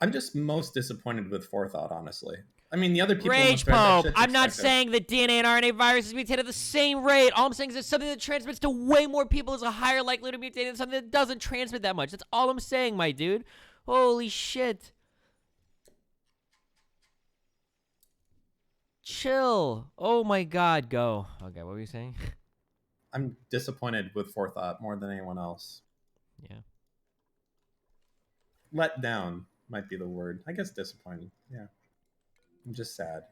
I'm just most disappointed with forethought, honestly. I mean, the other people Rage Pope. I'm not saying that DNA and RNA viruses mutate at the same rate. All I'm saying is that something that transmits to way more people is a higher likelihood to mutate than something that doesn't transmit that much. That's all I'm saying, my dude. Holy shit. Chill. Oh my god, go. Okay, what were you saying? I'm disappointed with forethought more than anyone else. Yeah. Let down might be the word. I guess disappointed. Yeah. I'm just sad.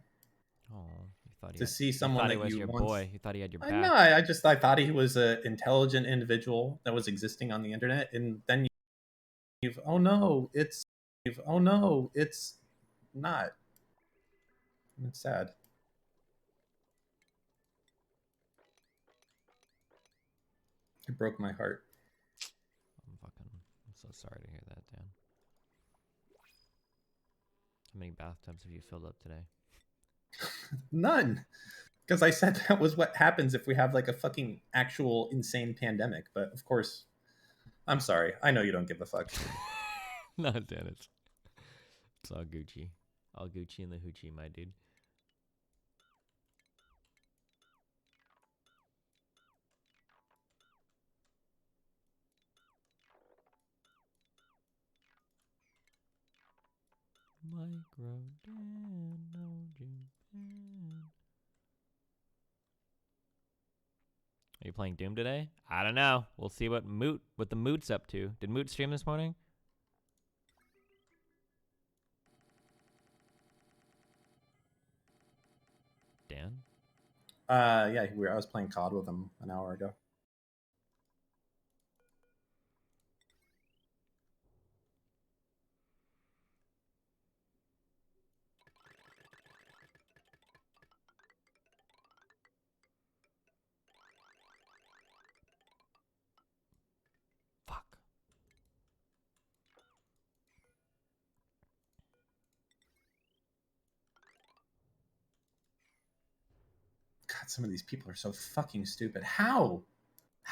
Oh, you thought he to had, see someone that was you your once... boy. You thought he had your back. No, I thought he was an intelligent individual that was existing on the internet, and then oh no, it's not. It's sad. It broke my heart. I'm so sorry to hear that, Dan. How many bathtubs have you filled up today? None. Because I said that was what happens if we have like a fucking actual insane pandemic. But of course, I'm sorry. I know you don't give a fuck. No, Dan, it's all Gucci. All Gucci and the hoochie, my dude. Micro Dan, no Japan. Are you playing Doom today? I don't know. We'll see what the Moot's up to. Did Moot stream this morning? Dan? Yeah, I was playing COD with him an hour ago. God, some of these people are so fucking stupid. How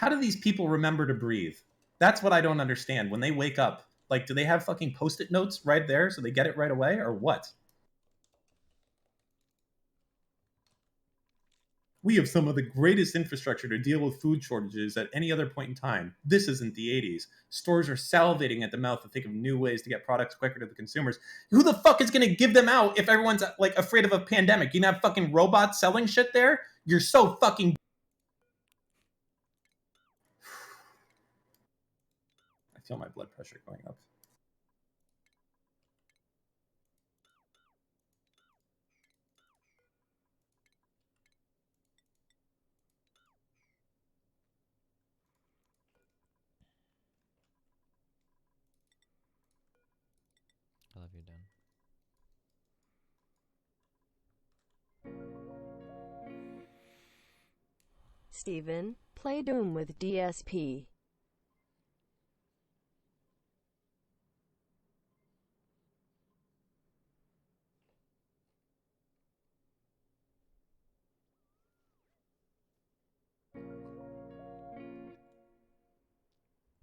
do these people remember to breathe? That's what I don't understand. When they wake up, like, do they have fucking Post-it notes right there so they get it right away, or what? We have some of the greatest infrastructure to deal with food shortages at any other point in time. This isn't the 80s. Stores are salivating at the mouth to think of new ways to get products quicker to the consumers. Who the fuck is going to give them out if everyone's like afraid of a pandemic? You can have fucking robots selling shit there? You're so fucking... I feel my blood pressure going up. I love you, Dan. Steven, play Doom with DSP.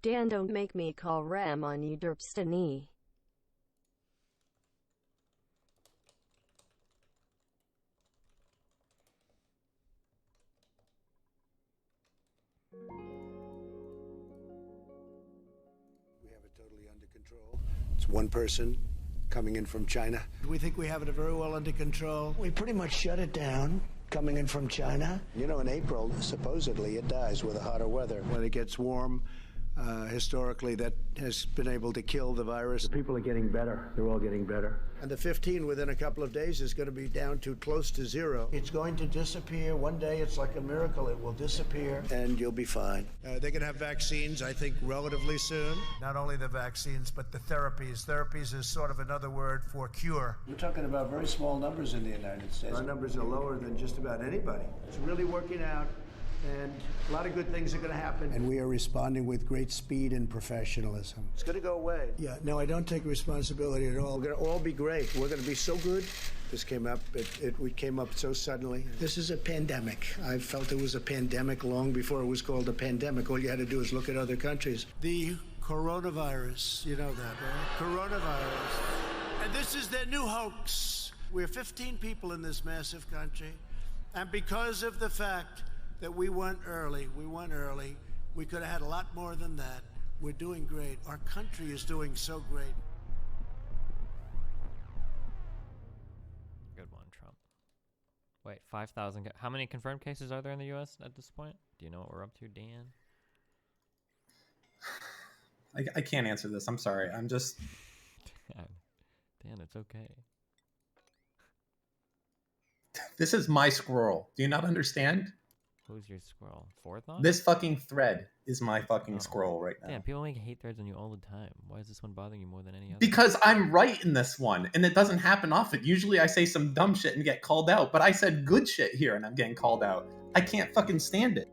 Dan, don't make me call Ram on you, derpstany. We have it totally under control. It's one person coming in from China. We think we have it very well under control. We pretty much shut it down coming in from China. You know, in April, supposedly it dies with the hotter weather. When it gets warm, historically, that has been able to kill the virus. People are getting better. They're all getting better. And the 15 within a couple of days is going to be down to close to zero. It's going to disappear. One day, it's like a miracle. It will disappear. And you'll be fine. They're going to have vaccines, I think, relatively soon. Not only the vaccines, but the therapies. Therapies is sort of another word for cure. We're talking about very small numbers in the United States. Our numbers are lower than just about anybody. It's really working out. And a lot of good things are going to happen. And we are responding with great speed and professionalism. It's going to go away. Yeah, no, I don't take responsibility at all. We're going to all be great. We're going to be so good. This came up, we came up so suddenly. This is a pandemic. I felt it was a pandemic long before it was called a pandemic. All you had to do is look at other countries. The coronavirus, you know that, right? Coronavirus. And this is their new hoax. We're 15 people in this massive country. And because of the fact that we went early, we could have had a lot more than that. We're doing great. Our country is doing so great. Good one, Trump. Wait, 5,000. How many confirmed cases are there in the U.S. at this point? Do you know what we're up to, Dan? I can't answer this. I'm sorry. I'm just... Dan, it's okay. This is my squirrel. Do you not understand? Who's your squirrel? Forethought? This fucking thread is my fucking squirrel right now. Dan, people make hate threads on you all the time. Why is this one bothering you more than any other? Because I'm right in this one, and it doesn't happen often. Usually I say some dumb shit and get called out, but I said good shit here and I'm getting called out. I can't fucking stand it.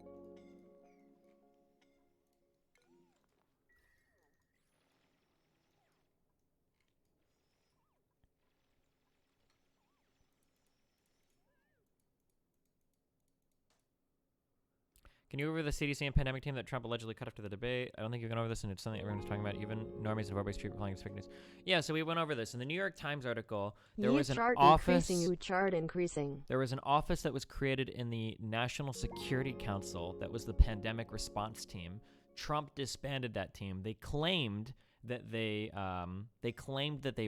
Can you go over the CDC and pandemic team that Trump allegedly cut after the debate? I don't think you went over this, and it's something everyone's talking about, even normies and Vorbeck Street replying to fake news. Yeah, so we went over this. In the New York Times article, there was an office... You chart increasing. There was an office that was created in the National Security Council that was the pandemic response team. Trump disbanded that team. They claimed that they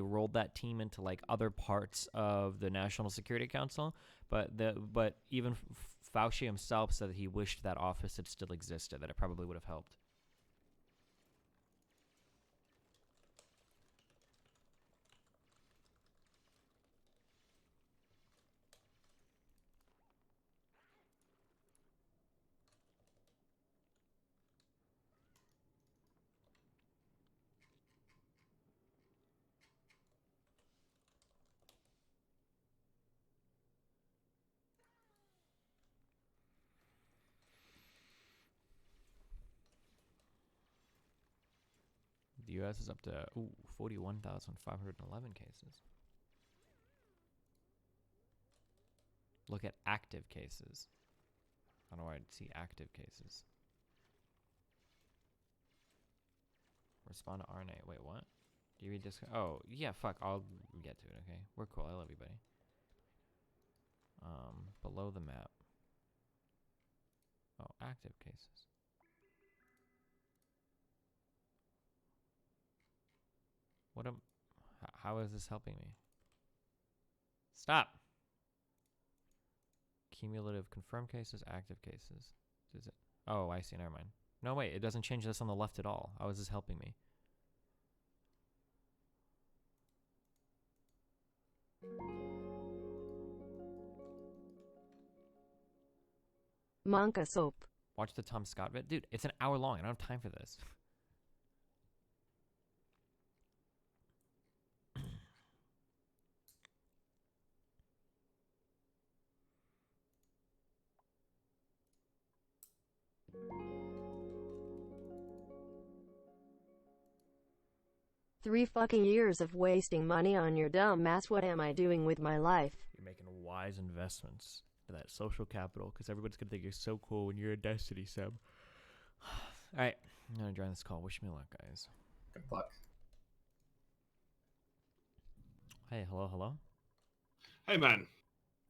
rolled that team into like other parts of the National Security Council, but even Fauci himself said that he wished that office had still existed, that it probably would have helped. The U.S. is up to 41,511 cases. Look at active cases. How do I see active cases? Respond to RNA. Wait, what? Do you read this? Oh, yeah, fuck. I'll get to it, okay? We're cool. I love you, buddy. Below the map. Oh, active cases. How is this helping me? Stop. Cumulative confirmed cases, active cases. Is it? Oh, I see. Never mind. No, wait. It doesn't change this on the left at all. How is this helping me? Monka soap. Watch the Tom Scott vid. Dude, it's an hour long. I don't have time for this. Three fucking years of wasting money on your dumb ass. What am I doing with my life? You're making wise investments for that social capital because everybody's going to think you're so cool when you're a Destiny sub. All right. I'm going to join this call. Wish me luck, guys. Good luck. Hey, hello? Hey, man.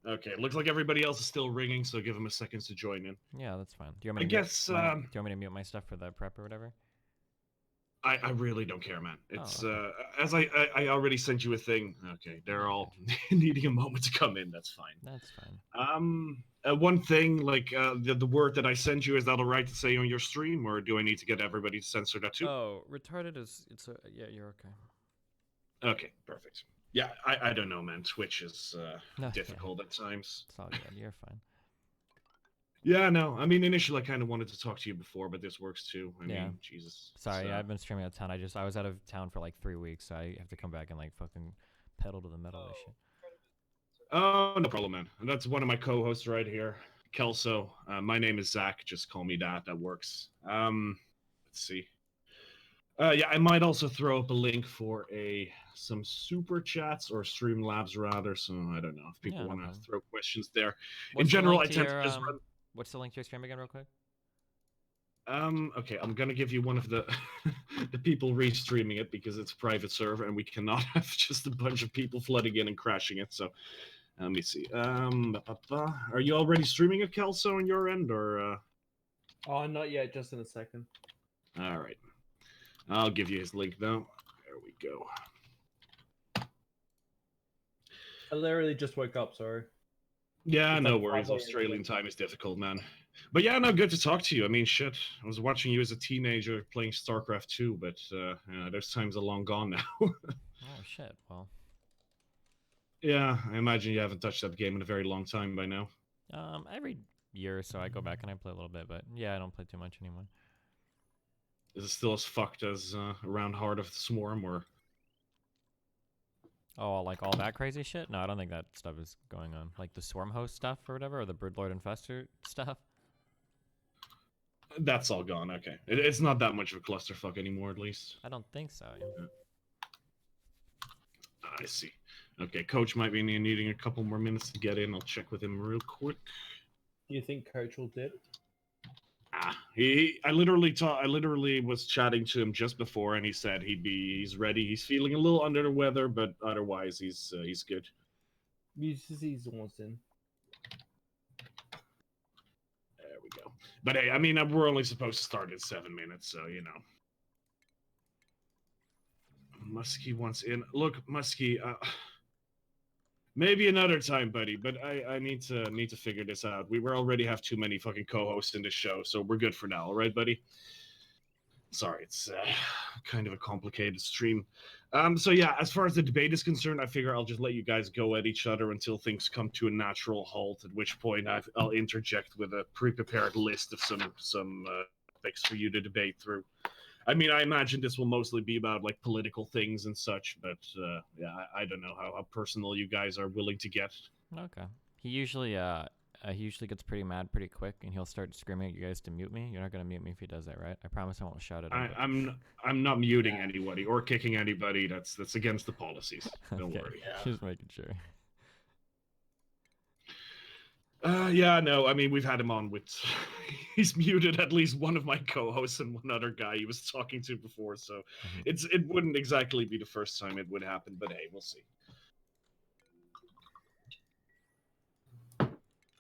Okay, looks like everybody else is still ringing, so give them a second to join in. Yeah, that's fine. Do you want me I to guess, do you want me to mute my stuff for the prep or whatever? I really don't care, man. It's okay. As I already sent you a thing. Okay, they're all needing a moment to come in. That's fine. That's fine. One thing, like the word that I sent you, is that all right to say on your stream, or do I need to get everybody to censor that too? Oh, retarded is yeah, you're okay. Okay, perfect. Yeah, I don't know, man. Twitch is difficult at times. It's all good. You're fine. Yeah, no. I mean, initially I kind of wanted to talk to you before, but this works too. I mean, Jesus. Sorry, I've been streaming out of town. I was out of town for like 3 weeks, so I have to come back and like fucking pedal to the metal and shit. Oh, no problem, man. And that's one of my co-hosts right here, Kelso. My name is Zach. Just call me that. That works. Let's see. Yeah, I might also throw up a link for some super chats or Streamlabs rather. So I don't know if people want to throw questions there. In general, I tend to just run. What's the link to your stream again, real quick? Okay, I'm gonna give you one of the the people restreaming it because it's a private server and we cannot have just a bunch of people flooding in and crashing it. So let me see. Are you already streaming it, Kelso, on your end, or? Oh, not yet. Just in a second. All right, I'll give you his link now. There we go. I literally just woke up. Sorry. Yeah, It's no like worries. 5 a.m. Australian time is difficult, man. But yeah, no, good to talk to you. I mean, shit, I was watching you as a teenager playing StarCraft 2, but those times are long gone now. Oh shit. Well. Yeah, I imagine you haven't touched that game in a very long time by now. Every year or so I go back and I play a little bit, but yeah, I don't play too much anymore. Is it still as fucked as around Heart of the Swarm, or? Oh, like all that crazy shit? No, I don't think that stuff is going on. Like the Swarm Host stuff or whatever, or the Broodlord Infestor stuff. That's all gone. Okay, it's not that much of a clusterfuck anymore, at least. I don't think so. Yeah. I see. Okay, Coach might be needing a couple more minutes to get in. I'll check with him real quick. Do you think Coach will dip? I literally was chatting to him just before, and he said he's ready. He's feeling a little under the weather, but otherwise he's good. He's almost in. There we go. But hey, I mean, we're only supposed to start in 7 minutes, so you know. Muskie wants in. Look, Muskie, maybe another time, buddy. But I need to figure this out. We already have too many fucking co-hosts in this show, so we're good for now. All right, buddy. Sorry, it's kind of a complicated stream. So yeah, as far as the debate is concerned, I figure I'll just let you guys go at each other until things come to a natural halt. At which point I'll interject with a pre-prepared list of some topics for you to debate through. I mean, I imagine this will mostly be about like political things and such, but yeah, I don't know how personal you guys are willing to get. Okay. He usually gets pretty mad pretty quick, and he'll start screaming at you guys to mute me. You're not gonna mute me if he does that, right? I promise I won't shout at him. I'm not muting anybody or kicking anybody. That's against the policies. Don't Okay. worry. Just making sure. Yeah, no, I mean, we've had him on with... He's muted at least one of my co-hosts and one other guy he was talking to before, so it wouldn't exactly be the first time it would happen, but hey, we'll see.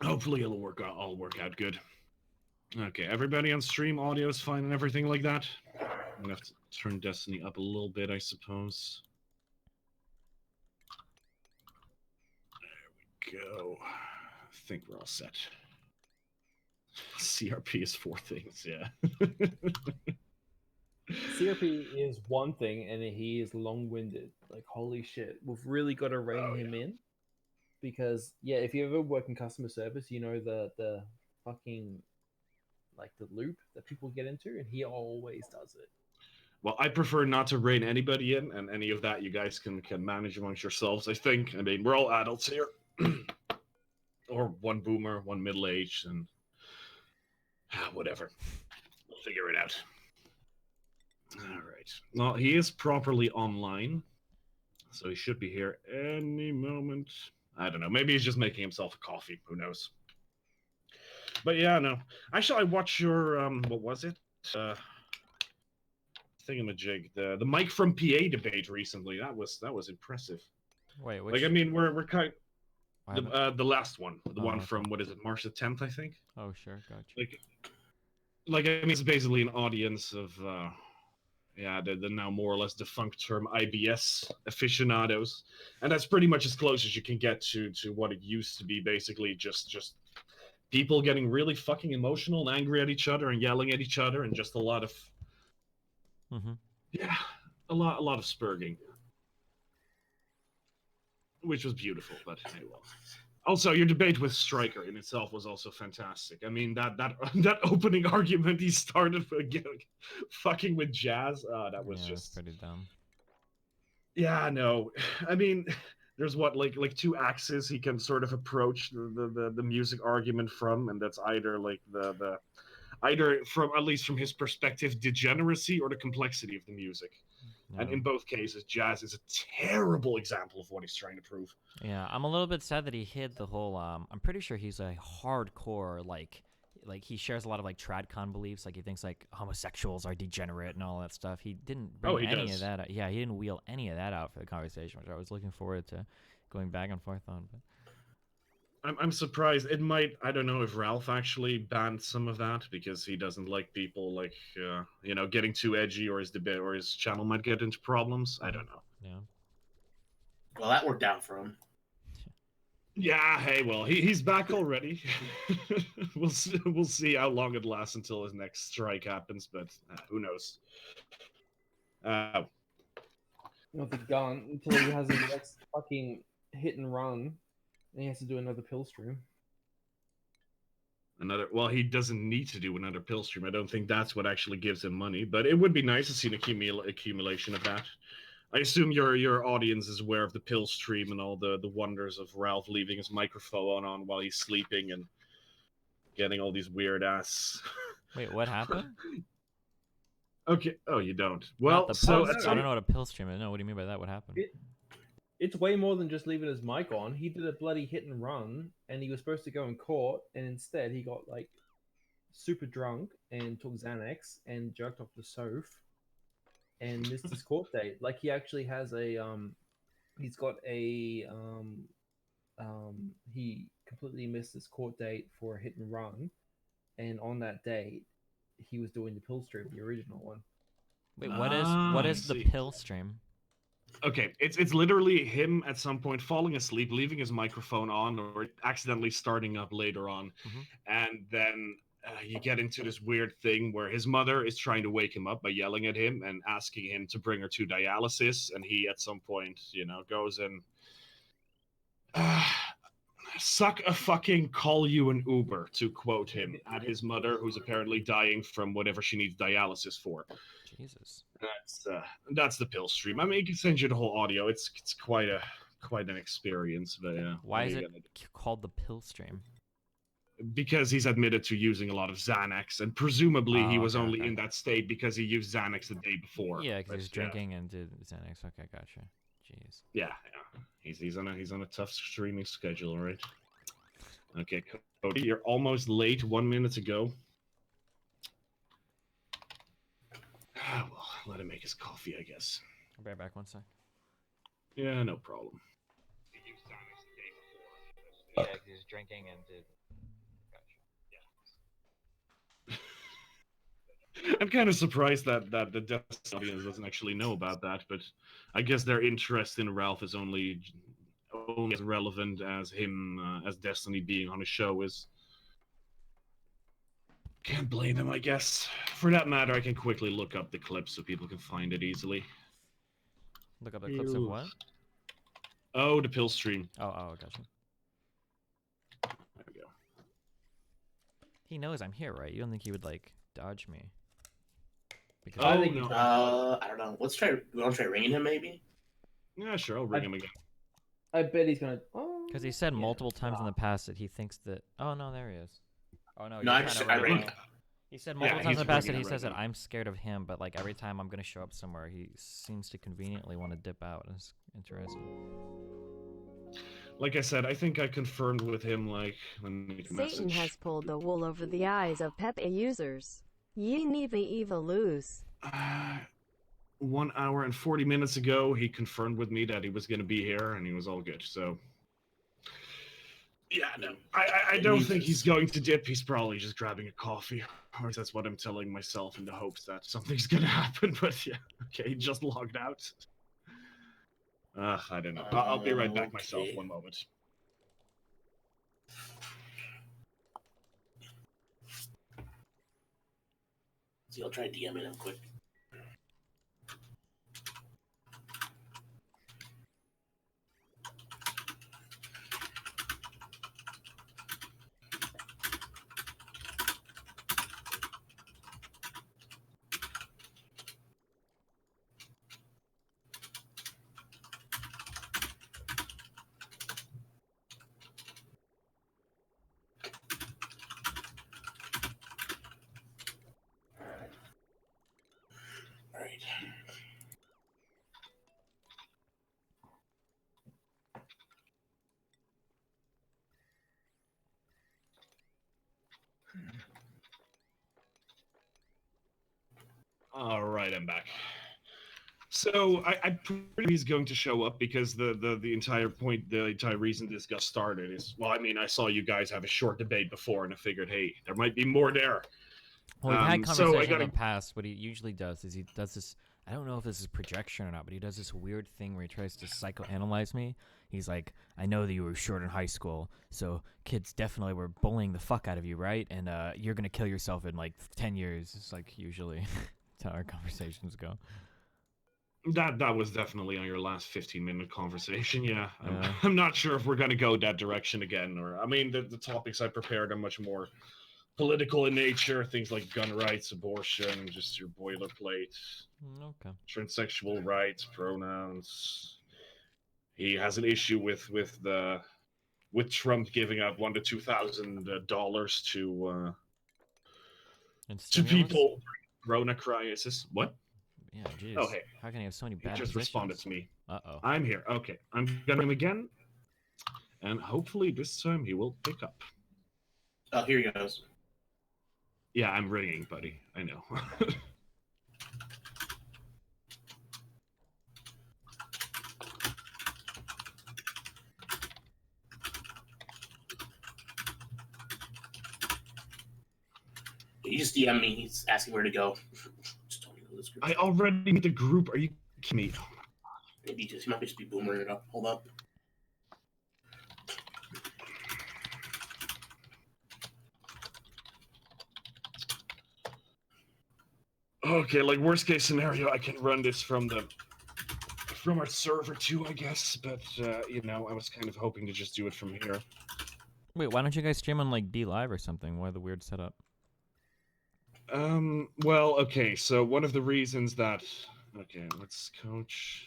Hopefully it'll work out, all work out good. Okay, everybody on stream, audio is fine and everything like that? I'm gonna have to turn Destiny up a little bit, I suppose. There we go. I think we're all set. CRP is 4 things, yeah. CRP is one thing, and he is long-winded. Like, holy shit. We've really got to rein him in. Because, yeah, if you ever work in customer service, you know the fucking, like, the loop that people get into, and he always does it. Well, I prefer not to rein anybody in, and any of that you guys can manage amongst yourselves, I think. I mean, we're all adults here. Or one boomer, one middle-aged, and whatever. We'll figure it out. All right. Well, he is properly online, so he should be here any moment. I don't know. Maybe he's just making himself a coffee. Who knows? But yeah, no. Actually, I watched your what was it? Thingamajig, the Mike from PA debate recently. That was impressive. Wait, which... Like, I mean, we're kind. The last one, the one okay. from, what is it, March the 10th, I think. Oh, sure, gotcha. Like I mean, it's basically an audience of, the now more or less defunct term IBS aficionados, and that's pretty much as close as you can get to what it used to be. Basically, just people getting really fucking emotional and angry at each other and yelling at each other, and just a lot of, a lot of spurging. Which was beautiful, but hey, well. Also, your debate with Stryker in itself was also fantastic. I mean, that opening argument he started again, fucking with Jazz, that was just pretty dumb. Yeah, no. I mean, there's what like 2 axes he can sort of approach the music argument from, and that's either like the either from, at least from his perspective, degeneracy or the complexity of the music. And in both cases, Jazz is a terrible example of what he's trying to prove. Yeah, I'm a little bit sad that he hid the whole, I'm pretty sure he's a hardcore, like, like he shares a lot of like tradcon beliefs. Like he thinks like homosexuals are degenerate and all that stuff. He didn't bring he any does. of that out. Yeah, he didn't wheel any of that out for the conversation, which I was looking forward to going back and forth on. But I'm surprised. It might. I don't know if Ralph actually banned some of that because he doesn't like people like getting too edgy, or his channel might get into problems. I don't know. yeah. Well, that worked out for him. Yeah. Hey, well, he's back already. We'll see how long it lasts until his next strike happens, but who knows? Not the gun until he has his next fucking hit and run, and he has to do another pill stream. Well, he doesn't need to do another pill stream. I don't think that's what actually gives him money, but it would be nice to see an accumulation of that. I assume your audience is aware of the pill stream and all the wonders of Ralph leaving his microphone on while he's sleeping and getting all these weird ass. Wait, what happened? Okay. Oh, you don't. Well, the so I don't know what a pill stream is. No, what do you mean by that? What happened? It's way more than just leaving his mic on. He did a bloody hit and run, and he was supposed to go in court, and instead he got like super drunk and took Xanax and jerked off the sofa and missed his court date. Like he actually has he's got a he completely missed his court date for a hit and run, and on that date he was doing the pill stream, the original one. Wait, what is the pill stream? Okay, it's literally him at some point falling asleep, leaving his microphone on, or accidentally starting up later on, and then you get into this weird thing where his mother is trying to wake him up by yelling at him and asking him to bring her to dialysis, and he at some point, goes and suck a fucking call you an Uber, to quote him, at his mother, who's apparently dying from whatever she needs dialysis for. Jesus. That's the pill stream. I mean, he can send you the whole audio. It's quite an experience. But why is it called the pill stream? Because he's admitted to using a lot of Xanax, and presumably he was only in that state because he used Xanax the day before. Yeah, because he was drinking and did Xanax. Okay, gotcha. Jeez. Yeah. He's on a tough streaming schedule, right? Okay, Cody, you're almost late. 1 minute to go. Well, let him make his coffee, I guess. I'll be right back. 1 sec. Yeah, no problem. Yeah, he was drinking and did. Gotcha. I'm kind of surprised that the Destiny audience doesn't actually know about that, but I guess their interest in Ralph is only as relevant as him as Destiny being on a show is. Can't blame him, I guess. For that matter, I can quickly look up the clips so people can find it easily. Look up the clips of what? Oh, the pill stream. Oh, gotcha. There we go. He knows I'm here, right? You don't think he would like dodge me? Because I don't know. Let's try. We want to try ringing him, maybe. Yeah, sure. I'll ring him again. I bet he's gonna. Because he said multiple times in the past that he thinks that. Oh no, there he is. Oh no, I ring. He said multiple times in the past that he says that I'm scared of him, but like every time I'm gonna show up somewhere, he seems to conveniently want to dip out. It's interesting. Like I said, I think I confirmed with him. Like, Satan has pulled the wool over the eyes of Pepe users. Ye never even lose. 1 hour and 40 minutes ago, he confirmed with me that he was going to be here, and he was all good. So, yeah, no, I don't think he's going to dip. He's probably just grabbing a coffee, or that's what I'm telling myself in the hopes that something's going to happen. But yeah, okay, he just logged out. I don't know. I'll be right back myself. 1 moment. See, I'll try DMing him quick. right, I'm back. So I'm pretty sure he's going to show up because the entire point, the entire reason this got started is, well, I mean, I saw you guys have a short debate before, and I figured, hey, there might be more there. Well, we've had So I conversations gotta- in the past. What he usually does is he does this. I don't know if this is projection or not, but he does this weird thing where he tries to psychoanalyze me. He's like, I know that you were short in high school, so kids definitely were bullying the fuck out of you, right? And you're going to kill yourself in like 10 years. It's like usually that's how our conversations go. That was definitely on your last 15-minute conversation, yeah. Yeah. I'm not sure if we're going to go that direction again, or, I mean, the topics I prepared are much more political in nature, things like gun rights, abortion, just your boilerplate, Okay. transsexual rights, pronouns. He has an issue with Trump giving out $1,000 to $2,000 And to stimulus? people. Corona crisis. What? Yeah, jeez. Oh, hey. How can he have so many He bad just responded positions? to me. Uh-oh. I'm here. Okay, I'm gonna him again, and hopefully this time he will pick up. Oh, here he goes. Yeah, I'm ringing, buddy. I know. He just DM'd me. He's asking where to go. Just told me to go to this group. I already made the group. Are you kidding me? Maybe he might just be boomering it up. Hold up. Okay, like worst case scenario, I can run this from our server too, I guess. But you know, I was kind of hoping to just do it from here. Wait, why don't you guys stream on like D Live or something? Why the weird setup? Well, okay. So one of the reasons that, okay, let's coach.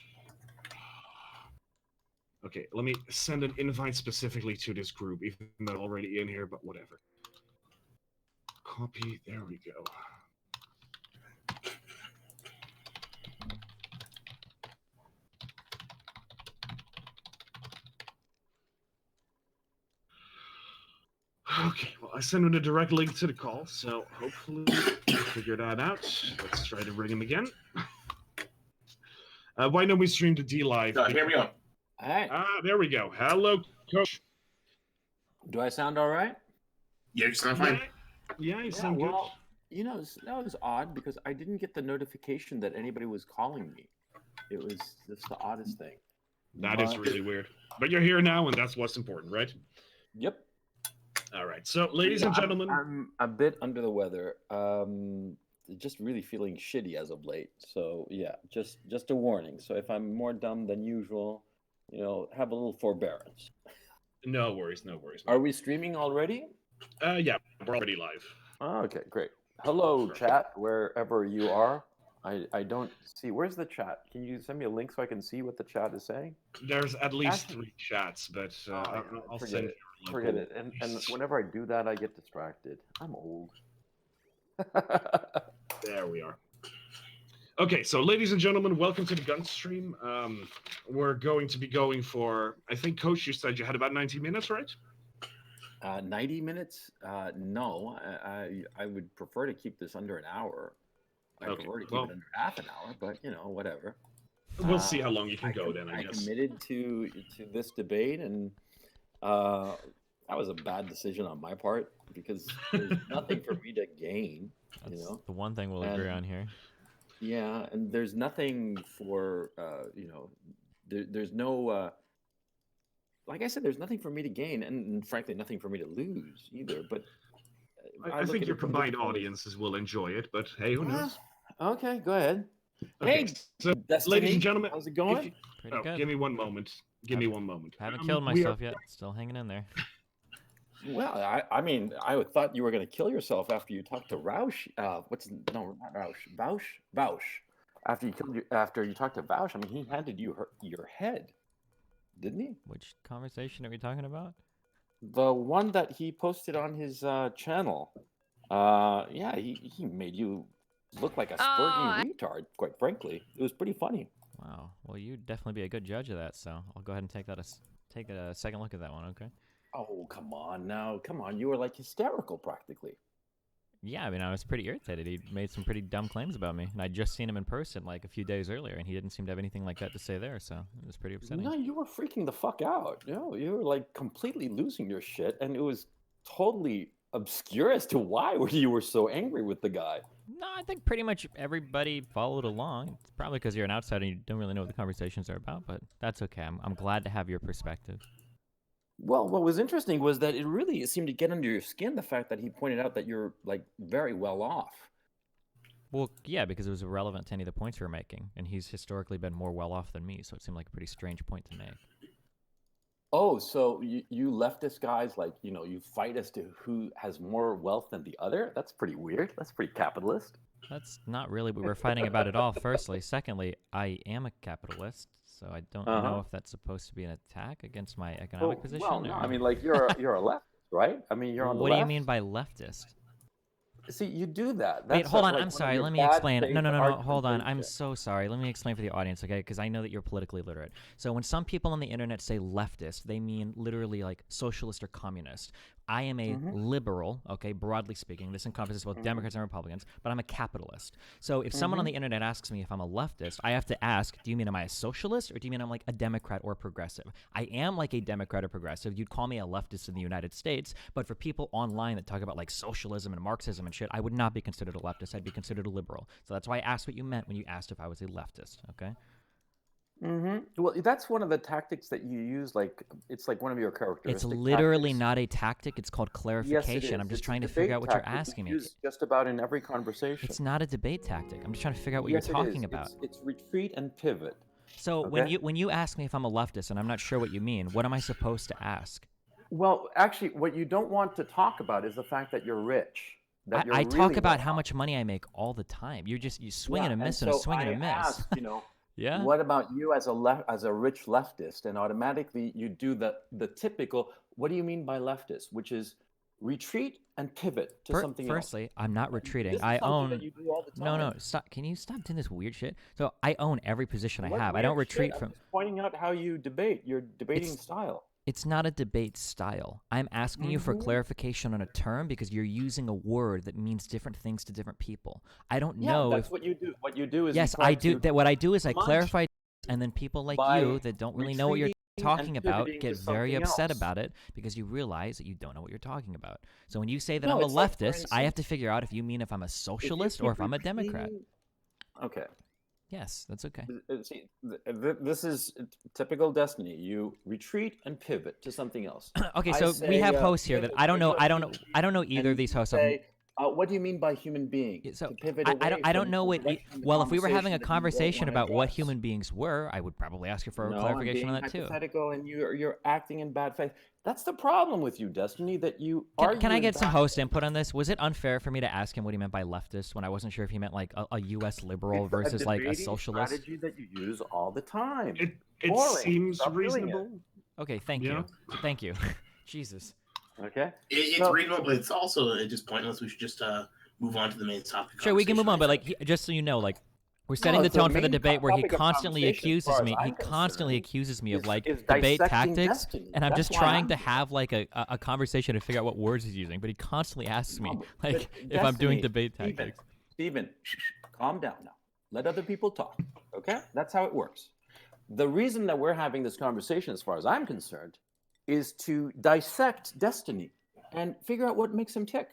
Okay, let me send an invite specifically to this group, even though I'm already in here. But whatever. Copy. There we go. Okay, well, I sent him a direct link to the call, so hopefully we'll figure that out. Let's try to ring him again. Why don't we stream to D Live? Here we go. All right. There we go. Hello, Coach. Do I sound all right? Yeah, you sound fine. Yeah, you sound good. Well, you know, that was odd because I didn't get the notification that anybody was calling me. It was just the oddest thing. That is really weird. But you're here now, and that's what's important, right? Yep. All right. So, ladies and gentlemen, I'm a bit under the weather. Just really feeling shitty as of late. So yeah, just a warning. So if I'm more dumb than usual, you know, have a little forbearance. No worries, no worries. Are we streaming already? Yeah, we're already live. Oh, okay, great. Hello, chat, wherever you are. I don't see. Where's the chat? Can you send me a link so I can see what the chat is saying? There's at least 3 chats, but I'll send it. Forget it. And whenever I do that, I get distracted. I'm old. There we are. Okay, so ladies and gentlemen, welcome to the gun stream. We're going to be going for, I think, Coach, you said you had about 90 minutes, right? 90 minutes? No, I would prefer to keep this under an hour. I prefer to keep it under half an hour, but you know, whatever. We'll see how long you can go then, I guess. I committed to this debate, and that was a bad decision on my part because there's nothing for me to gain. That's you know, the one thing we'll agree on here. Yeah, and there's nothing for you know, there's no like I said, there's nothing for me to gain, and frankly, nothing for me to lose either. But I think your combined audiences will enjoy it, but hey, who knows? Okay, go ahead. Okay, Hey, so Destiny, ladies and gentlemen, how's it going? Pretty good. Give me one moment. Give me one moment. Haven't killed myself yet. Still hanging in there. Well, I mean, I thought you were going to kill yourself after you talked to Roush. Not Roush. Bausch. After you talked to Bausch, I mean, he handed you your head, didn't he? Which conversation are we talking about? The one that he posted on his channel. Yeah, he made you look like a spurting retard. Quite frankly, it was pretty funny. Wow. Well, you'd definitely be a good judge of that. So I'll go ahead and take a second look at that one. Okay. Oh, come on now. Come on. You were like hysterical practically. Yeah, I mean, I was pretty irritated. He made some pretty dumb claims about me, and I'd just seen him in person like a few days earlier, and he didn't seem to have anything like that to say there, so it was pretty upsetting. No, you were freaking the fuck out. You were like completely losing your shit, and it was totally obscure as to why you were so angry with the guy. No, I think pretty much everybody followed along. It's probably because you're an outsider and you don't really know what the conversations are about, but that's okay. I'm glad to have your perspective. Well, what was interesting was that it seemed to get under your skin, the fact that he pointed out that you're like very well off. Well, yeah, because it was irrelevant to any of the points we were making, and he's historically been more well off than me, so it seemed like a pretty strange point to make. Oh, so you leftist guys, like, you fight as to who has more wealth than the other? That's pretty weird. That's pretty capitalist. That's not really what we're fighting about at all, firstly. Secondly, I am a capitalist, so I don't know if that's supposed to be an attack against my economic position. Well, no, I mean, like, you're a leftist, right? I mean, you're on the left. What do you mean by leftist? See, you do that. Wait, hold on. I'm sorry. Let me explain. No. Hold on. I'm so sorry. Let me explain for the audience, okay? Because I know that you're politically literate. So when some people on the internet say leftist, they mean literally like socialist or communist. I am a liberal, okay, broadly speaking. This encompasses both Democrats and Republicans, but I'm a capitalist. So if someone on the internet asks me if I'm a leftist, I have to ask, do you mean am I a socialist or do you mean I'm like a Democrat or progressive? I am like a Democrat or progressive. You'd call me a leftist in the United States, but for people online that talk about like socialism and Marxism and shit, I would not be considered a leftist. I'd be considered a liberal. So that's why I asked what you meant when you asked if I was a leftist, okay? Well, that's one of the tactics that you use. Like, it's like one of your characteristics. It's literally not a tactic. It's called clarification. Yes, it is. I'm just It's trying a to figure out what you're debate tactic asking me. used just about in every conversation. It's not a debate tactic. I'm just trying to figure out what Yes, you're it is. talking about. It's retreat and pivot. So Okay? when you ask me if I'm a leftist and I'm not sure what you mean, what am I supposed to ask? Well, actually, what you don't want to talk about is the fact that you're rich. That you're I really talk about well how off. much money I make all the time. You swing and a miss and and a so swing and a I miss. asked, Yeah. what about you as a rich leftist? And automatically you do the typical, what do you mean by leftist? Which is retreat and pivot to something else. Firstly, I'm not retreating. This is I something own. that you do all the No, time. stop. Can you stop doing this weird shit? So I own every position I What have. I don't weird shit? retreat I'm from. just pointing out how you debate, your debating style. It's not a debate style. I'm asking you for clarification on a term because you're using a word that means different things to different people. I don't know that's if. what you do. What you do is Yes, you try I do. to What I do is I munch clarify, and then people like by you that don't really know what you're retreating talking and about pivoting get to very something upset else. about it because you realize that you don't know what you're talking about. So when you say that No, I'm a it's like, for leftist, I have to instance, figure out if you mean if I'm a if you socialist keep or if I'm a Democrat. repeating- Okay. Yes, that's okay. See, this is typical Destiny. You retreat and pivot to something else. Okay, I so we say, have hosts here that pivot I don't to know. a human I don't know being, either and of these you hosts. say, what do you mean by human being? So To pivot I away don't from know the what. direction of the Well, if we were having a that you don't conversation wanna about what address. human beings were, I would probably ask you for a No, clarification I'm on being that too. hypothetical, and you're acting in bad faith. That's the problem with you, Destiny. That you argue Can I in get some bad host faith. input on this? Was it unfair for me to ask him what he meant by leftist when I wasn't sure if he meant like a U.S. liberal It's versus like a debating socialist? strategy that you use all the time. It Boring. seems Stop doing it. reasonable. Okay, thank Yeah. you. Thank you. Jesus. Okay. It's So- reasonable, but it's also just pointless. We should just move on to the main topic. Sure, we can move on, but like, just so you know, like, we're setting the it's the tone for the main debate where he topic of constantly conversation as accuses far as me. I'm He constantly concerned, accuses me of is- like is debate dissecting tactics, Destiny. and I'm That's just why trying I'm to here. have like a conversation to figure out what words he's using. But he constantly asks me No, but like if I'm doing Destiny, debate Steven, tactics. Steven, calm down now. Let other people talk. Okay? That's how it works. The reason that we're having this conversation, as far as I'm concerned, is to dissect Destiny and figure out what makes him tick.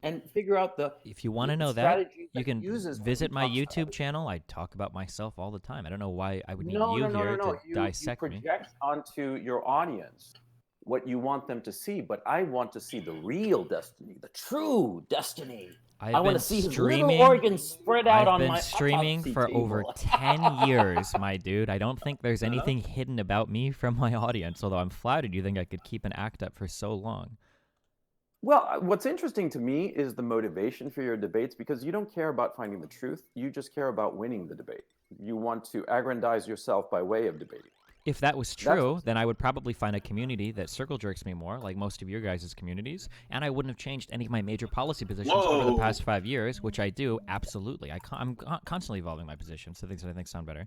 And figure out the. If you want to the know that, strategies you he can uses when visit he my talks about YouTube it. channel. I talk about myself all the time. I don't know why I would need No, you no, no, here no, no. to You dissect me. project onto your audience what you want them to see, but I want to see the real Destiny, the true Destiny. I want to see his little organs spread out I've on been my streaming autopsy for table. over 10 years, my dude. I don't think there's anything hidden about me from my audience, although I'm flattered you think I could keep an act up for so long. Well, what's interesting to me is the motivation for your debates, because you don't care about finding the truth. You just care about winning the debate. You want to aggrandize yourself by way of debating. If that was true, then I would probably find a community that circle jerks me more, like most of your guys' communities, and I wouldn't have changed any of my major policy positions over the past 5 years, which I do, absolutely. I'm constantly evolving my positions to things that I think sound better.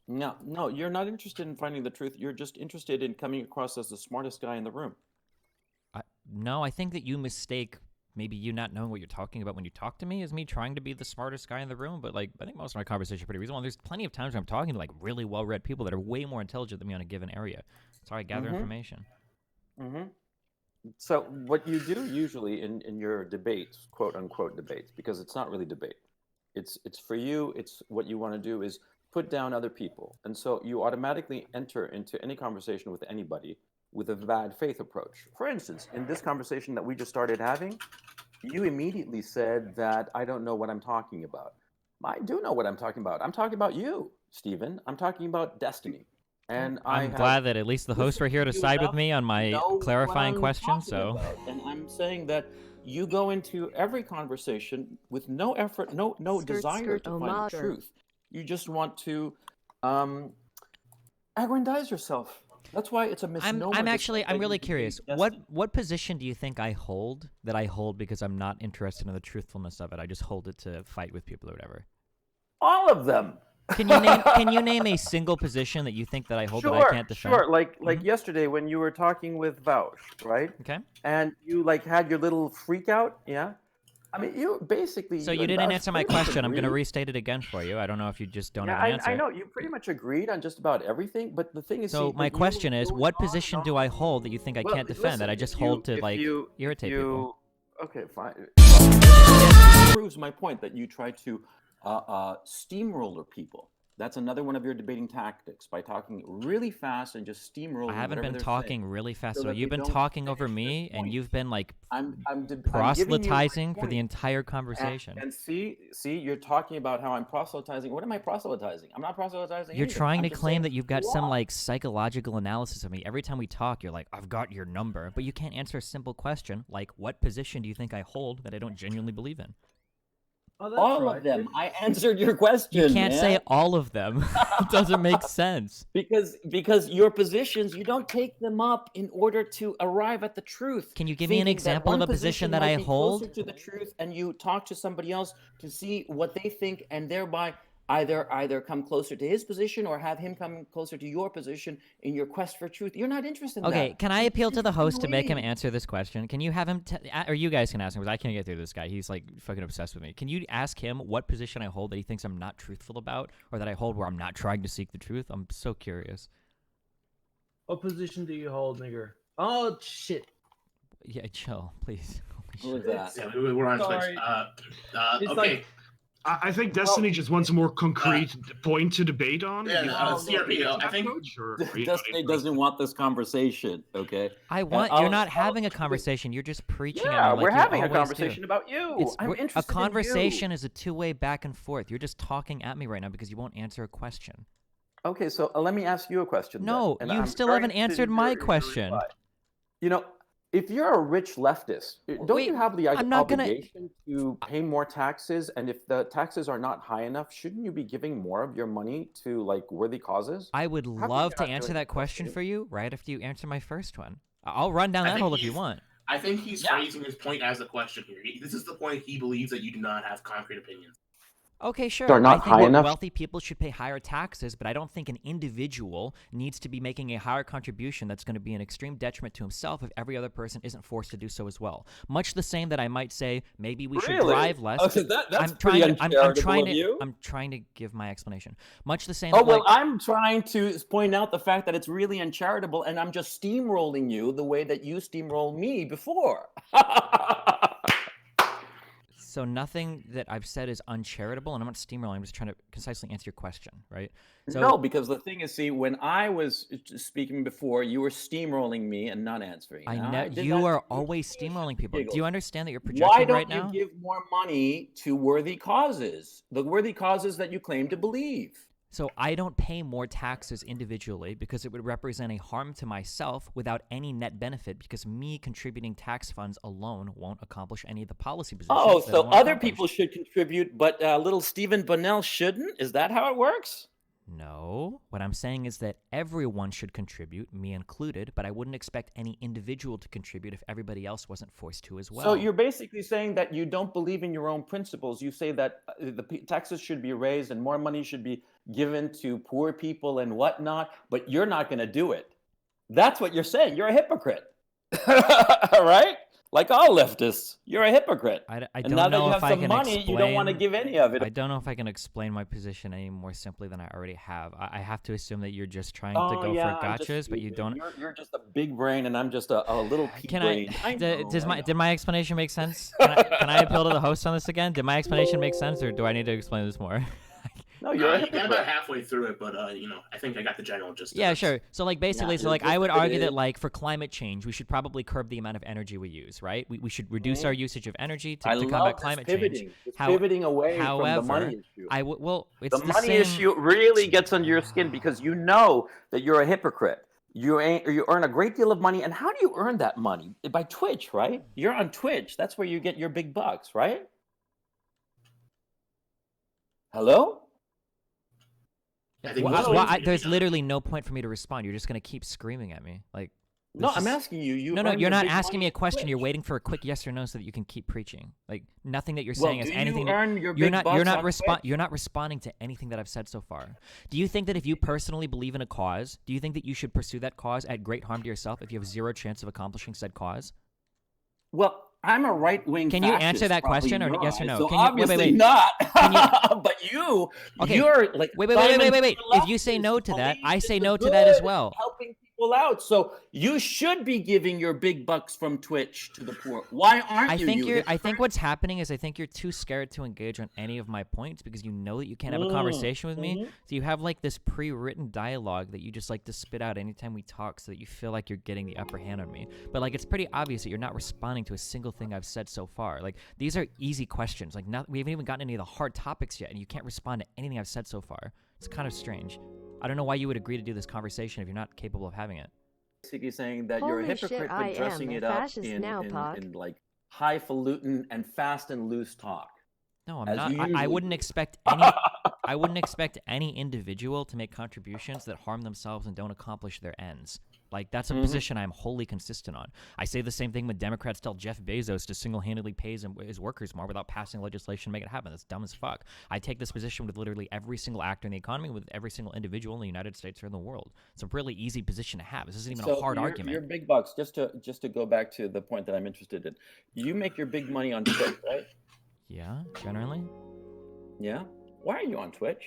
No, you're not interested in finding the truth. You're just interested in coming across as the smartest guy in the room. No, I think that you mistake maybe you not knowing what you're talking about when you talk to me is me trying to be the smartest guy in the room. But like, I think most of my conversations are pretty reasonable. And there's plenty of times where I'm talking to like really well-read people that are way more intelligent than me on a given area. That's how I gather information. So what you do usually in your debates, quote unquote debates, because it's not really debate. It's for you. It's what you want to do is put down other people. And so you automatically enter into any conversation with anybody with a bad faith approach. For instance, in this conversation that we just started having, you immediately said that I don't know what I'm talking about. I do know what I'm talking about. I'm talking about you, Stephen. I'm talking about destiny. And I'm glad that at least the hosts were here to side with me on my clarifying question. So, and I'm saying that you go into every conversation with no effort, no desire to find the truth. You just want to aggrandize yourself. That's why it's a misnomer. I'm really curious. What position do you think I hold that I hold because I'm not interested in the truthfulness of it? I just hold it to fight with people or whatever. All of them. Can you name a single position that you think that I hold that I can't defend? Sure. Like yesterday when you were talking with Vaush, right? Okay. And you like had your little freak out, yeah? I mean, you basically... So you didn't answer my question. I'm going to restate it again for you. I don't know if you just don't have an answer. I know. You pretty much agreed on just about everything, but the thing is... So my question is, what position do I hold that you think I can't defend, that I just hold to, like, irritate people? Okay, fine. It proves my point that you try to steamroller people. That's another one of your debating tactics, by talking really fast and just steamrolling. I haven't been talking really fast. So you've been talking over me, and you've been like proselytizing for the entire conversation. And see, you're talking about how I'm proselytizing. What am I proselytizing? I'm not proselytizing. You're trying to claim that you've got some like psychological analysis of me. Every time we talk, you're like, I've got your number, but you can't answer a simple question like, what position do you think I hold that I don't genuinely believe in? Oh, all of them. I answered your question. You can't say all of them. It doesn't make sense. Because your positions, you don't take them up in order to arrive at the truth. Can you give me an example of a position that I hold? Closer to the truth, and you talk to somebody else to see what they think, and thereby either come closer to his position or have him come closer to your position in your quest for truth. You're not interested in that. Okay, can I appeal to the host to make him answer this question? Can you have him, or you guys can ask him, because I can't get through this guy. He's like fucking obsessed with me. Can you ask him what position I hold that he thinks I'm not truthful about, or that I hold where I'm not trying to seek the truth? I'm so curious. What position do you hold, nigger? Oh, shit. Yeah, chill, please. Who is that? Yeah, we're on Twitch. Okay. Like, I think Destiny just wants a more concrete point to debate on. Yeah, CRP. I think Destiny doesn't want this conversation. Okay. You're not having a conversation. You're just preaching. Yeah, like we're having a conversation about you. I'm interested. A conversation is a two-way back and forth. You're just talking at me right now because you won't answer a question. Okay, so let me ask you a question. No, you still haven't answered my question. You know, if you're a rich leftist, don't you have the obligation to pay more taxes? And if the taxes are not high enough, shouldn't you be giving more of your money to like worthy causes? I would love to answer that question for you right after you answer my first one. I'll run down that hole if you want. I think he's phrasing his point as a question here. This is the point he believes that you do not have concrete opinions. Okay, sure. They're not I think high enough. Wealthy people should pay higher taxes, but I don't think an individual needs to be making a higher contribution that's going to be an extreme detriment to himself if every other person isn't forced to do so as well. Much the same that I might say maybe we should drive less. Okay, that's pretty uncharitable of you. I'm trying to give my explanation. Much the same. I'm trying to point out the fact that it's really uncharitable, and I'm just steamrolling you the way that you steamrolled me before. So nothing that I've said is uncharitable, and I'm not steamrolling. I'm just trying to concisely answer your question, right? So, no, because the thing is, see, when I was speaking before, you were steamrolling me and not answering. You are always steamrolling people. Do you understand that you're projecting right now? Why don't you give more money to worthy causes, the worthy causes that you claim to believe? So I don't pay more taxes individually because it would represent a harm to myself without any net benefit, because me contributing tax funds alone won't accomplish any of the policy positions. Oh, so other people should contribute, but little Stephen Bunnell shouldn't? Is that how it works? No. What I'm saying is that everyone should contribute, me included, but I wouldn't expect any individual to contribute if everybody else wasn't forced to as well. So you're basically saying that you don't believe in your own principles. You say that the taxes should be raised and more money should be given to poor people and whatnot, but you're not going to do it. That's what you're saying. You're a hypocrite. Right? Like all leftists, you're a hypocrite. I And don't now that know you if have I some can money, you don't want to explain. give any of it. I don't know if I can explain my position any more simply than I already have. I have to assume that you're just trying to Oh go yeah, for I'm just gotchas, but you stupid. don't. You're just a big brain, and I'm just a little pea Can brain. did my explanation make sense? Can I appeal to the host on this again? Did my explanation make sense, or do I need to explain this more? No, you're a You got hypocrite. about halfway through it, but I think I got the general gist. Yeah, sure. So like basically, Yeah, so like you're I would just argue that kidding. like for climate change, we should probably curb the amount of energy we use, right? We should reduce our usage of energy to love combat this climate pivoting. change. This pivoting away from the However, money issue. well, it's The the money same. issue really gets under your skin because you know that you're a hypocrite. You earn a great deal of money, and how do you earn that money? By Twitch, right? You're on Twitch. That's where you get your big bucks, right? Hello? There's literally no point for me to respond. You're just gonna keep screaming at me, like. No, I'm asking you. No, earn you're your not big asking money me a on question. Twitch. You're waiting for a quick yes or no so that you can keep preaching. Like nothing that you're Well, saying is do anything. you earn your You're big not. bucks You're not on respond. Twitch? You're not responding to anything that I've said so far. Do you think that if you personally believe in a cause, do you think that you should pursue that cause at great harm to yourself if you have zero chance of accomplishing said cause? Well, I'm a right-wing. Can you answer that question, or yes or no? So Can you, obviously wait. not. Can you, But you, okay. you're like wait. Simon If you say no to that, I say no to that as well. Helping people out, so you should be giving your big bucks from Twitch to the poor. Why aren't you? I think what's happening is I think you're too scared to engage on any of my points because you know that you can't have a conversation with me. So you have like this pre-written dialogue that you just like to spit out anytime we talk so that you feel like you're getting the upper hand on me. But like it's pretty obvious that you're not responding to a single thing I've said so far. Like these are easy questions. Like we haven't even gotten any of the hard topics yet and you can't respond to anything I've said so far. It's kind of strange. I don't know why you would agree to do this conversation if you're not capable of having it. Basically saying that you're a Holy shit, hypocrite, I but dressing am a it up fascist now, Puck. in like highfalutin and fast and loose talk. No, I'm As not. you I usually wouldn't do. expect any. I wouldn't expect any individual to make contributions that harm themselves and don't accomplish their ends. Like that's a position I'm wholly consistent on. I say the same thing when Democrats tell Jeff Bezos to single-handedly pay his workers more without passing legislation to make it happen. That's dumb as fuck. I take this position with literally every single actor in the economy, with every single individual in the United States or in the world. It's a really easy position to have. This isn't even a hard argument. Your big bucks, just to go back to the point that I'm interested in. You make your big money on Twitch, right? Yeah, generally. Yeah. Why are you on Twitch?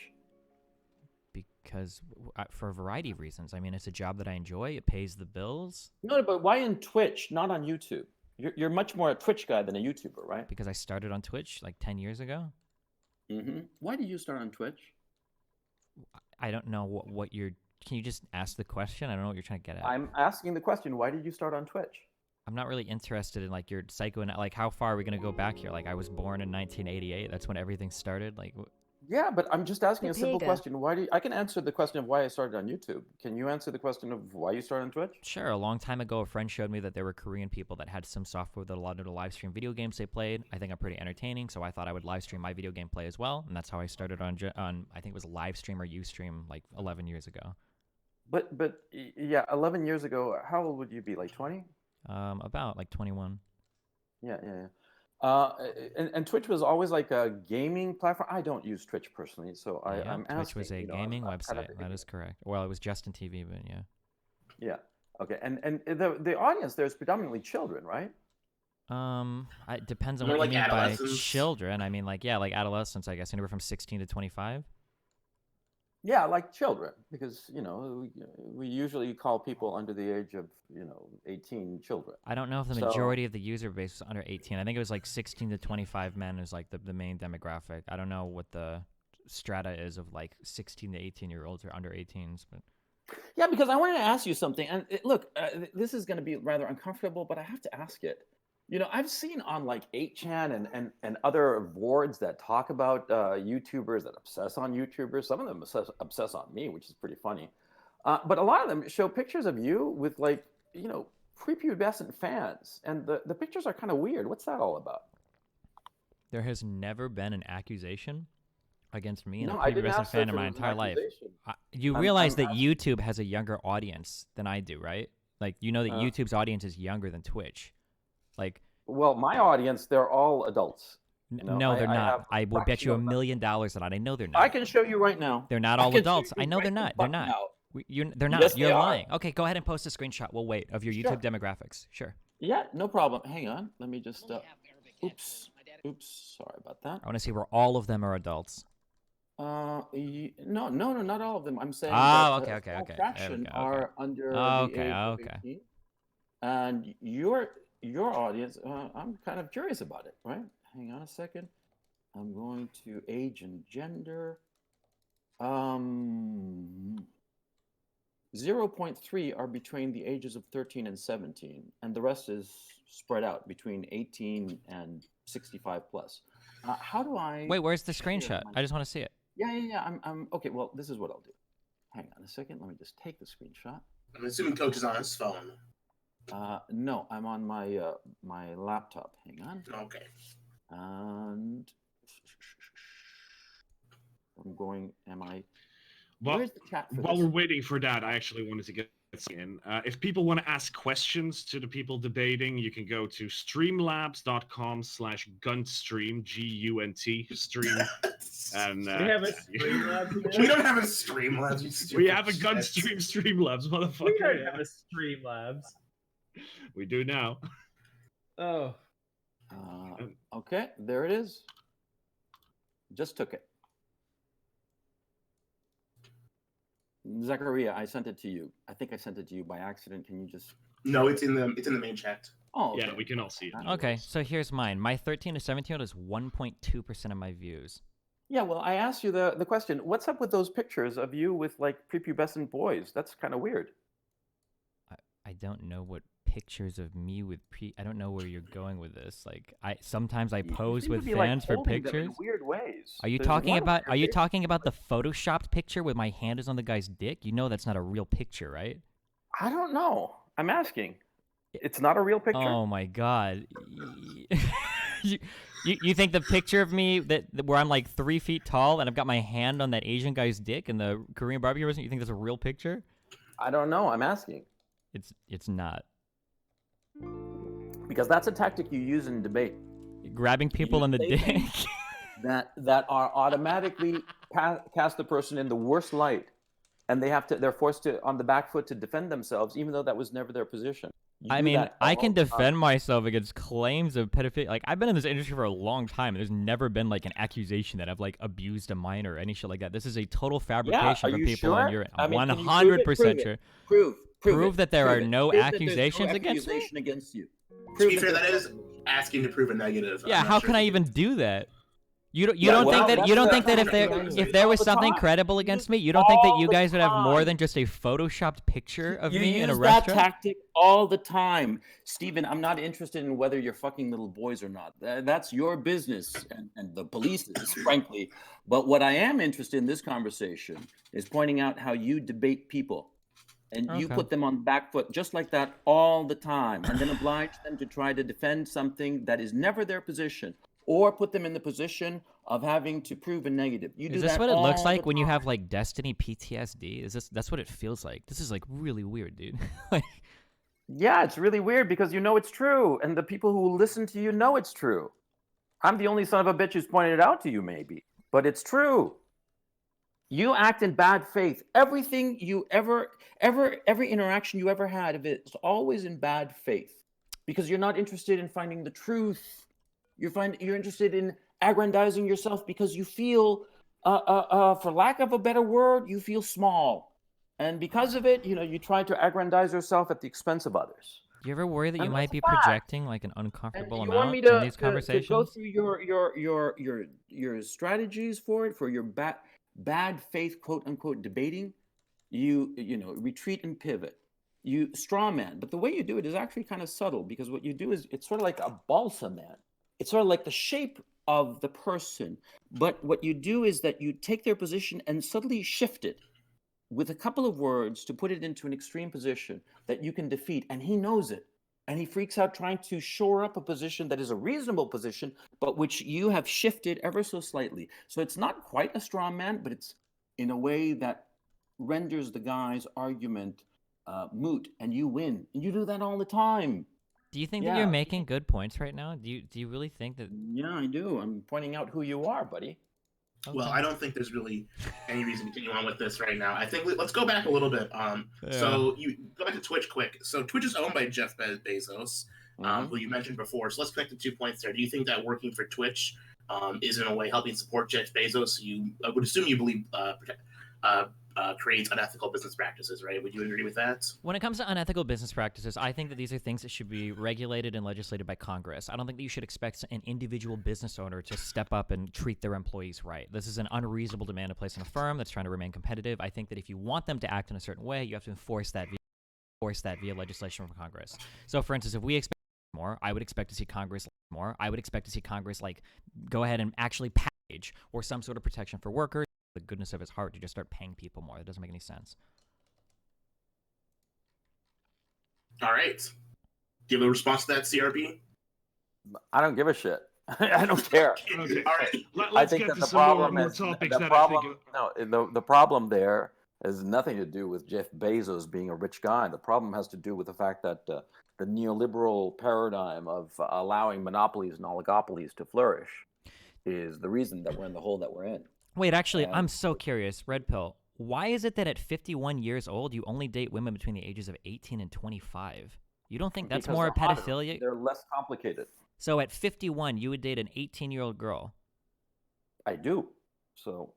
Because for a variety of reasons. I mean, it's a job that I enjoy. It pays the bills. No, but why in Twitch, not on YouTube? You're much more a Twitch guy than a YouTuber, right? Because I started on Twitch like 10 years ago. Why did you start on Twitch? I don't know what you're... Can you just ask the question? I don't know what you're trying to get at. I'm asking the question, why did you start on Twitch? I'm not really interested in like your psycho... Like how far are we going to go back here? Like I was born in 1988. That's when everything started. Like... Yeah, but I'm just asking a simple Potato. question. Why do I can answer the question of why I started on YouTube. Can you answer the question of why you started on Twitch? Sure. A long time ago, a friend showed me that there were Korean people that had some software that allowed them to live stream video games they played. I think I'm pretty entertaining, so I thought I would live stream my video game play as well, and that's how I started on I think it was Livestream or Ustream like 11 years ago. But yeah, 11 years ago, how old would you be? Like 20? About like 21. Yeah. And Twitch was always like a gaming platform. I don't use Twitch personally, so Yeah, I'm Twitch asking. was a gaming website. That is correct. Well, it was Justin TV, but yeah. Yeah. Okay. And the audience there is predominantly children, right? It depends on More what you like mean by adolescents. children. I mean, like like adolescents, I guess, anywhere from 16 to 25. Yeah, like children, because we usually call people under the age of 18 children. I don't know if the majority of the user base was under 18. I think it was like 16 to 25 men is like the main demographic. I don't know what the strata is of like 16 to 18-year-olds or under 18s, but Yeah, because I wanted to ask you something, and look, this is going to be rather uncomfortable, but I have to ask it. I've seen on like 8chan and other boards that talk about YouTubers that obsess on YouTubers. Some of them obsess on me, which is pretty funny. But a lot of them show pictures of you with like, prepubescent fans. And the pictures are kind of weird. What's that all about? there has never been an accusation against me and No, a I didn't prepubescent ask fan if in it my was an entire life. accusation. You realize that YouTube has a younger audience than I do, right? Like, that YouTube's audience is younger than Twitch. Like, well, my audience, they're all adults. no, they're not. I will bet you $1 million that I know they're not. I can show you right now. They're not all adults. I know they're not. They're not. They're not. Yes, You're they are. lying. Okay, go ahead and post a screenshot. We'll wait of your YouTube demographics. Sure. Yeah, no problem. Hang on. Let me just. Oops. Sorry about that. I want to see where all of them are adults. No, not all of them. I'm saying Oh, that okay. a small There we fraction go, are under the age of 18. And your audience, I'm kind of curious about it, right? Hang on a second. I'm going to age and gender. 0.3 are between the ages of 13 and 17, and the rest is spread out between 18 and 65 plus. How do I... Wait, where's the screenshot? I just want to see it. Yeah. I'm okay. Well, this is what I'll do. Hang on a second. Let me just take the screenshot. I'm assuming Coach is on his phone. No, I'm on my my laptop. Hang on. Okay. And I'm going. Am I? Well, Where's the chat for while this? we're waiting for that, I actually wanted to get in. If people want to ask questions to the people debating, you can go to streamlabs.com/guntstream, G-U-N-T, stream. And We have a Streamlabs again? We don't have a Streamlabs. You we stupid have a shit. Gunstream Streamlabs, motherfucker. We don't have a Streamlabs. We do now. Oh. Okay, there it is. Just took it. Zachariah, I sent it to you. I think I sent it to you by accident. Can you just... No, it's in the main chat. Oh, okay. Yeah, we can all see it. Okay, so here's mine. My 13 to 17-year-old is 1.2% of my views. Yeah, well, I asked you the question. What's up with those pictures of you with like prepubescent boys? That's kind of weird. I don't know what pictures of me with I don't know where you're going with this. Like, sometimes I pose with fans for pictures. In weird ways. Are you talking about the photoshopped picture with my hand is on the guy's dick? You know that's not a real picture, right? I don't know. I'm asking. It's not a real picture? Oh my god. You think the picture of me where I'm like 3 feet tall and I've got my hand on that Asian guy's dick in the Korean barbecue restaurant, you think that's a real picture? I don't know. I'm asking. It's not. Because that's a tactic you use in debate. Grabbing people in the dick. that are automatically cast the person in the worst light, and they're forced to on the back foot to defend themselves, even though that was never their position. I mean, I can defend myself against claims of pedophilia. Like, I've been in this industry for a long time, and there's never been like an accusation that I've like abused a minor or any shit like that. This is a total fabrication from people, and you're 100% sure. Prove that there are no accusations against me. You. To be fair, that is asking to prove a negative. Yeah, how can I even do that? You don't think that if there was something credible against me, you don't think that you guys would have more than just a photoshopped picture of me in a restaurant? You use that tactic all the time. Steven, I'm not interested in whether you're fucking little boys or not. That's your business and the police's, frankly. But what I am interested in this conversation is pointing out how you debate people. And you put them on the back foot just like that all the time, and then oblige them to try to defend something that is never their position, or put them in the position of having to prove a negative. Is this what it looks like when you have like Destiny PTSD? That's what it feels like? This is like really weird, dude. Like, yeah, it's really weird because you know it's true, and the people who listen to you know it's true. I'm the only son of a bitch who's pointed it out to you, maybe, but it's true. You act in bad faith. Everything you every interaction you ever had of it is always in bad faith, because you're not interested in finding the truth. You're interested in aggrandizing yourself because you feel, for lack of a better word, you feel small, and because of it, you try to aggrandize yourself at the expense of others. Do you ever worry that you might be projecting like an uncomfortable amount in these conversations? To go through your strategies for it, for your bad faith, quote unquote, debating, you retreat and pivot, you straw man. But the way you do it is actually kind of subtle, because what you do is it's sort of like a balsa man. It's sort of like the shape of the person. But what you do is that you take their position and subtly shift it with a couple of words to put it into an extreme position that you can defeat. And he knows it. And he freaks out trying to shore up a position that is a reasonable position, but which you have shifted ever so slightly. So it's not quite a straw man, but it's in a way that renders the guy's argument moot, and you win. And you do that all the time. Do you think that you're making good points right now? Do you really think that? Yeah, I do. I'm pointing out who you are, buddy. Okay. Well, I don't think there's really any reason to continue on with this right now. I think let's go back a little bit. So you go back to Twitch quick. So Twitch is owned by Jeff Bezos. who you mentioned before. So let's connect the 2 points there. Do you think that working for Twitch is in a way helping support Jeff Bezos? I would assume you believe creates unethical business practices, right? Would you agree with that? When it comes to unethical business practices, I think that these are things that should be regulated and legislated by Congress. I don't think that you should expect an individual business owner to step up and treat their employees right. This is an unreasonable demand to place on a firm that's trying to remain competitive. I think that if you want them to act in a certain way, you have to enforce that via legislation from Congress. So, for instance, if we expect more, I would expect to see Congress more. I would expect to see Congress go ahead and actually package or some sort of protection for workers. The goodness of his heart to just start paying people more. That doesn't make any sense. All right. Do you have a response to that, CRP? I don't give a shit. I don't care. Okay. All right. Let's get to some more topics that I think... No, the problem there has nothing to do with Jeff Bezos being a rich guy. The problem has to do with the fact that the neoliberal paradigm of allowing monopolies and oligopolies to flourish is the reason that we're in the hole that we're in. Wait, actually, I'm so curious. Red Pill, why is it that at 51 years old, you only date women between the ages of 18 and 25? You don't think that's more pedophilia? They're less complicated. So at 51, you would date an 18-year-old girl? I do. So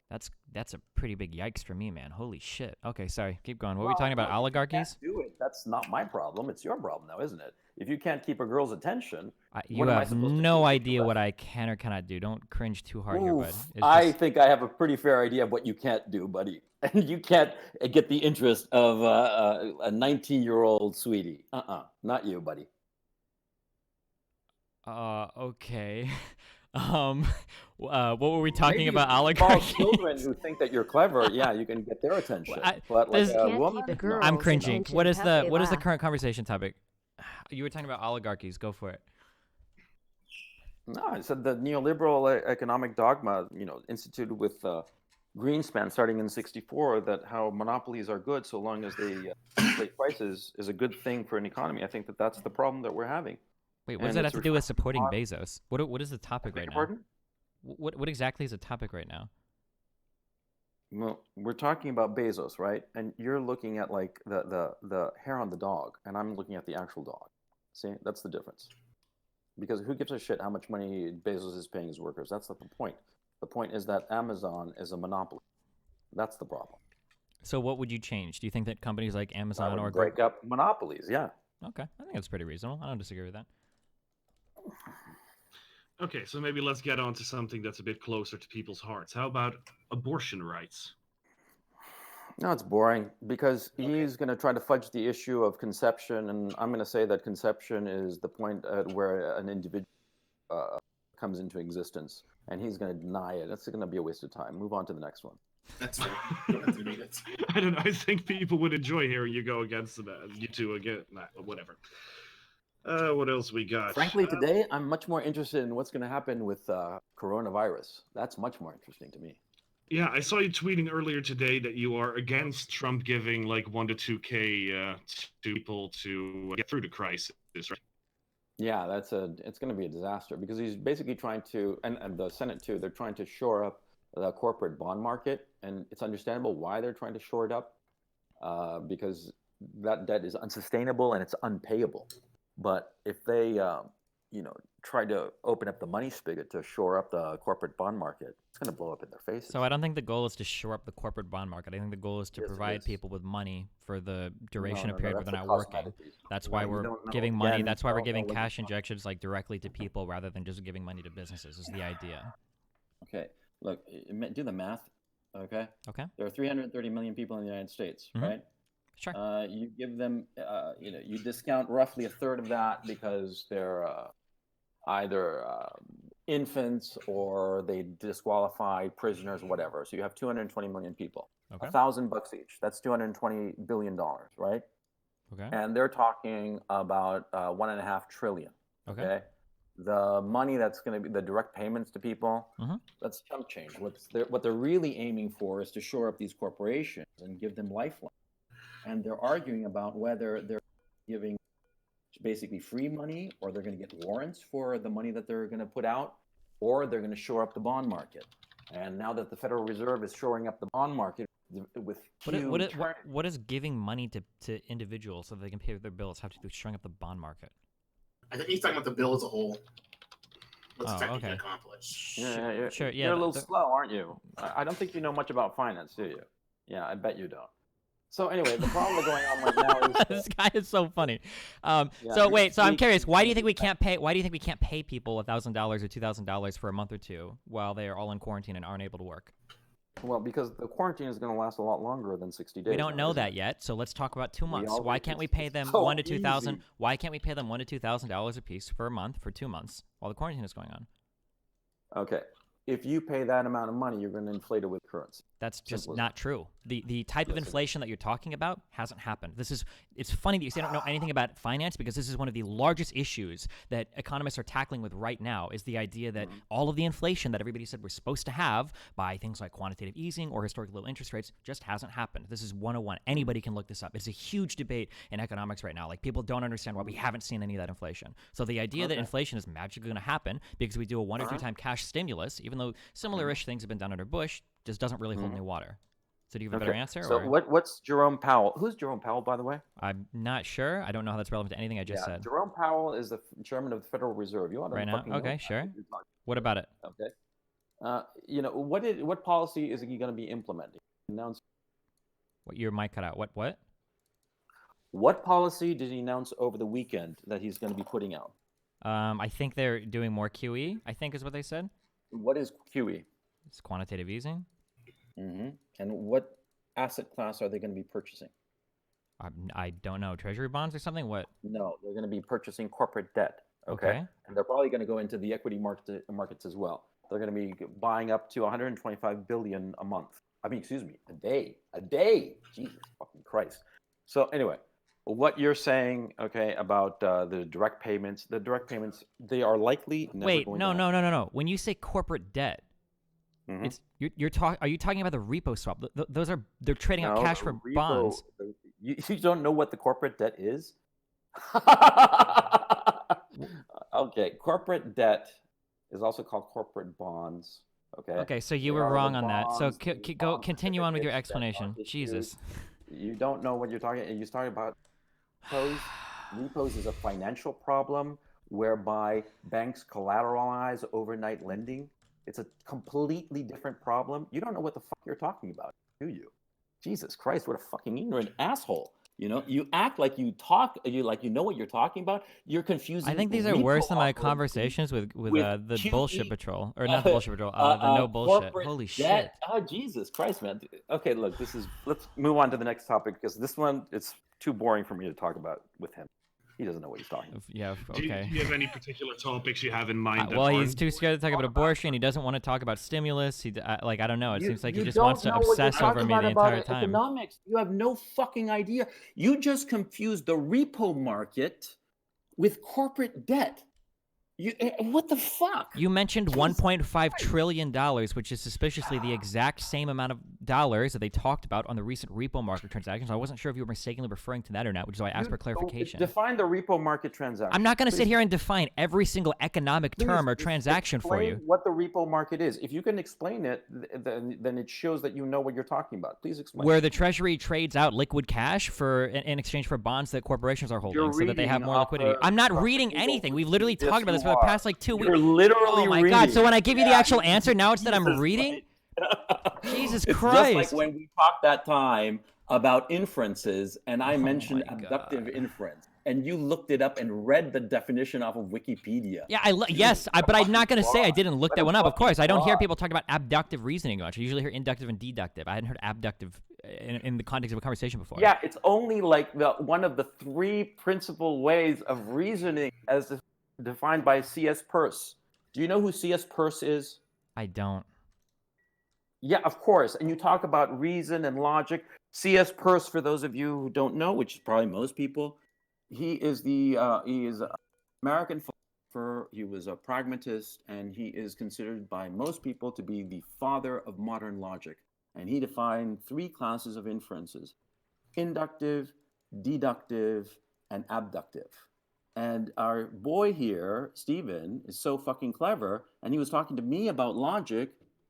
that's a pretty big yikes for me, man. Holy shit. Okay, sorry. Keep going. What were we talking about? Oligarchies? Do it. That's not my problem. It's your problem now, isn't it? If you can't keep a girl's attention, you have no idea what I can or cannot do. Don't cringe too hard here, bud. I think I have a pretty fair idea of what you can't do, buddy. And you can't get the interest of a 19-year-old sweetie. Not you, buddy. Okay. What were we talking about? Oligarchy. Children who think that you're clever, yeah, you can get their attention. But like a woman, I'm cringing. What is the current conversation topic? You were talking about oligarchies. Go for it. No, I said the neoliberal economic dogma, instituted with Greenspan starting in '64, that how monopolies are good so long as they inflate prices is a good thing for an economy. I think that that's the problem that we're having. Wait, what does that have to do with supporting Bezos? What is the topic right now? Pardon? What exactly is the topic right now? Well, we're talking about Bezos, right? And you're looking at like the hair on the dog, and I'm looking at the actual dog. See, that's the difference. Because who gives a shit how much money Bezos is paying his workers? That's not the point. The point is that Amazon is a monopoly. That's the problem. So what would you change? Do you think that companies like Amazon or break up monopolies? Yeah. Okay, I think that's pretty reasonable. I don't disagree with that. Okay, so maybe let's get on to something that's a bit closer to people's hearts. How about abortion rights? No, it's boring because he's going to try to fudge the issue of conception, and I'm going to say that conception is the point at where an individual comes into existence, and he's going to deny it. That's going to be a waste of time. Move on to the next one. That's fair. You don't have to debate it. I don't know. I think people would enjoy hearing you go against you two again. Nah, whatever. What else we got? Frankly, today I'm much more interested in what's going to happen with coronavirus. That's much more interesting to me. Yeah, I saw you tweeting earlier today that you are against Trump giving like 1 to 2K to people to get through the crisis, right? Yeah, it's going to be a disaster because he's basically trying to, and the Senate too, they're trying to shore up the corporate bond market, and it's understandable why they're trying to shore it up because that debt is unsustainable and it's unpayable. But if they, try to open up the money spigot to shore up the corporate bond market, it's going to blow up in their faces. So I don't think the goal is to shore up the corporate bond market. I think the goal is to provide people with money for the duration of period where they're not working. That's why we're giving money. That's why we're giving cash injections like directly to people rather than just giving money to businesses is the idea. Okay, look, do the math. Okay. Okay. There are 330 million people in the United States, right? Sure. You give them, you discount roughly a third of that because they're either infants or they disqualify prisoners, whatever. So you have 220 million people. Okay. $1,000 each. That's $220 billion, right? Okay. And they're talking about 1.5 trillion. Okay. The money that's going to be the direct payments to people, that's chump change. What they're really aiming for is to shore up these corporations and give them lifelines. And they're arguing about whether they're giving basically free money or they're going to get warrants for the money that they're going to put out, or they're going to shore up the bond market. And now that the Federal Reserve is shoring up the bond market, with What, huge. what does giving money to individuals so they can pay their bills have to do with showing up the bond market? I think he's talking about the bill as a whole. What's Oh, technically okay. accomplished. Yeah, Sure, yeah, you're a little slow, aren't you? I don't think you know much about finance, do you? Yeah, I bet you don't. So anyway, the problem going on right now is this guy is so funny. Yeah, So wait, so I'm curious. Why do you think we can't pay? Why do you think we can't pay people $1,000 or $2,000 for a month or two while they are all in quarantine and aren't able to work? Well, because the quarantine is going to last a lot longer than 60 days. We don't know that yet, so let's talk about 2 months. Why can't we pay them so $1,000 to $2,000? easy. Why can't we pay them $1,000 to $2,000 a piece for a month for 2 months while the quarantine is going on? Okay. If you pay that amount of money, you're going to inflate it with currency. That's just not true. The type of inflation that you're talking about hasn't happened. It's funny that you say don't know anything about finance, because this is one of the largest issues that economists are tackling with right now, is the idea that all of the inflation that everybody said we're supposed to have by things like quantitative easing or historic low interest rates just hasn't happened. This is 101. Anybody can look this up. It's a huge debate in economics right now. Like, people don't understand why we haven't seen any of that inflation. So the idea that inflation is magically going to happen because we do a 1 or 2 time cash stimulus, even though similar-ish things have been done under Bush, just doesn't really hold any water. So do you have a better answer? So what's Jerome Powell? Who's Jerome Powell, by the way? I'm not sure. I don't know how that's relevant to anything I just said. Jerome Powell is the chairman of the Federal Reserve. You ought to right now? Okay, sure. What about it? Okay. What policy is he going to be implementing? Announce. What, your mic cut out. What? What policy did he announce over the weekend that he's going to be putting out? I think they're doing more QE, I think is what they said. What is QE? It's quantitative easing. Mm-hmm. And what asset class are they going to be purchasing? I don't know. Treasury bonds or something? What? No, they're going to be purchasing corporate debt. Okay. And they're probably going to go into the equity markets as well. They're going to be buying up to 125 billion a month. I mean, excuse me, a day. Jesus fucking Christ. So anyway, what you're saying, okay, about the direct payments, they are likely never Wait, going no. When you say corporate debt, it's are you talking about the repo swap? They're trading out cash for bonds. You don't know what the corporate debt is? Okay, corporate debt is also called corporate bonds. Okay, so you were wrong on that. So continue on with your explanation. Jesus. You don't know what you're talking. You started about repos. Repos is a financial problem whereby banks collateralize overnight lending. It's a completely different problem. You don't know what the fuck you're talking about, do you? Jesus Christ, what a fucking ignorant asshole. You know, you act like you know what you're talking about. You're confusing. I think these are worse than my conversations with the QE, bullshit patrol, or not the bullshit patrol, the no bullshit. Holy shit! Oh Jesus Christ, man. Okay, look, let's move on to the next topic, because this one it's too boring for me to talk about with him. He doesn't know what he's talking about. Yeah, okay. Do you have any particular topics you have in mind? Well, he's too scared to talk about abortion. He doesn't want to talk about stimulus. I don't know. It seems like he just wants to obsess over me the entire time. Economics. You have no fucking idea. You just confused the repo market with corporate debt. What the fuck? You mentioned $1.5 trillion, which is suspiciously the exact same amount of dollars that they talked about on the recent repo market transactions. I wasn't sure if you were mistakenly referring to that or not, which is why I asked for clarification. Define the repo market transaction. I'm not going to sit here and define every single economic term or transaction for you. What the repo market is. If you can explain it, then it shows that you know what you're talking about. Please explain. Where the Treasury trades out liquid cash in exchange for bonds that corporations are holding, so that they have more liquidity. I'm not reading anything. We've literally talked about this for the past like 2 weeks. You're literally oh my reading. God! So when I give you the actual answer, now it's that I'm reading. Jesus Christ! Just like when we talked that time about inferences, and I mentioned abductive inference, and you looked it up and read the definition off of Wikipedia. Yeah, but I'm not going to say I didn't look that one up. Of course, I don't hear people talk about abductive reasoning much. I usually hear inductive and deductive. I hadn't heard abductive in the context of a conversation before. Yeah, it's only like one of the 3 principal ways of reasoning as defined by C.S. Peirce. Do you know who C.S. Peirce is? I don't. Yeah, of course. And you talk about reason and logic. C.S. Peirce, for those of you who don't know, which is probably most people, he is an American philosopher. He was a pragmatist, and he is considered by most people to be the father of modern logic. And he defined 3 classes of inferences: inductive, deductive, and abductive. And our boy here, Stephen, is so fucking clever, and he was talking to me about logic,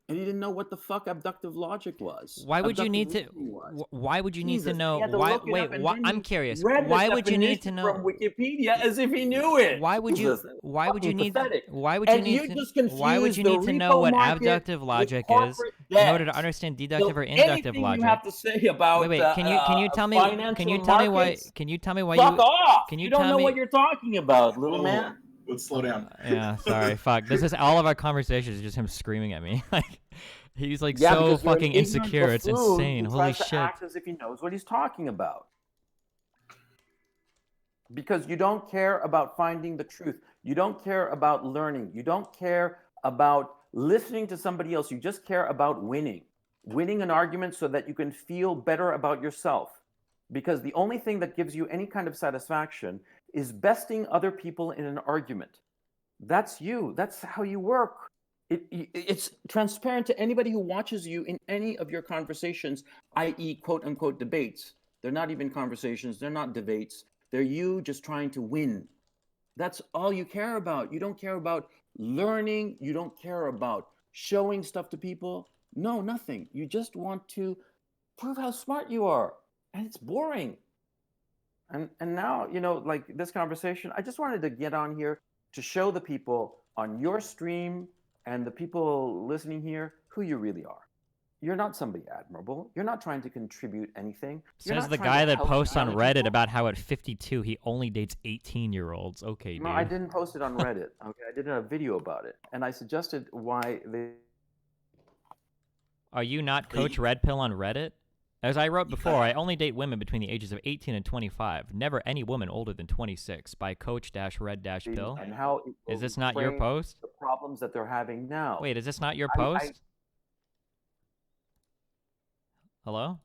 And he didn't know what the fuck abductive logic was. Why would you need to? Abductive reasoning was. Why would you need to Jesus, know? he had to Why? look it Wait, up, and why, then I'm he curious. read the Why would you need to definition know? from Wikipedia as if he knew it? Why would you? Jesus, Why would you fucking need? pathetic. Why would you And need you to? just Why would confuse you the need to know repo what market abductive with logic is corporate in order to debt. understand deductive So or inductive anything logic? you have to say about Wait. Can you tell me? financial Can you tell me why? markets? Can you tell me why Fuck you? off! Can You you don't tell know me? what you're talking about, little man. Let's slow down. Yeah, sorry, fuck. This is all of our conversations, is just him screaming at me. Like, he's like Yeah, so because you're an fucking ignorant insecure. It's buffoon insane. who Holy tries to shit. act as if he knows what he's talking about. Because you don't care about finding the truth. You don't care about learning. You don't care about listening to somebody else. You just care about winning. Winning an argument so that you can feel better about yourself. Because the only thing that gives you any kind of satisfaction is besting other people in an argument. That's you. That's how you work. It's transparent to anybody who watches you in any of your conversations, i.e., quote unquote debates. They're not even conversations. They're not debates. They're you just trying to win. That's all you care about. You don't care about learning. You don't care about showing stuff to people. No, nothing. You just want to prove how smart you are. And it's boring. And now, like this conversation, I just wanted to get on here to show the people on your stream and the people listening here who you really are. You're not somebody admirable. You're not trying to contribute anything. Says the guy that posts on Reddit about how at 52 he only dates 18-year-olds. Okay, dude. No, I didn't post it on Reddit. Okay, I did a video about it, and I suggested why they. Are you not Coach Red Pill on Reddit? As I wrote before, I only date women between the ages of 18 and 25. Never any woman older than 26. By Coach-Red-Pill. And how is this not your post? The problems that they're having now. Wait, is this not your post? He's Hello?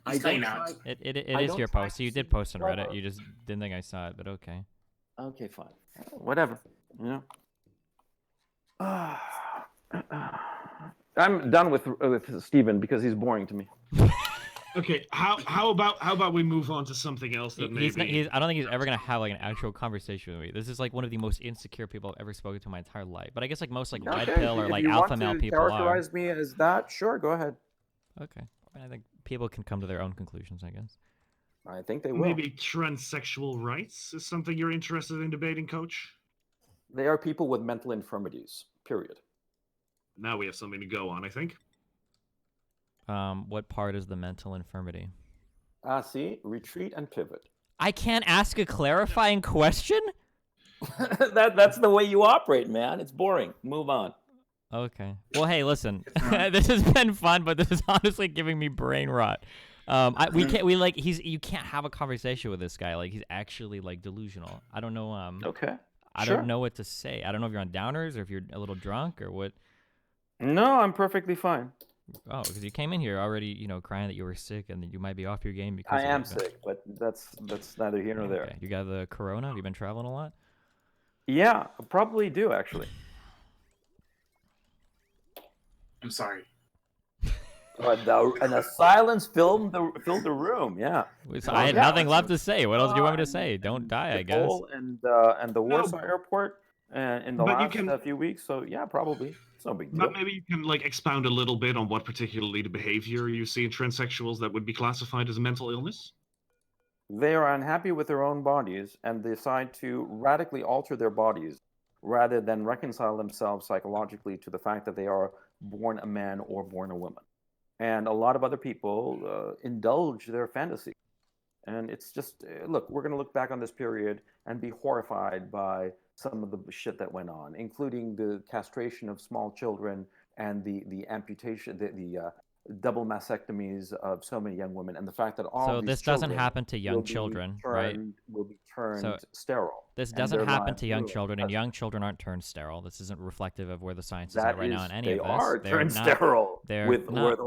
cutting out. It is your post. So you did post on Reddit. You just didn't think I saw it, but okay. Okay, fine. Whatever. I'm done with Steven because he's boring to me. Okay, how about we move on to something else that maybe... I don't think he's ever gonna have like an actual conversation with me. This is like one of the most insecure people I've ever spoken to in my entire life. But I guess like most like red pill or like alpha male people are. Characterize me as that? Sure, go ahead. Okay, I think people can come to their own conclusions. I guess. I think they will. Maybe transsexual rights is something you're interested in debating, Coach? They are people with mental infirmities. Period. Now we have something to go on, I think. What part is the mental infirmity? See, retreat and pivot. I can't ask a clarifying question? That's the way you operate, man. It's boring. Move on. Okay. Well, hey, listen. This has been fun, but this is honestly giving me brain rot. You can't have a conversation with this guy. Like, he's actually like delusional. I don't know. Okay. I don't know what to say. I don't know if you're on downers or if you're a little drunk or what. No, I'm perfectly fine. Oh, because you came in here already, crying that you were sick and that you might be off your game because I am sick, but that's neither here nor there. Okay. You got the corona? Have you been traveling a lot? Yeah, I probably do actually. I'm sorry. And the silence filled the room. Yeah. So I had nothing left to say. What else do you want me to say? Don't die, I guess. And the Warsaw airport in the last few weeks. So yeah, probably. It's no big deal. But maybe you can like expound a little bit on what particularly the behavior you see in transsexuals that would be classified as a mental illness. They are unhappy with their own bodies and decide to radically alter their bodies rather than reconcile themselves psychologically to the fact that they are born a man or born a woman. And a lot of other people indulge their fantasy. And it's just, look, we're going to look back on this period and be horrified by some of the shit that went on, including the castration of small children and the amputation, the double mastectomies of so many young women, and the fact that all so these this doesn't happen to young children, right? Will be turned sterile. This doesn't happen to young children, and young children aren't turned sterile. This isn't reflective of where the science is at right now in any of this. They are turned sterile. With puberty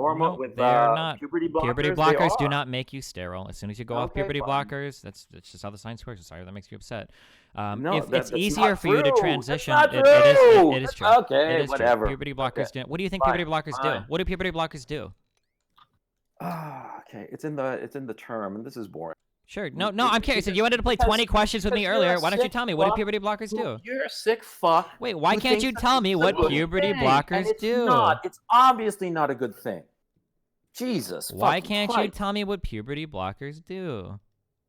blockers. Puberty blockers do not make you sterile. As soon as you go off puberty blockers, that's just how the science works. Sorry, that makes you upset. If it's easier for you to transition, it is true. Okay, it is whatever. True. Puberty blockers do. What do you think puberty blockers do? What do puberty blockers do? Okay, it's in the term, and this is boring. Sure. No, I'm curious. You wanted to play 20 questions with me earlier. Why don't you tell me, what do puberty blockers do? You're a sick fuck. Wait, why can't you tell me what puberty blockers do? It's obviously not a good thing. Jesus. Why can't you Christ. tell me what puberty blockers do?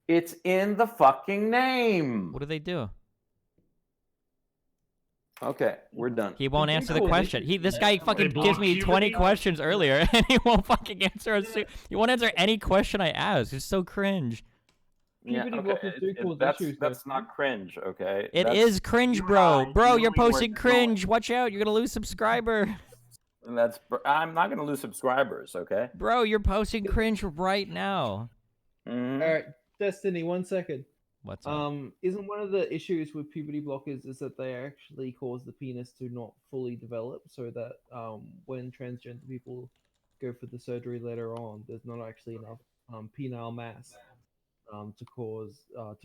It's in the fucking name. What do they do? Okay, we're done. He won't answer the question. This guy fucking gives me 20 questions earlier, and he won't fucking answer. He won't answer any question I ask. It's so cringe. Yeah, okay. That's not cringe, okay? It is cringe, bro. Bro, you're posting cringe. Watch out. You're gonna lose subscriber. I'm not gonna lose subscribers, okay? Bro, you're posting cringe right now. Mm-hmm. All right, Destiny, 1 second. What's up? Isn't one of the issues with puberty blockers is that they actually cause the penis to not fully develop, so that when transgender people go for the surgery later on, there's not actually enough penile mass to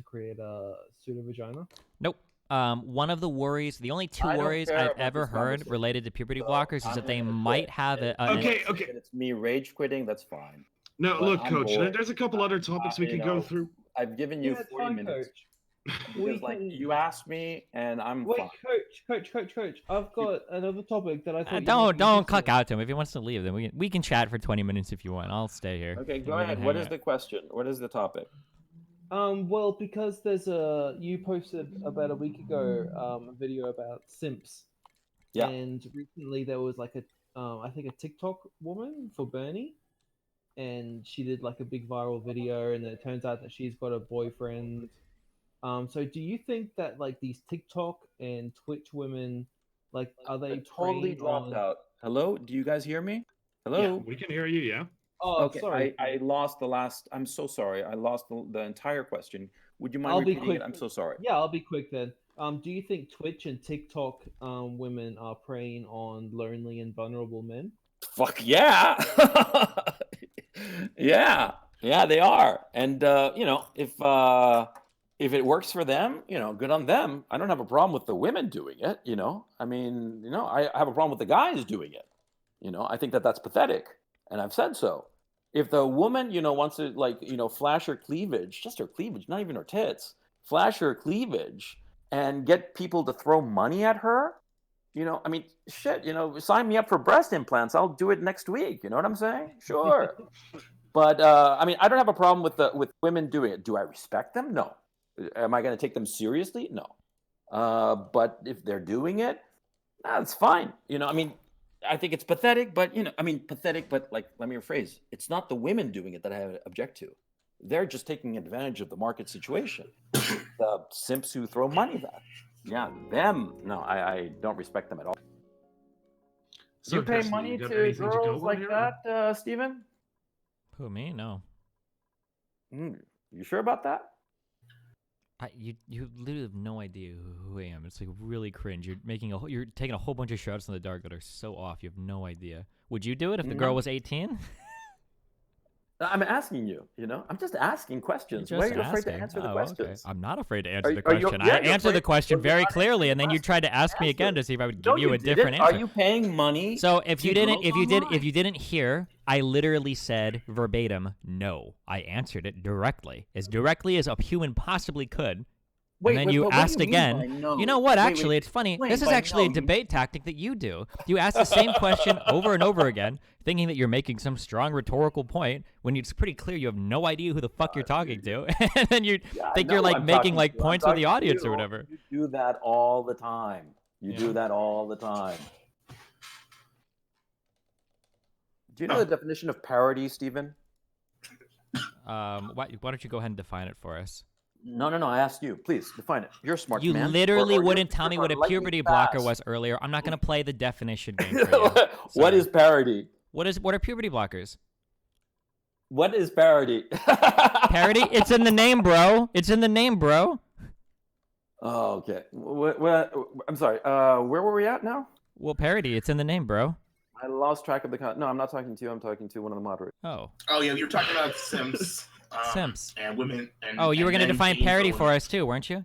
create a pseudo-vagina? Nope. One of the worries, the only two worries I've ever heard related to puberty blockers is that they might have it. Okay. It's me rage quitting. That's fine. No, But look, I'm Coach. bored. There's a couple other topics we could go through. I've given you 40 minutes. Because, you asked me, and I'm Wait, fine. Coach. I've got another topic that I thought. Don't click out to him. If he wants to leave, then we can chat for 20 minutes if you want. I'll stay here. Okay, go ahead. What is the question? What is the topic? Well, because you posted about a week ago a video about simps. Yeah. And recently there was like I think a TikTok woman for Bernie, and she did like a big viral video, and then it turns out that she's got a boyfriend. So do you think that like these TikTok and Twitch women, like, are they totally dropped out? Hello, do you guys hear me? Hello. Yeah, we can hear you. Yeah. Oh, okay. Sorry. I lost the last. I'm so sorry. I lost the entire question. Would you mind repeating it? I'm so sorry. Yeah, I'll be quick then. Do you think Twitch and TikTok women are preying on lonely and vulnerable men? Fuck yeah. yeah, they are. And if it works for them, good on them. I don't have a problem with the women doing it. I mean, I have a problem with the guys doing it. I think that's pathetic, and I've said so. If the woman, wants to flash her cleavage, just her cleavage, not even her tits, flash her cleavage and get people to throw money at her, I mean, shit, sign me up for breast implants. I'll do it next week. You know what I'm saying? Sure. But I mean, I don't have a problem with women doing it. Do I respect them? No. Am I going to take them seriously? No. But if they're doing it, that's fine. I mean, I think it's pathetic, but pathetic, but let me rephrase. It's not the women doing it that I object to. They're just taking advantage of the market situation. The simps who throw money back. Yeah, them. No, I don't respect them at all. So, you pay Destiny, money you got to anything girls go like here? that, Steven? Who, me? No. You sure about that? You literally have no idea who I am. It's like really cringe. You're taking a whole bunch of shots in the dark that are so off. You have no idea. Would you do it if the girl was 18? I'm asking you. I'm just asking questions. Why are you afraid to answer the questions? Okay. I'm not afraid to answer the question. I answered the question very clearly, and then you tried to ask me again to see if I would give you a different answer. Are you paying money? So if you didn't hear, I literally said verbatim, no. I answered it directly as a human possibly could. And then you asked again. No? You know what? Actually, it's funny. This is actually a debate tactic that you do. You ask the same question over and over again, thinking that you're making some strong rhetorical point when it's pretty clear you have no idea who the fuck you're talking to, and then you think you're like making like points with the audience or whatever. You do that all the time. Do that all the time. Do you know the definition of parody, Stephen? Why don't you go ahead and define it for us? No. I asked you. Please define it. You're a smart You man. literally wouldn't tell me what a puberty blocker was earlier. I'm not going to play the definition game for you. What is parody? What are puberty blockers? What is parody? Parody? It's in the name, bro. It's in the name, bro. Oh, okay. I'm sorry. Where were we at now? Well, parody. It's in the name, bro. I lost track of the. No, I'm not talking to you. I'm talking to one of the moderators. Oh. Oh yeah, you were talking about simps. Simps. And women. And, you were going to define parody for us too, weren't you?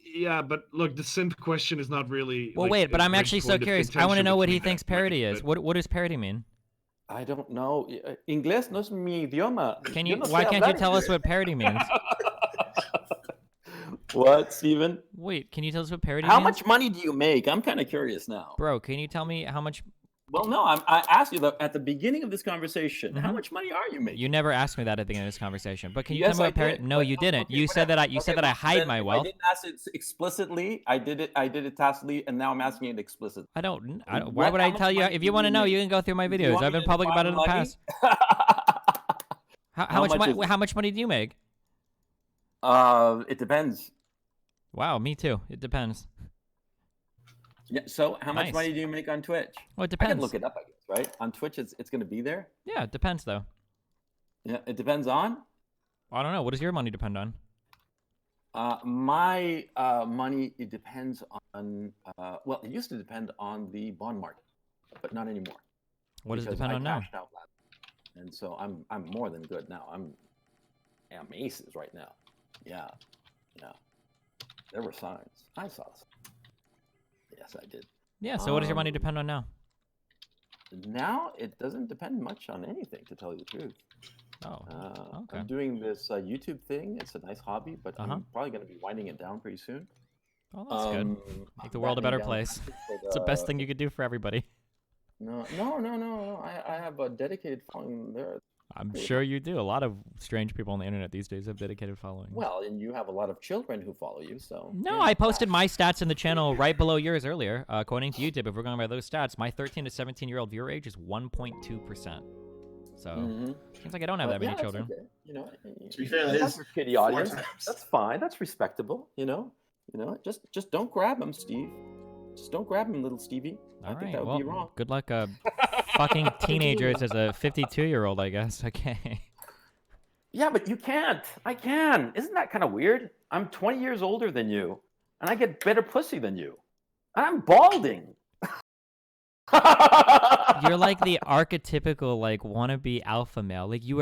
Yeah, but look, the simp question is not really. Well, wait, but I'm actually so curious. I want to know what he thinks parody is. What does parody mean? I don't know. Inglés no es mi idioma. Can Yo you? no sé Why can't you hablar tell us inglés. what parody means? What, Steven? Wait, can you tell us what parody How means? much money do you make? I'm kind of curious now. Bro, can you tell me how much? Well, no, I asked you at the beginning of this conversation. How Mhm. much money are you making? You never asked me that at the beginning of this conversation. But can you Yes, tell me I what parody? did, No, but you didn't. okay, You said that I. You said that I hide then my if wealth. I didn't ask it explicitly. I did it tacitly, and now I'm asking it explicitly. I don't. Why What- would how I much tell you? money If do you want to you know, make? you can go through my Do you videos. want I've me been to public about it in the define past. money? How much? much is it? How much money do you make? It depends. Wow, me too. It depends. Yeah. So, how much Nice. money do you make on Twitch? Well, it I can depends. look it up, I guess, right? On Twitch, it's going to be there. Yeah, it depends though. Yeah, it depends on. I don't know. What does your money depend on? My money, it depends on. Well, it used to depend on the bond market, but not anymore. What does it because depend I on now? cashed out last week. And so I'm more than good now. I'm aces right now. Yeah. There were signs. I saw some. Yes, I did. Yeah. So what does your money depend on now? Now it doesn't depend much on anything, to tell you the truth. Oh. Okay. I'm doing this YouTube thing. It's a nice hobby, but I'm probably going to be winding it down pretty soon. Oh, that's good. Make the world a better place. It's the best thing you could do for everybody. No. I have a dedicated following there. I'm sure you do. A lot of strange people on the internet these days have dedicated followings. Well, and you have a lot of children who follow you, so. No, yeah. I posted my stats in the channel right below yours earlier. According to YouTube, if we're going by those stats, my 13 to 17-year-old viewer age is 1.2%. So seems like I don't have that many children. Okay. You know, To be fair, that is your kiddie audience. 4 times. That's fine. That's respectable. You know. Just don't grab him, Steve. Just don't grab him, little Stevie. I think that would be wrong. Good luck, fucking teenagers as a 52-year-old, I guess. Okay. Yeah, but you can't. I can. Isn't that kind of weird? I'm 20 years older than you, and I get better pussy than you. I'm balding. You're like the archetypical like wannabe alpha male. Like you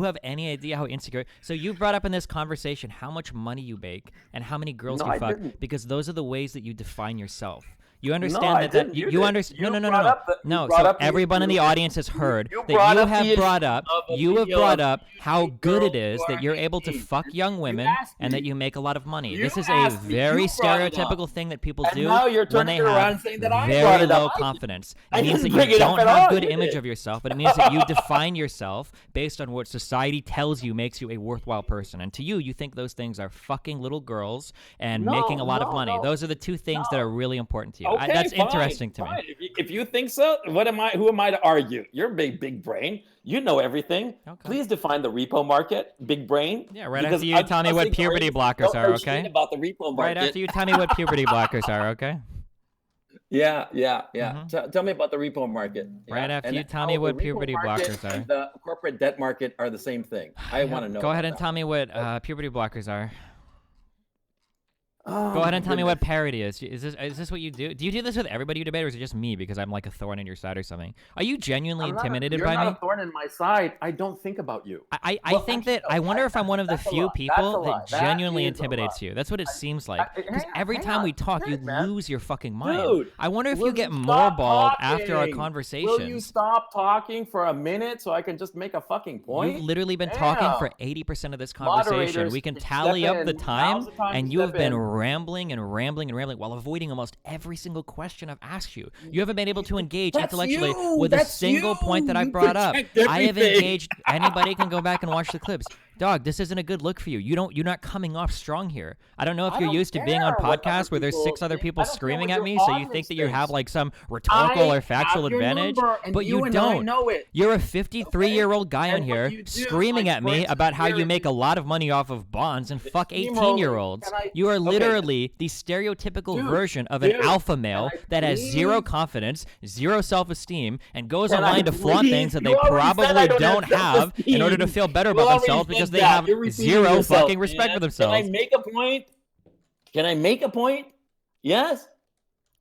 have any idea how insecure. So you brought up in this conversation how much money you make and how many girls No, you I fuck didn't. because those are the ways that you define yourself. You No, understand I that didn't. you did. understand. You No. brought up the- you No, brought so up the everyone in the issue- audience has heard you that brought you up the have issue brought up. of a You have video brought of up how 50 good it girls is who that are you're able to 18. fuck young women asked and that me. you make a lot of money. You This is a asked me. very You brought it up. stereotypical thing that people And do now you're when they turning it around have saying that I very brought it up. low I didn't- confidence. I It means that didn't you bring it up don't at have all, good did image it? of yourself, but it means that you define yourself based on what society tells you makes you a worthwhile person. And to you, you think those things are fucking little girls and making a lot of money. Those are the two things that are really important to you. Okay, That's fine, interesting to me. fine. If you think so, what am I? Who am I to argue? You're big brain. You know everything. Okay. Please define the repo market, big brain. Yeah, right because after you tell me what us puberty ignoramuses blockers don't are, know shit okay? About the repo market. Right after you tell me what puberty blockers are, okay? Yeah. Mhm. Tell me about the repo market. Right Yeah. after And you tell how me the what repo puberty market blockers are. and the corporate debt market are the same thing. I want to know. Go ahead about and that. tell me what puberty blockers are. Oh, Go ahead and my tell me what goodness. parody is. Is this what you do? Do you do this with everybody you debate, or is it just me because I'm like a thorn in your side or something? Are you genuinely intimidated You're by not me? a thorn in my side. I don't think about you. I Well, think actually, that no, I wonder if I'm one of the that's a few lie. That's a people lie. that That genuinely is a intimidates lie. you. That's what it seems like. Because every hang time on. we talk, you Shit, man. lose your fucking mind. Dude, I wonder if will you get stop more bald after our talking? conversations. Will you stop talking for a minute so I can just make a fucking point? You've literally been talking for 80% of this conversation. Moderators, We can step tally up the in. time, Now's the time and to you have step been in. rambling while avoiding almost every single question I've asked you. You haven't been able to engage That's intellectually you. with a That's single point that I you. brought up. Project I have everything. engaged. Anybody can go back and watch the clips. Dog, this isn't a good look for you. You're not coming off strong here. I don't know if I you're don't used to being on care what podcasts other where there's people 6 other think. people I don't care screaming what at your me, so you audience think that you have thinks. like some rhetorical or factual have your advantage, number, and but you you and I don't. know it. You're a 53-year-old guy on And what here you do, screaming like, at for me instance, about how you here make a lot of money off of bonds and fuck Steamroller. 18-year-olds. Can I- You are okay. literally the stereotypical Dude, version of an dude, alpha male can I that has zero please- confidence, zero self-esteem, and goes Can I online to flaunt please- things that you they already said probably I don't don't have have in order to self-esteem. feel better You about already themselves said because they that. have You're repeating zero yourself, fucking respect man. for themselves. Can I make a point? Can I make a point? Yes.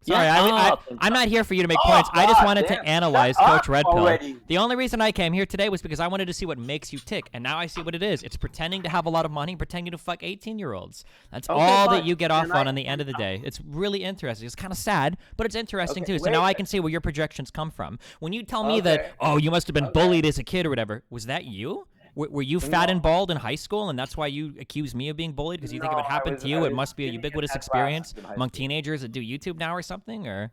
Sorry, I'm not here for you to make points. I just wanted to analyze Coach Red Pill. The only reason I came here today was because I wanted to see what makes you tick, and now I see what it is. It's pretending to have a lot of money, pretending to fuck 18-year-olds. That's all that you get off on the end of the day. It's really interesting. It's kind of sad, but it's interesting too. So now I can see where your projections come from. When you tell me that, oh, you must have been bullied as a kid or whatever, was that you? Were you fat and bald in high school, and that's why you accuse me of being bullied? Because you think if it happened to you, it must be a ubiquitous experience among teenagers that do YouTube now or something? Or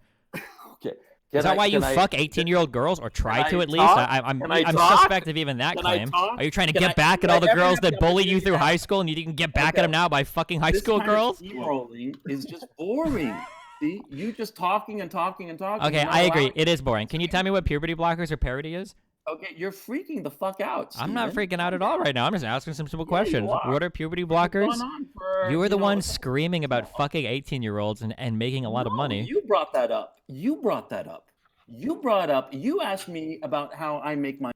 Okay. Is that why you fuck 18-year-old girls, or try to at least? I'm suspect of even that claim. Are you trying to get back at all the girls that bullied you through high school, and you can get back at them now by fucking high school girls? Steamrolling is just boring. See, you just talking and talking and talking. Okay, I agree. It is boring. Can you tell me what puberty blockers or parody is? Okay, you're freaking the fuck out, Steven. I'm not freaking out at all right now. I'm just asking some simple questions. What are puberty blockers? You were the one screaming about fucking 18-year-olds and making a lot of money. You brought that up. You asked me about how I make money.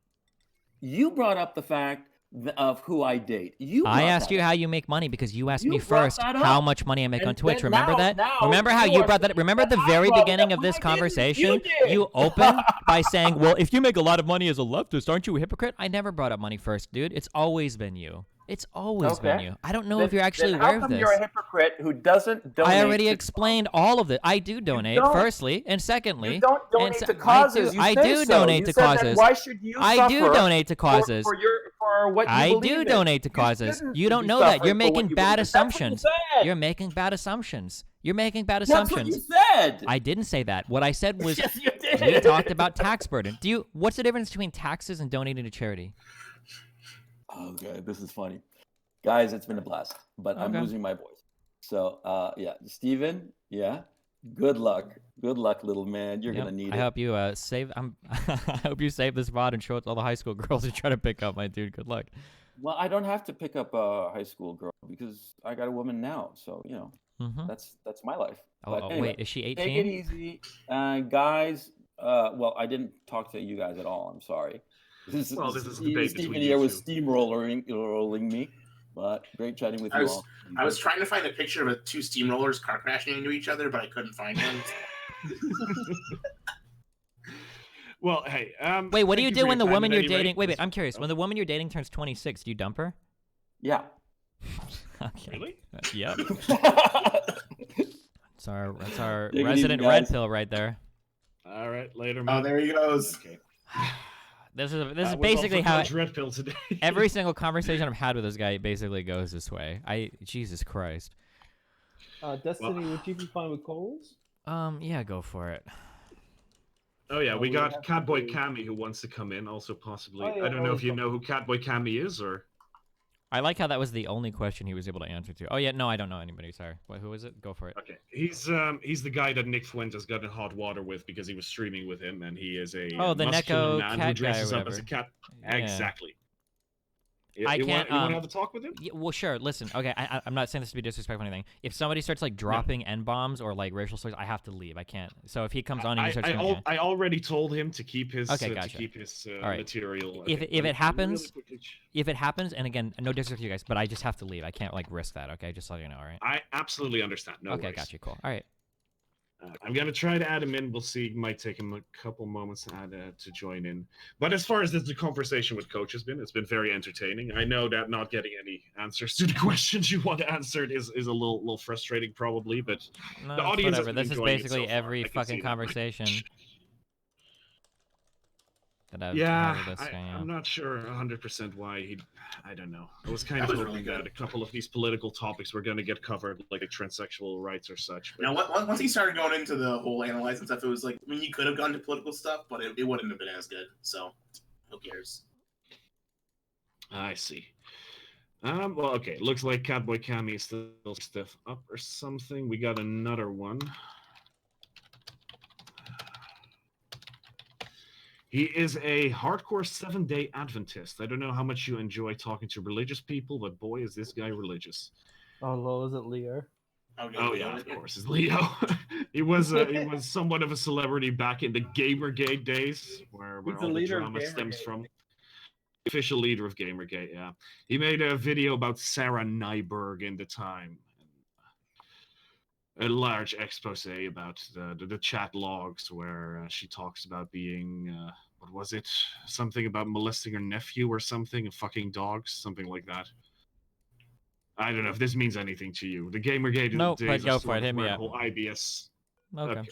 You brought up the fact of who I date. I asked you how you make money because you asked me first how much money I make on Twitch. Remember that? Remember how you brought that up? Remember at the very beginning of this conversation, you opened by saying, well, if you make a lot of money as a leftist, aren't you a hypocrite? I never brought up money first, dude. It's always been you. It's always been you. I don't know if you're actually aware of this. You're a hypocrite who doesn't donate. I already explained all of it. I do donate, firstly, and secondly. You don't donate to causes. I do donate to causes. Why should you suffer? I do donate to causes. For what you believe in. I do donate to causes. You don't know that. You're making bad assumptions. You're making bad assumptions. You're making bad assumptions. That's what you said. I didn't say that. What I said was yes, you did. We talked about tax burden. What's the difference between taxes and donating to charity? Okay, this is funny. Guys, it's been a blast, but I'm losing my voice. So, yeah, Steven, good luck. Good luck, little man. You're going to need it. I hope you save I hope you save this VOD and show it to all the high school girls who try to pick up my dude. Good luck. Well, I don't have to pick up a high school girl because I got a woman now. So, that's my life. Anyway, wait, is she 18? Take it easy. Guys, well, I didn't talk to you guys at all. I'm sorry. This is Steven here was steamrolling me. But great chatting with you all. I was trying to find a picture of two steamrollers car crashing into each other, but I couldn't find one. Well, hey. Wait, what do you do when the woman you're dating? Wait, I'm curious. When the woman you're dating turns 26, do you dump her? Yeah. Okay. Really? Yep. That's our resident red pill right there. All right, later, man. Oh, there he goes. Okay. This is basically how red pill today. Every single conversation I've had with this guy basically goes this way. Jesus Christ. Destiny, would you be fine with calls? Yeah, go for it. Oh yeah, we got Catboy Cammy who wants to come in, also possibly. I don't know if you know who Catboy Cammy is, or. I like how that was the only question he was able to answer to. Oh yeah, no, I don't know anybody. Sorry. Who is it? Go for it. Okay, he's the guy that Nick Fuentes got in hot water with because he was streaming with him, and he is a the Neko man cat who dresses guy or up as a cat. Yeah. Exactly. I you can't. Want to have a talk with him? Yeah, well, sure. Listen, okay. I'm not saying this to be disrespectful or anything. If somebody starts like dropping n-bombs or like racial slurs, I have to leave. I can't. So if he comes on and he starts, I already told him to keep his gotcha. material. If it happens, and again, no disrespect to you guys, but I just have to leave. I can't like risk that. Okay, just so you know. All right. I absolutely understand. No okay, worries. got you. Cool. All right. I'm gonna try to add him in. We'll see. Might take him a couple moments to join in. But as far as the conversation with Coach has been, it's been very entertaining. I know that not getting any answers to the questions you want answered is a little frustrating, probably. But no, the audience, whatever. This is basically every fucking conversation that I've had with this guy. I'm not sure 100% why I don't know. I was kind of hoping that a couple of these political topics were going to get covered, like transsexual rights or such. But... once he started going into the whole analyzing stuff, it was like, I mean, you could have gone to political stuff, but it wouldn't have been as good. So, who cares? I see. Well, okay. Looks like Catboy Cammy is still stiff up or something. We got another one. He is a hardcore 7-day Adventist. I don't know how much you enjoy talking to religious people, but boy, is this guy religious. Oh, lol, is it Leo? Oh yeah, of course, it's Leo. he was somewhat of a celebrity back in the Gamergate days, where all the drama stems from. Official leader of Gamergate, yeah. He made a video about Sarah Nyberg in the time. a large expose about the chat logs where she talks about being what was it? Something about molesting her nephew or something, and fucking dogs, something like that. I don't know if this means anything to you. The Gamergate Nope, but days go are for sort it. of Hit me where the up. whole IBS. Okay.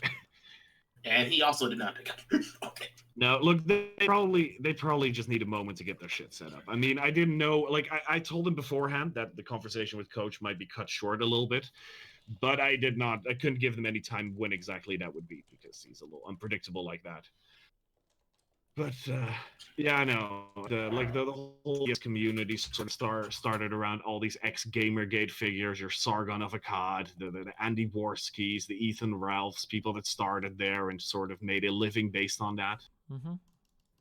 And he also did not pick up. Okay. No, look, they probably just need a moment to get their shit set up. I mean, I didn't know. Like, I told him beforehand that the conversation with Coach might be cut short a little bit, but I did not. I couldn't give them any time when exactly that would be because he's a little unpredictable like that. But yeah, I know. The whole community sort of started around all these ex-Gamergate figures, your Sargon of Akkad, the Andy Borskis, the Ethan Ralphs, people that started there and sort of made a living based on that. Mm-hmm.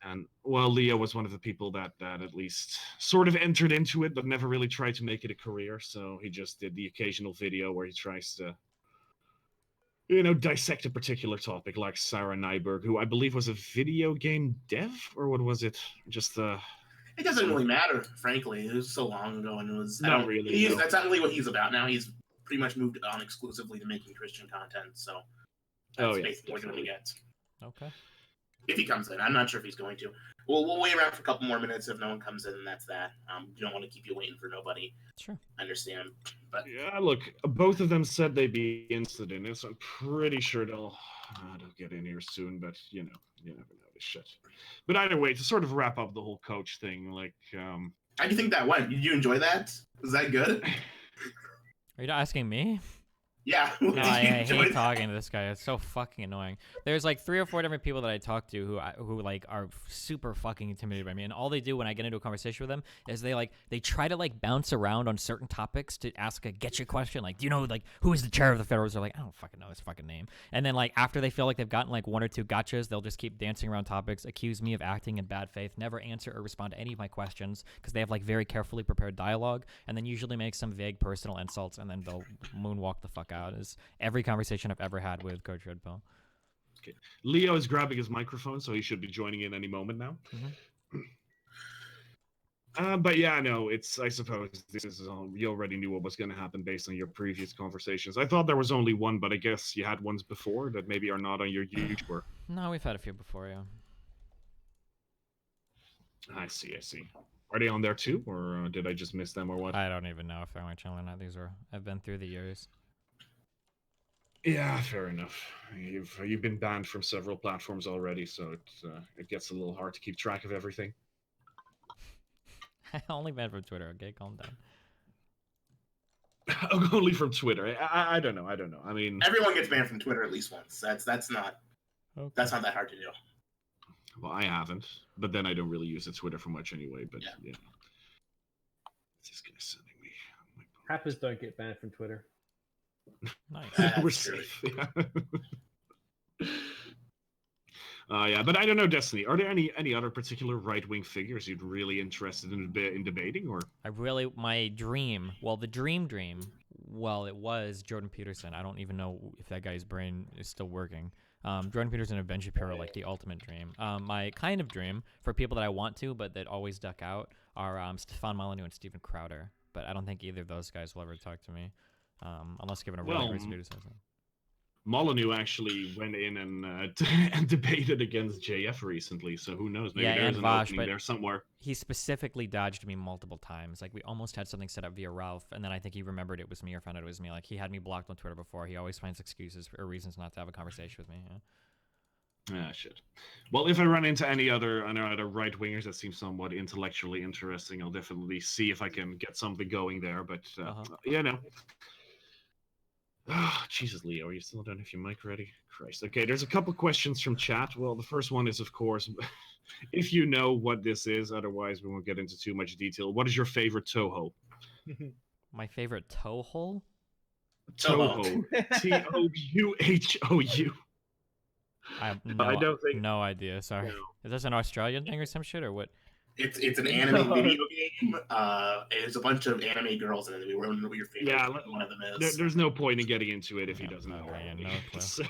And well, Leo was one of the people that at least sort of entered into it, but never really tried to make it a career. So he just did the occasional video where he tries to, dissect a particular topic, like Sarah Nyberg, who I believe was a video game dev, or what was it? Just It doesn't really matter, frankly. It was so long ago, and it was not really. No. That's not really what he's about now. He's pretty much moved on exclusively to making Christian content. So that's basically what we're going to get. Okay. If he comes in, I'm not sure if he's going to. We'll wait around for a couple more minutes. If no one comes in, that's that. You don't want to keep you waiting for nobody. Sure. I understand. But yeah, look, both of them said they'd be interested in it, so I'm pretty sure they'll get in here soon. But you never know this shit. But either way, to sort of wrap up the whole coach thing, like, how do you think that went? Did you enjoy that? Was that good? Are you not asking me? Yeah. No, I hate talking to this guy. It's so fucking annoying. There's like 3 or 4 different people that I talk to who like are super fucking intimidated by me, and all they do when I get into a conversation with them is they try to like bounce around on certain topics to ask a getcha question, like, do you know like who is the chair of the Federals? They're like, I don't fucking know his fucking name. And then like after they feel like they've gotten like 1 or 2 gotchas, they'll just keep dancing around topics, accuse me of acting in bad faith, never answer or respond to any of my questions because they have like very carefully prepared dialogue, and then usually make some vague personal insults, and then they'll moonwalk the fuck out. Is every conversation I've ever had with Coach Red Pill. Okay. Leo is grabbing his microphone, so he should be joining in any moment now. Mm-hmm. But yeah, no, I suppose this is you already knew what was going to happen based on your previous conversations. I thought there was only one, but I guess you had ones before that maybe are not on your YouTuber. No, we've had a few before, yeah. I see. Are they on there too, or did I just miss them, or what? I don't even know if they're on my channel or not. I've been through the years. Yeah, fair enough. You've been banned from several platforms already, so it gets a little hard to keep track of everything. I only banned from Twitter. Okay, calm down. Only from Twitter. I don't know. I mean, everyone gets banned from Twitter at least once. That's not okay. That's not that hard to do. Well, I haven't, but then I don't really use the Twitter for much anyway. But yeah. This guy's sending me. Hackers don't get banned from Twitter. Nice. We're safe. Yeah, but I don't know, Destiny. Are there any other particular right-wing figures you'd really interested in debating, or? My dream. Well, the dream. Well, it was Jordan Peterson. I don't even know if that guy's brain is still working. Jordan Peterson and Ben Shapiro, like the ultimate dream. My kind of dream for people that I want to, but that always duck out, are Stefan Molyneux and Steven Crowder. But I don't think either of those guys will ever talk to me. Unless given a really great speaker to say something. Molyneux actually went in and debated against JF recently, so who knows? Maybe there's an opening there somewhere. He specifically dodged me multiple times. Like, we almost had something set up via Ralph, and then I think he remembered it was me or found out it was me. Like, he had me blocked on Twitter before. He always finds excuses or reasons not to have a conversation with me. Yeah. Shit. Well, if I run into any other right-wingers that seem somewhat intellectually interesting, I'll definitely see if I can get something going there, but, Oh, Jesus, Leo, are you still done? If your mic ready? Christ. Okay, there's a couple questions from chat. Well, the first one is, of course, if you know what this is, otherwise we won't get into too much detail. What is your favorite Toho? My favorite toe hole? Toho. Touhou. I have no idea. Sorry. No. Is this an Australian thing or some shit, or what? It's an anime video game. There's a bunch of anime girls in it. We wonder what your favorite one of them is. There's no point in getting into it if he doesn't know. No clue.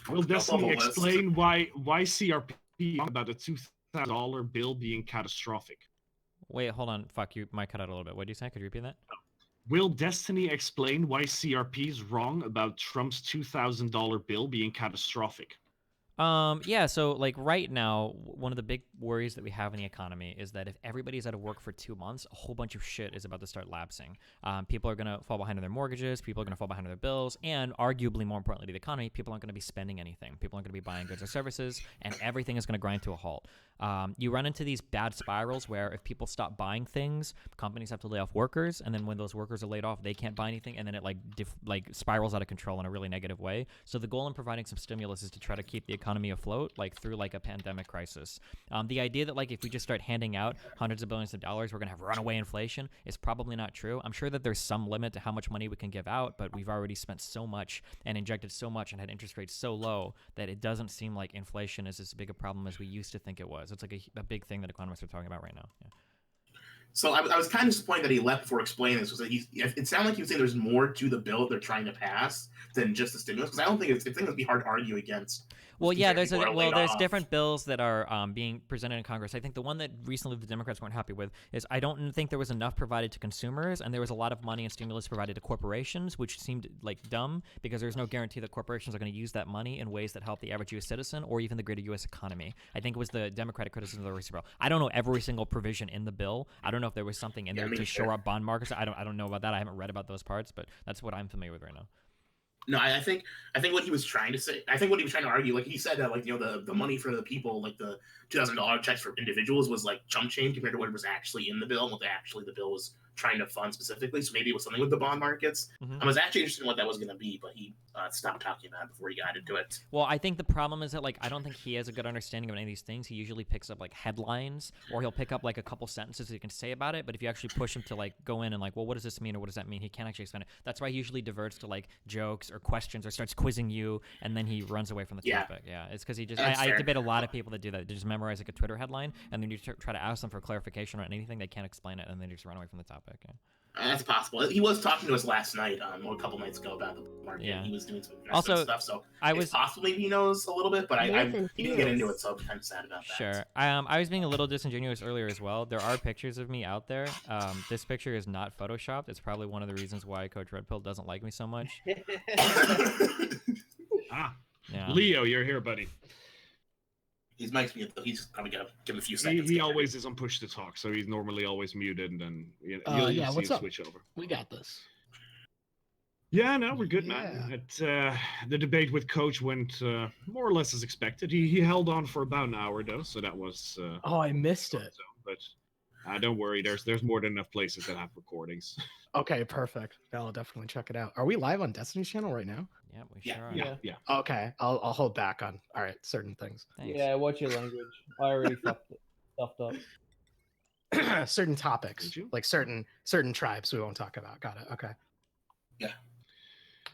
Will Destiny explain why CRP about a $2,000 bill being catastrophic? Wait, hold on. Fuck, you might cut out a little bit. What did you say? Could you repeat that? Will Destiny explain why CRP is wrong about Trump's $2,000 bill being catastrophic? Yeah, so like right now, one of the big worries that we have in the economy is that if everybody's out of work for 2 months, a whole bunch of shit is about to start lapsing. People are going to fall behind on their mortgages, people are going to fall behind on their bills, and arguably more importantly to the economy, people aren't going to be spending anything. People aren't going to be buying goods or services, and everything is going to grind to a halt. You run into these bad spirals where if people stop buying things, companies have to lay off workers, and then when those workers are laid off, they can't buy anything, and then it like spirals out of control in a really negative way. So the goal in providing some stimulus is to try to keep the economy afloat, like through like a pandemic crisis. The idea that like if we just start handing out hundreds of billions of dollars, we're gonna have runaway inflation is probably not true. I'm sure that there's some limit to how much money we can give out, but we've already spent so much and injected so much and had interest rates so low that it doesn't seem like inflation is as big a problem as we used to think it was. It's like a big thing that economists are talking about right now. Yeah. So I was kind of disappointed that he left before explaining this. Was that it sounded like he was saying there's more to the bill they're trying to pass than just the stimulus. Because I don't think it'd be hard to argue against. Well, yeah, there's different bills that are being presented in Congress. I think the one that recently the Democrats weren't happy with is I don't think there was enough provided to consumers, and there was a lot of money and stimulus provided to corporations, which seemed like dumb because there's no guarantee that corporations are going to use that money in ways that help the average U.S. citizen or even the greater U.S. economy. I think it was the Democratic criticism of the recent bill. I don't know every single provision in the bill. I don't know if there was something in there to shore up bond markets. I don't know about that. I haven't read about those parts, but that's what I'm familiar with right now. No, I think what he was trying to say, I think what he was trying to argue, like he said that like the money for the people, like the $2,000 checks for individuals was like chump change compared to what was actually in the bill and what actually the bill was trying to fund specifically. So maybe it was something with the bond markets. I was actually interested in what that was going to be, but he stopped talking about it before he got into it. Well, I think the problem is that like I don't think he has a good understanding of any of these things. He usually picks up like headlines, or he'll pick up like a couple sentences that he can say about it. But if you actually push him to like go in and like, well, what does this mean or what does that mean? He can't actually explain it. That's why he usually diverts to like jokes or questions or starts quizzing you, and then he runs away from the topic. Yeah, it's because he just I debate a lot of people that do that. They just memorize like a Twitter headline, and then you try to ask them for clarification on anything, they can't explain it, and then they just run away from the topic. Yeah. That's possible. He was talking to us last night, or a couple nights ago, about the market. Yeah. He was doing some investment stuff, so it's possibly he knows a little bit, but he didn't get into it, so I'm kind of sad about that. Sure. I was being a little disingenuous earlier as well. There are pictures of me out there. This picture is not photoshopped. It's probably one of the reasons why Coach Red Pill doesn't like me so much. Yeah. Leo, you're here, buddy. He's probably gonna give him a few seconds. He always is on push to talk, so he's normally always muted, and then you'll see him switch over. We got this. Yeah, no, we're good, man. The debate with Coach went more or less as expected. He held on for about an hour, though, so that was. I missed it. But don't worry, there's more than enough places that have recordings. Okay, perfect. I'll definitely check it out. Are we live on Destiny's channel right now? Yeah, we sure are. Yeah. Okay, I'll hold back on certain things. Thanks. Yeah, watch your language. I already stuffed up. Certain topics, like certain tribes, we won't talk about. Got it. Okay. Yeah.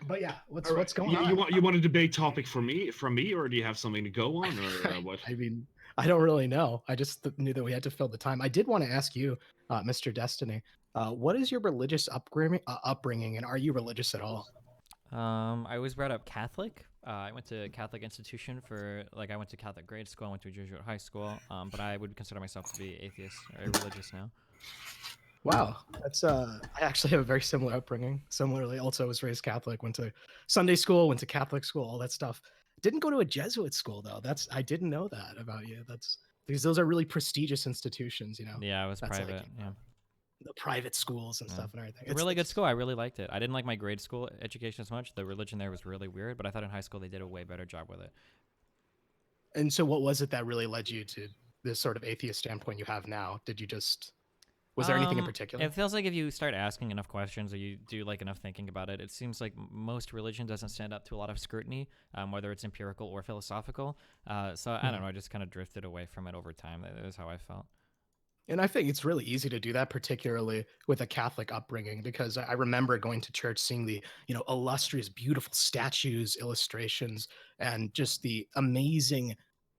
But yeah, what's going on? You want a debate topic from me, or do you have something to go on, or what? I mean, I don't really know. I just knew that we had to fill the time. I did want to ask you, Mr. Destiny, what is your religious upbringing, and are you religious at all? I was brought up Catholic. I went to a Catholic institution I went to Catholic grade school. I went to a Jesuit high school. But I would consider myself to be atheist or irreligious now. Wow, that's I actually have a very similar upbringing. Similarly, also was raised Catholic. Went to Sunday school, went to Catholic school, all that stuff. Didn't go to a Jesuit school though. I didn't know that about you. That's because those are really prestigious institutions, you know. Yeah, it was private. Yeah. The private schools and stuff and everything. It's a really good school. I really liked it. I didn't like my grade school education as much. The religion there was really weird, but I thought in high school they did a way better job with it. And so what was it that really led you to this sort of atheist standpoint you have now? Was there anything in particular? It feels like if you start asking enough questions or you do like enough thinking about it, it seems like most religion doesn't stand up to a lot of scrutiny, whether it's empirical or philosophical. So I don't know. I just kind of drifted away from it over time. That is how I felt. And I think it's really easy to do that, particularly with a Catholic upbringing, because I remember going to church, seeing the, illustrious, beautiful statues, illustrations, and just the amazing,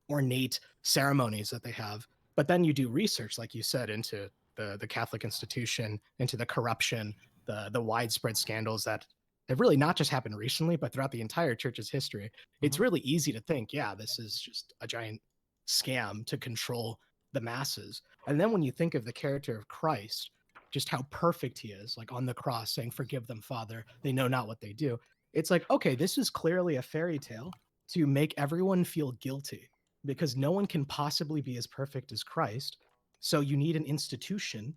ornate ceremonies that they have. But then you do research, like you said, into the Catholic institution, into the corruption, the widespread scandals that have really not just happened recently, but throughout the entire church's history. It's really easy to think, yeah, this is just a giant scam to control the masses. And then when you think of the character of Christ, just how perfect he is, like on the cross saying, "Forgive them, Father, they know not what they do." It's like, okay, this is clearly a fairy tale to make everyone feel guilty because no one can possibly be as perfect as Christ. So you need an institution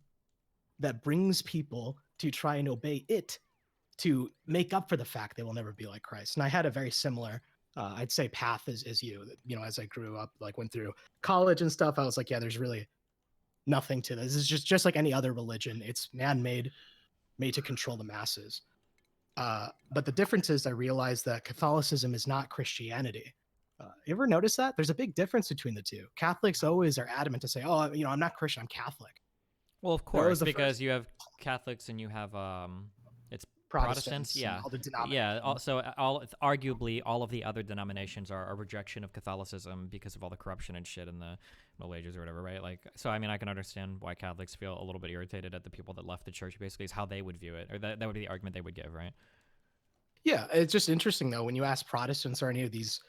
that brings people to try and obey it to make up for the fact they will never be like Christ. And I had a very similar, I'd say, path as you. You know, as I grew up, like went through college and stuff, I was like, yeah, there's really nothing to this. It's just like any other religion. It's man-made, made to control the masses. But the difference is I realized that Catholicism is not Christianity. You ever notice that? There's a big difference between the two. Catholics always are adamant to say, oh, you know, I'm not Christian, I'm Catholic. Well, of course, because you have Catholics and you have it's Protestants, yeah, all the denominations. Yeah. Also, arguably, all of the other denominations are a rejection of Catholicism because of all the corruption and shit in the Middle Ages or whatever, right? Like, so I mean, I can understand why Catholics feel a little bit irritated at the people that left the church. Basically, is how they would view it, or that would be the argument they would give, right? Yeah, it's just interesting though when you ask Protestants or any of these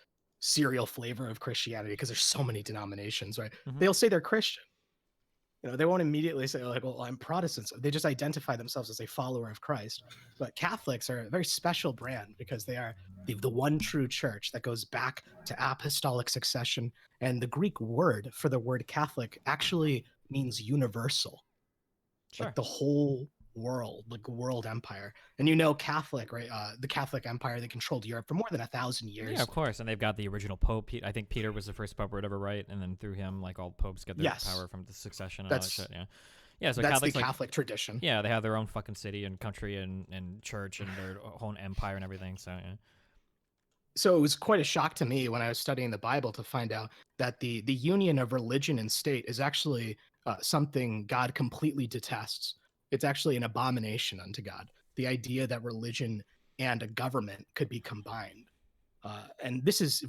cereal flavor of Christianity, because there's so many denominations, right? Mhm. They'll say they're Christian. You know, they won't immediately say like, well, I'm Protestant. They just identify themselves as a follower of Christ. But Catholics are a very special brand because they are the one true church that goes back to apostolic succession. And the Greek word for the word Catholic actually means universal. Sure. Like the whole world, like world empire. And you know, Catholic, right? The Catholic Empire, they controlled Europe for more than 1,000 years. Yeah, of course. And they've got the original Pope. I think Peter was the first Pope or whatever, right? And then through him, like all popes get their power from the succession and all that shit. Yeah. Yeah, so that's Catholics, the Catholic tradition. Yeah, they have their own fucking city and country and church and their whole empire and everything. So yeah. So it was quite a shock to me when I was studying the Bible to find out that the union of religion and state is actually something God completely detests. It's actually an abomination unto God. The idea that religion and a government could be combined. And this is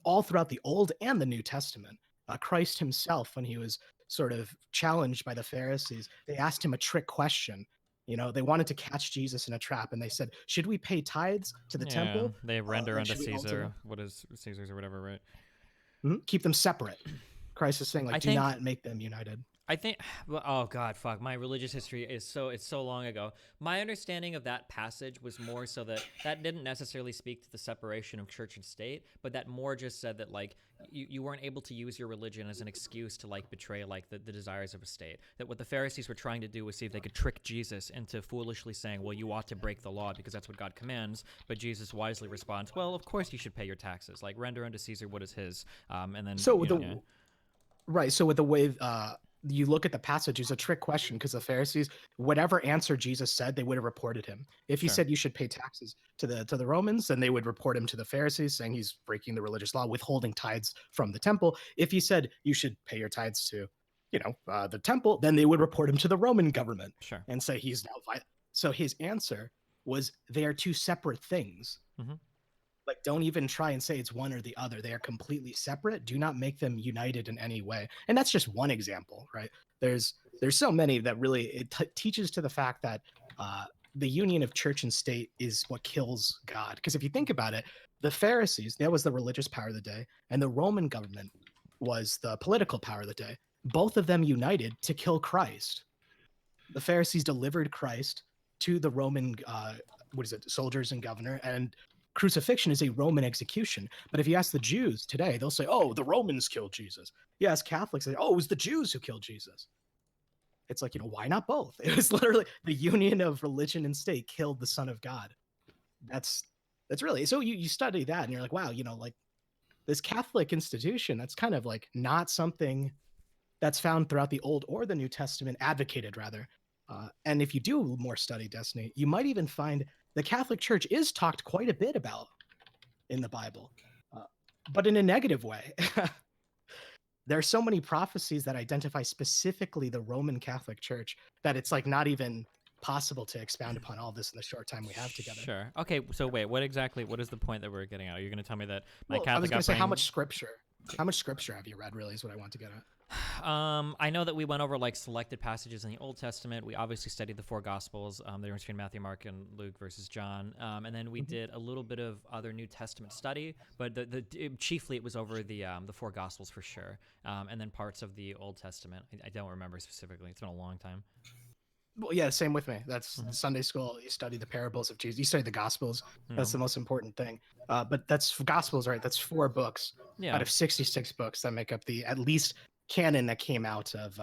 all throughout the Old and the New Testament. Christ himself, when he was sort of challenged by the Pharisees, they asked him a trick question. You know, they wanted to catch Jesus in a trap, and they said, should we pay tithes to the temple? They render unto Caesar what is Caesar's or whatever, right? Mm-hmm. Keep them separate. Christ is saying, like, do not make them united. I think, well, oh God, fuck, my religious history is it's so long ago. My understanding of that passage was more so that didn't necessarily speak to the separation of church and state, but that more just said that, like, you weren't able to use your religion as an excuse to, like, betray, like, the desires of a state. That what the Pharisees were trying to do was see if they could trick Jesus into foolishly saying, well, you ought to break the law because that's what God commands, but Jesus wisely responds, well, of course you should pay your taxes, like, render unto Caesar what is his, and then, so with right, so with the way, you look at the passage, it's a trick question because the Pharisees, whatever answer Jesus said, they would have reported him. If he said you should pay taxes to the Romans, then they would report him to the Pharisees, saying he's breaking the religious law, withholding tithes from the temple. If he said you should pay your tithes to, the temple, then they would report him to the Roman government and say he's now violent. So his answer was they are two separate things. Mm-hmm. Like, don't even try and say it's one or the other. They are completely separate. Do not make them united in any way. And that's just one example, right? There's so many that really teaches to the fact that the union of church and state is what kills God. Because if you think about it, the Pharisees, that was the religious power of the day, and the Roman government was the political power of the day. Both of them united to kill Christ. The Pharisees delivered Christ to the Roman, soldiers and governor, and crucifixion is a Roman execution. But if you ask the Jews today, they'll say, oh, the Romans killed Jesus. You ask Catholics, they say, oh, it was the Jews who killed Jesus. It's like, why not both? It was literally the union of religion and state killed the Son of God. That's really, so you study that and you're like, wow, like this Catholic institution, that's kind of like not something that's found throughout the Old or the New Testament, advocated rather. And if you do more study, Destiny, you might even find the Catholic Church is talked quite a bit about in the Bible, but in a negative way. There are so many prophecies that identify specifically the Roman Catholic Church that it's like not even possible to expound upon all this in the short time we have together. Sure. Okay, so wait, what is the point that we're getting at? Are you going to tell me that Catholic I was going to say, how much scripture have you read, really, is what I want to get at. I know that we went over like selected passages in the Old Testament. We obviously studied the four Gospels, the difference between Matthew, Mark, and Luke versus John. And then we did a little bit of other New Testament study, but chiefly it was over the four Gospels for sure, and then parts of the Old Testament. I don't remember specifically. It's been a long time. Well, yeah, same with me. That's Sunday school. You study the parables of Jesus. You study the Gospels. That's the most important thing. But that's Gospels, right? That's 4 books out of 66 books that make up the at least canon that came out of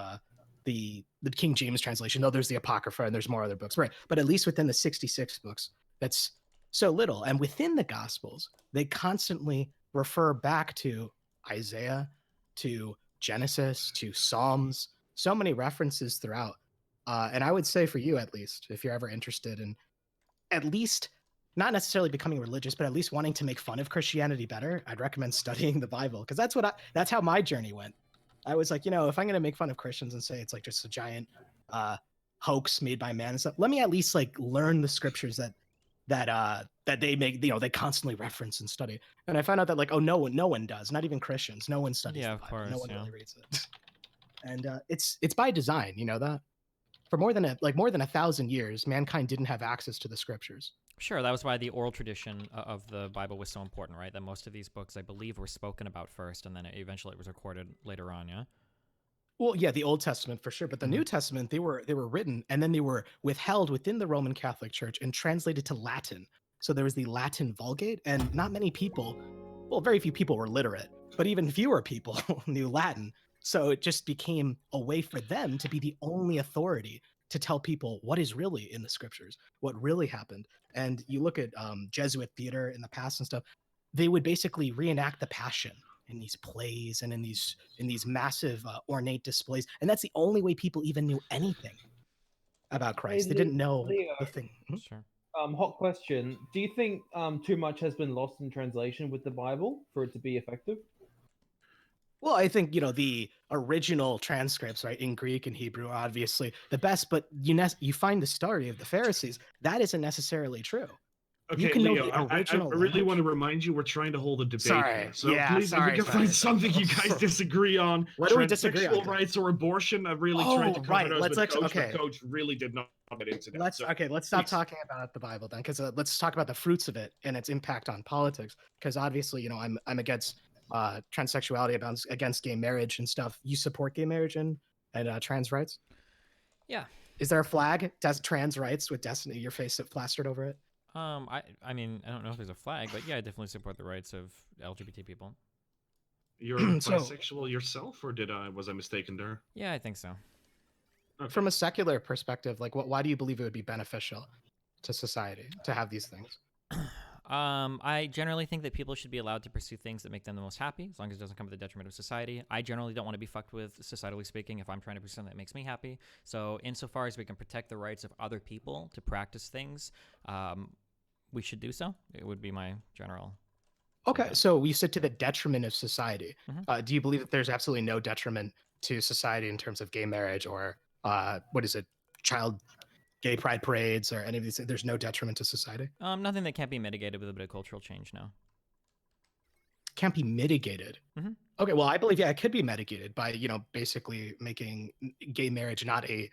the King James translation. Though there's the Apocrypha and there's more other books, right? But at least within the 66 books, that's so little. And within the Gospels, they constantly refer back to Isaiah, to Genesis, to Psalms. So many references throughout. And I would say for you, at least, if you're ever interested in at least not necessarily becoming religious, but at least wanting to make fun of Christianity better, I'd recommend studying the Bible, because that's how my journey went. I was like, if I'm going to make fun of Christians and say it's like just a giant hoax made by man and stuff, let me at least like learn the scriptures that they make, they constantly reference and study. And I found out that like, no one does, not even Christians. No one studies the Bible. No one really reads it. And it's by design, you know that? For more than 1,000 years, mankind didn't have access to the scriptures. Sure, that was why the oral tradition of the Bible was so important, right? That most of these books, I believe, were spoken about first, and then eventually it was recorded later on, yeah? Well, yeah, the Old Testament for sure, but the New Testament, they were written, and then they were withheld within the Roman Catholic Church and translated to Latin. So there was the Latin Vulgate, and not many people, well, very few people were literate, but even fewer people knew Latin. So it just became a way for them to be the only authority to tell people what is really in the scriptures, what really happened. And you look at Jesuit theater in the past and stuff, they would basically reenact the Passion in these plays and in these massive ornate displays. And that's the only way people even knew anything about Christ. They didn't know the thing. Sure. Hot question. Do you think too much has been lost in translation with the Bible for it to be effective? Well, I think, the original transcripts, right, in Greek and Hebrew are obviously the best, but you find the story of the Pharisees. That isn't necessarily true. Okay, you can Leo, know the original I really want to remind you we're trying to hold a debate Sorry. here. So Yeah, please, if we can find something you guys disagree on, what do we disagree on? Transsexual rights or abortion, I've really tried to cover those with Coach, but Coach really did not get into that. Let's stop talking about the Bible then, because let's talk about the fruits of it and its impact on politics, because obviously, I'm against transsexuality, against gay marriage and stuff. You support gay marriage and trans rights? Yeah. Is there a flag, trans rights with Destiny, your face plastered over it? I mean, I don't know if there's a flag, but yeah, I definitely support the rights of LGBT people. You're bisexual yourself, or was I mistaken there? Yeah, I think so. Okay. From a secular perspective, like why do you believe it would be beneficial to society to have these things? I generally think that people should be allowed to pursue things that make them the most happy, as long as it doesn't come at the detriment of society. I generally don't want to be fucked with, societally speaking, if I'm trying to pursue something that makes me happy. So insofar as we can protect the rights of other people to practice things, we should do so. It would be my general. Okay, so we said to the detriment of society. Do you believe that there's absolutely no detriment to society in terms of gay marriage or child gay pride parades or any of these? There's no detriment to society? Nothing that can't be mitigated with a bit of cultural change, no. Can't be mitigated? Okay, well, I believe, it could be mitigated by, basically making gay marriage not a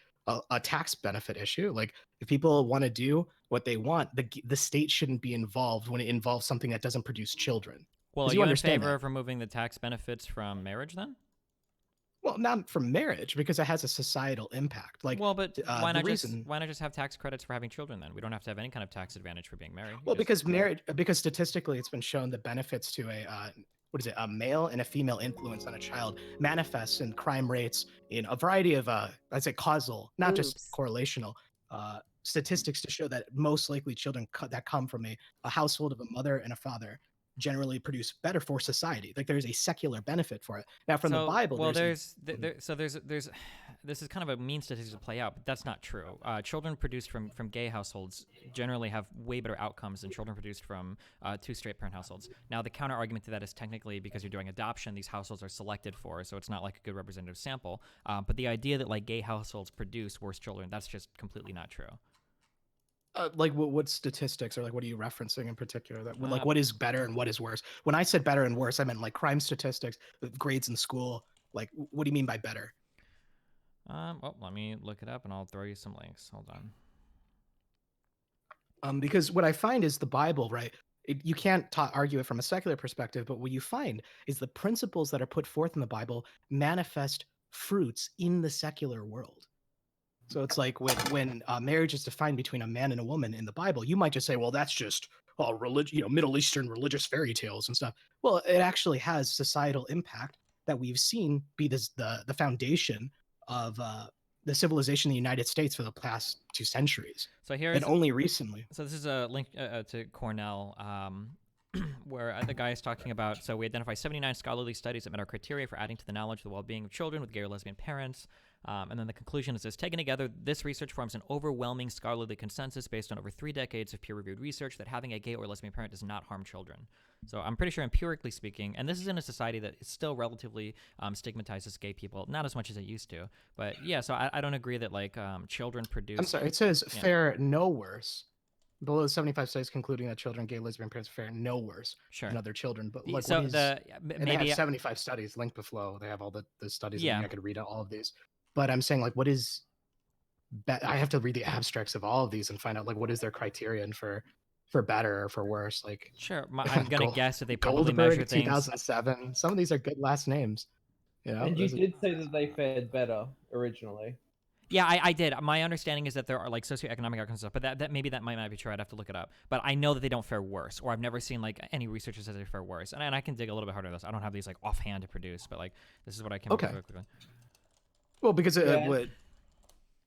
tax benefit issue. Like, if people want to do what they want, the state shouldn't be involved when it involves something that doesn't produce children. Well, are you in favor of removing the tax benefits from marriage then? Well, not from marriage, because it has a societal impact. Like, well, but why not just have tax credits for having children then? We don't have to have any kind of tax advantage for being married. Well, because statistically, it's been shown the benefits to a male and a female influence on a child manifests in crime rates in a variety of, I'd say causal, not just correlational, statistics to show that most likely children that come from a household of a mother and a father generally produce better for society. Like, there's a secular benefit for it. Now, from the Bible, this is kind of a mean statistic to play out, but that's not true. Children produced from gay households generally have way better outcomes than children produced from two straight parent households. Now, the counter argument to that is technically because you're doing adoption, these households are selected for, so it's not like a good representative sample. But the idea that like gay households produce worse children, that's just completely not true. Like what statistics or like what are you referencing in particular? That like what is better and what is worse? When I said better and worse, I meant like crime statistics, grades in school. Like, what do you mean by better? Well, let me look it up and I'll throw you some links. Hold on. Because what I find is the Bible, right? You can't argue it from a secular perspective, but what you find is the principles that are put forth in the Bible manifest fruits in the secular world. So it's like when marriage is defined between a man and a woman in the Bible, you might just say, well, that's just Middle Eastern religious fairy tales and stuff. Well, it actually has societal impact that we've seen be the foundation of the civilization in the United States for the past 2 centuries. So here's and only recently. So this is a link to Cornell, where the guy is talking about. So we identify 79 scholarly studies that met our criteria for adding to the knowledge of the well-being of children with gay or lesbian parents. And then the conclusion is this: taken together, this research forms an overwhelming scholarly consensus based on over 3 decades of peer-reviewed research that having a gay or lesbian parent does not harm children. So I'm pretty sure, empirically speaking, and this is in a society that is still relatively stigmatizes gay people, not as much as it used to. But yeah, so I don't agree that like children produce. I'm sorry, it says fare no worse. Below 75 studies concluding that children, gay, lesbian parents fare no worse than other children. But like, so and they have 75 studies linked below. They have all the studies. I could read out all of these. But I'm saying, like, what is I have to read the abstracts of all of these and find out, like, what is their criterion for better or for worse. Like, sure, I'm gonna guess that they probably Goldberg, measure things. 2007. Some of these are good last names. You know, and you did say that they fared better originally. Yeah, I did. My understanding is that there are like socioeconomic outcomes and stuff, but that maybe that might not be true. I'd have to look it up. But I know that they don't fare worse, or I've never seen like any research that says they fare worse. And I can dig a little bit harder on this. I don't have these like offhand to produce, but like this is what I came up with really quickly. Well, because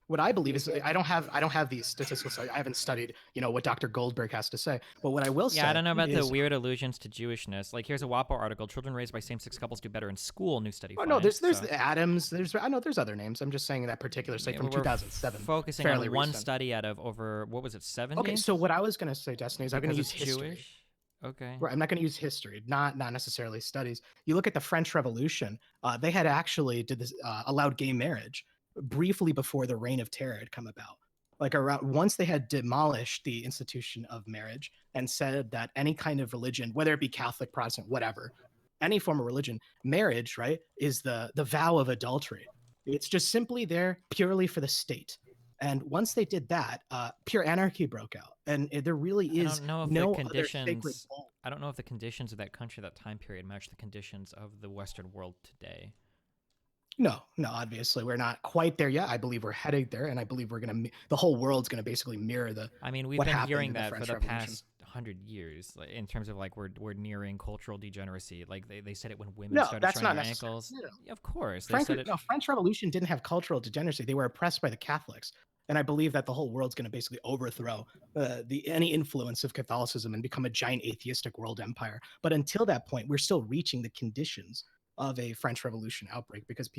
what I believe is I don't have these statistical studies. I haven't studied, what Dr. Goldberg has to say. But what I will say, I don't know about the weird allusions to Jewishness. Like, here's a WAPO article: children raised by same-sex couples do better in school. New study. Oh no, there's Adams. There's other names. I'm just saying that particular study from 2007. Focusing on one study out of over 70. Okay, so what I was going to say, Destiny, is I'm going to use history. Jewish? Okay. Right, I'm not going to use history, not necessarily studies. You look at the French Revolution. They had actually allowed gay marriage briefly before the Reign of Terror had come about. Like once they had demolished the institution of marriage and said that any kind of religion, whether it be Catholic, Protestant, whatever, any form of religion, marriage, right, is the vow of adultery. It's just simply there purely for the state. And once they did that, pure anarchy broke out, and there really is no other sacred law. I don't know if the conditions of that country, that time period, match the conditions of the Western world today. No, obviously we're not quite there yet. I believe we're heading there, and I believe the whole world's gonna basically mirror the. I mean, we've been hearing that for the past 100 years, in terms of like we're nearing cultural degeneracy. Like they said it when women started showing their ankles. Yeah, of course, French Revolution didn't have cultural degeneracy. They were oppressed by the Catholics, and I believe that the whole world's gonna basically overthrow any influence of Catholicism and become a giant atheistic world empire. But until that point, we're still reaching the conditions of a French Revolution outbreak, because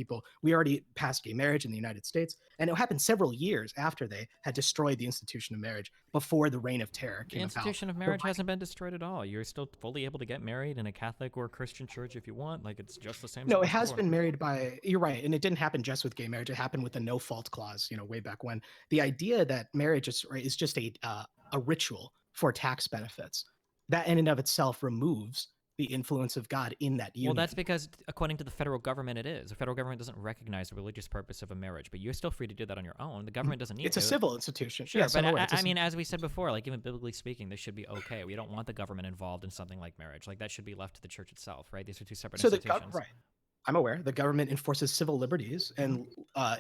we already passed gay marriage in the United States, and it happened several years after they had destroyed the institution of marriage before the Reign of Terror came about. The institution of marriage hasn't been destroyed at all. You're still fully able to get married in a Catholic or Christian church if you want. Like, it's just the same. No, it has been married by, you're right, and it didn't happen just with gay marriage. It happened with the no-fault clause, way back when. The idea that marriage is just a ritual for tax benefits, that in and of itself removes the influence of God in that union. Well, that's because, according to the federal government, it is. The federal government doesn't recognize the religious purpose of a marriage, but you're still free to do that on your own. The government doesn't need It's a civil institution. Sure, yes, but I mean, as we said before, like, even biblically speaking, this should be okay. We don't want the government involved in something like marriage. Like, that should be left to the church itself, right? These are two separate institutions. Right. I'm aware. The government enforces civil liberties, and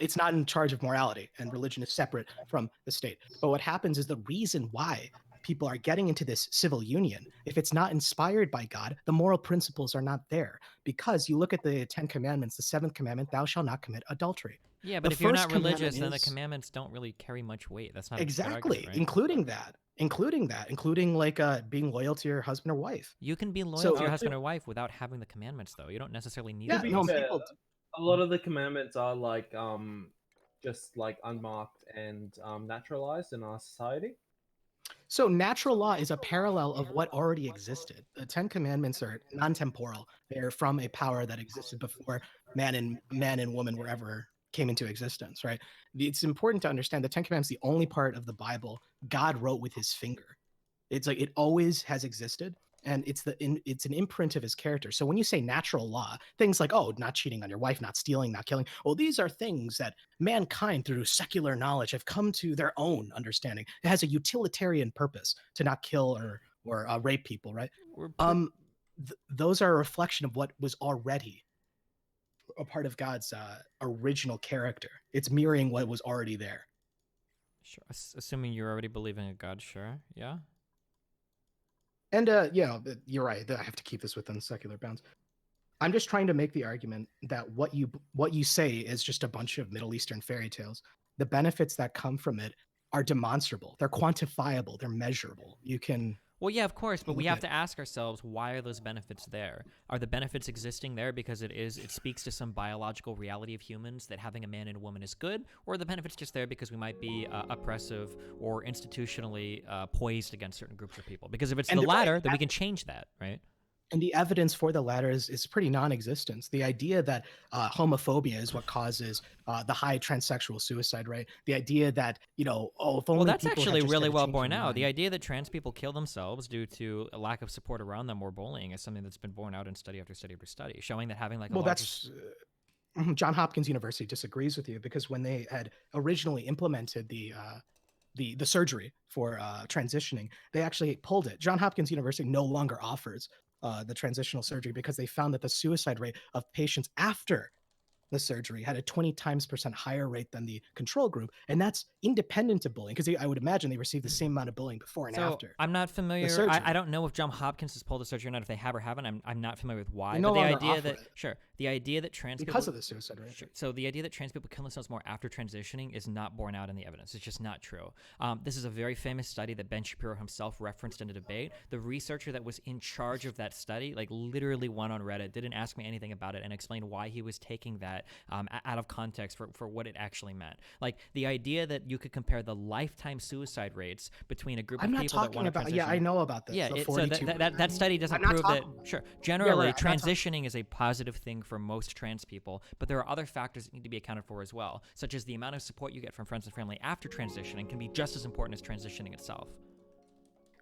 it's not in charge of morality, and religion is separate from the state. But what happens is the reason why people are getting into this civil union, if it's not inspired by God, the moral principles are not there. Because you look at the 10 Commandments, the 7th commandment, thou shalt not commit adultery. Yeah, but if you're not religious, then the commandments don't really carry much weight. That's not exactly, right? including like being loyal to your husband or wife. You can be loyal to your husband or wife without having the commandments, though. You don't necessarily need to. A lot of the commandments are like just like unmarked and naturalized in our society. So natural law is a parallel of what already existed. The 10 Commandments are non-temporal. They're from a power that existed before man and woman were ever came into existence, right? It's important to understand the 10 Commandments, the only part of the Bible God wrote with his finger. It's like it always has existed, and it's an imprint of his character. So when you say natural law, things like, not cheating on your wife, not stealing, not killing, these are things that mankind through secular knowledge have come to their own understanding. It has a utilitarian purpose to not kill or rape people, right? Those are a reflection of what was already a part of God's original character. It's mirroring what was already there. Sure. Assuming you're already believing in God, sure. Yeah. And you're right. I have to keep this within secular bounds. I'm just trying to make the argument that what you say is just a bunch of Middle Eastern fairy tales. The benefits that come from it are demonstrable. They're quantifiable. They're measurable. You can. Well, yeah, of course, but we have to ask ourselves, why are those benefits there? Are the benefits existing there because it speaks to some biological reality of humans that having a man and a woman is good, or are the benefits just there because we might be oppressive or institutionally poised against certain groups of people? Because if it's the latter, then we can change that, right? And the evidence for the latter is pretty non-existent. The idea that homophobia is what causes the high transsexual suicide rate, the idea that, if only well, that's people actually had just really had a well change borne in out. mind. The idea that trans people kill themselves due to a lack of support around them or bullying is something that's been borne out in study after study after study, showing that having John Hopkins University disagrees with you, because when they had originally implemented the surgery for transitioning, they actually pulled it. John Hopkins University no longer offers the transitional surgery because they found that the suicide rate of patients after the surgery had a 20% higher rate than the control group, and that's independent of bullying, because I would imagine they received the same amount of bullying before and after. I'm not familiar. surgery. I don't know if John Hopkins has pulled the surgery or not. If they have or haven't, I'm not familiar with why. They no but the longer idea offer that it. the idea that trans because people, of the suicide rate. Sure. So the idea that trans people kill themselves more after transitioning is not borne out in the evidence. It's just not true. This is a very famous study that Ben Shapiro himself referenced in a debate. The researcher that was in charge of that study, literally went on Reddit, didn't ask me anything about it, and explained why he was taking that out of context for what it actually meant. The idea that you could compare the lifetime suicide rates between a group of people that want to transition. Yeah, I know about this. Yeah, so that study doesn't prove that. Sure, generally transitioning is a positive thing for most trans people, but there are other factors that need to be accounted for as well, such as the amount of support you get from friends and family after transitioning can be just as important as transitioning itself.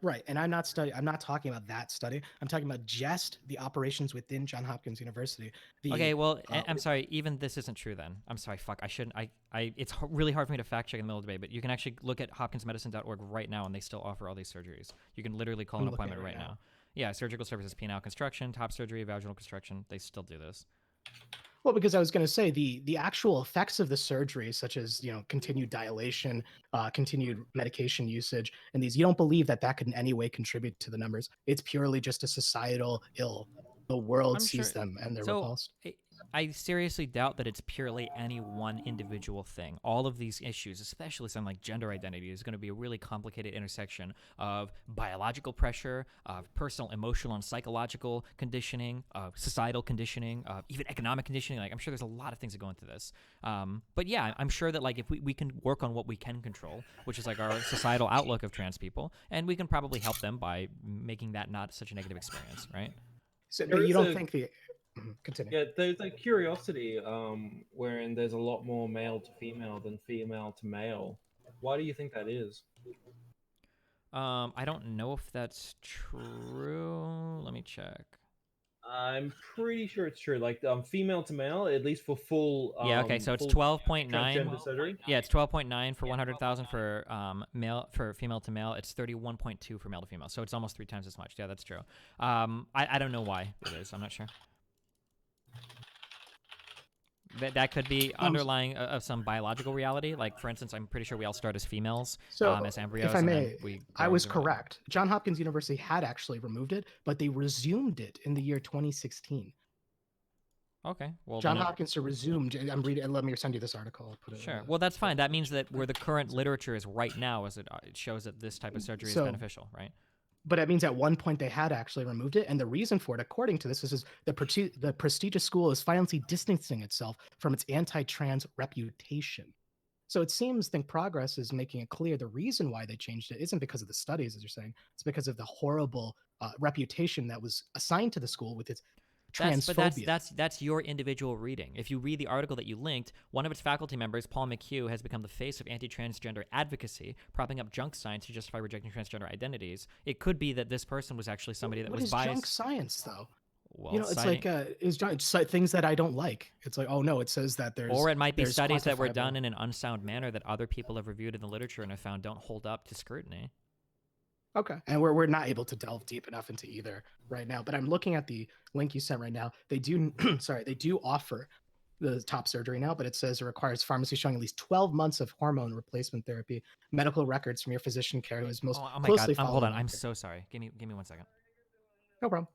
Right, and I'm not talking about that study. I'm talking about just the operations within John Hopkins University. Okay, well, I'm sorry. Even this isn't true. Then I'm sorry. Fuck. I shouldn't. It's really hard for me to fact check in the middle of the debate. But you can actually look at hopkinsmedicine.org right now, and they still offer all these surgeries. You can literally call an appointment right now. Yeah, surgical services, penile construction, top surgery, vaginal construction. They still do this. Well, because I was going to say the actual effects of the surgery, such as continued dilation, continued medication usage, and these, you don't believe that could in any way contribute to the numbers. It's purely just a societal ill. The world sees them and they're repulsed. I seriously doubt that it's purely any one individual thing. All of these issues, especially something like gender identity, is going to be a really complicated intersection of biological pressure, of personal, emotional, and psychological conditioning, of societal conditioning, even economic conditioning. I'm sure there's a lot of things that go into this. But yeah, I'm sure that if we can work on what we can control, which is our societal outlook of trans people, and we can probably help them by making that not such a negative experience, right? So you don't think the... Continue. Yeah, there's a curiosity wherein there's a lot more male to female than female to male. Why do you think that is? I don't know if that's true. Let me check. I'm pretty sure it's true. Female to male, at least for full. Yeah. Okay. So it's 12.9. Surgery. Yeah, it's 12.9 for 100,000 for female to male. It's 31.2 for male to female. So it's almost 3 times as much. Yeah, that's true. I don't know why it is. I'm not sure. That could be underlying of some biological reality. For instance, I'm pretty sure we all start as females, as embryos. If I may, I was correct. John Hopkins University had actually removed it, but they resumed it in the year 2016. Okay. Well, John Hopkins resumed. I'm reading. Let me send you this article. I'll put it, sure. Well, that's fine. That means that where the current literature is right now, it shows that this type of surgery is beneficial, right? But it means at one point they had actually removed it, and the reason for it, according to this, is the prestigious school is finally distancing itself from its anti-trans reputation. So it seems Think Progress is making it clear the reason why they changed it isn't because of the studies, as you're saying. It's because of the horrible reputation that was assigned to the school with its transphobia. But that's your individual reading. If you read the article that you linked, one of its faculty members, Paul McHugh, has become the face of anti-transgender advocacy, propping up junk science to justify rejecting transgender identities. It could be that this person was actually somebody that was biased. What is junk science, though? Well, it's things that I don't like. It's oh no, it says that there's... Or it might be studies that were done in an unsound manner that other people have reviewed in the literature and have found don't hold up to scrutiny. Okay, and we're not able to delve deep enough into either right now. But I'm looking at the link you sent right now. They do, they do offer the top surgery now, but it says it requires pharmacy showing at least 12 months of hormone replacement therapy, medical records from your physician care who is most Oh my closely God. following. Hold on. I'm so sorry. Give me 1 second. No problem.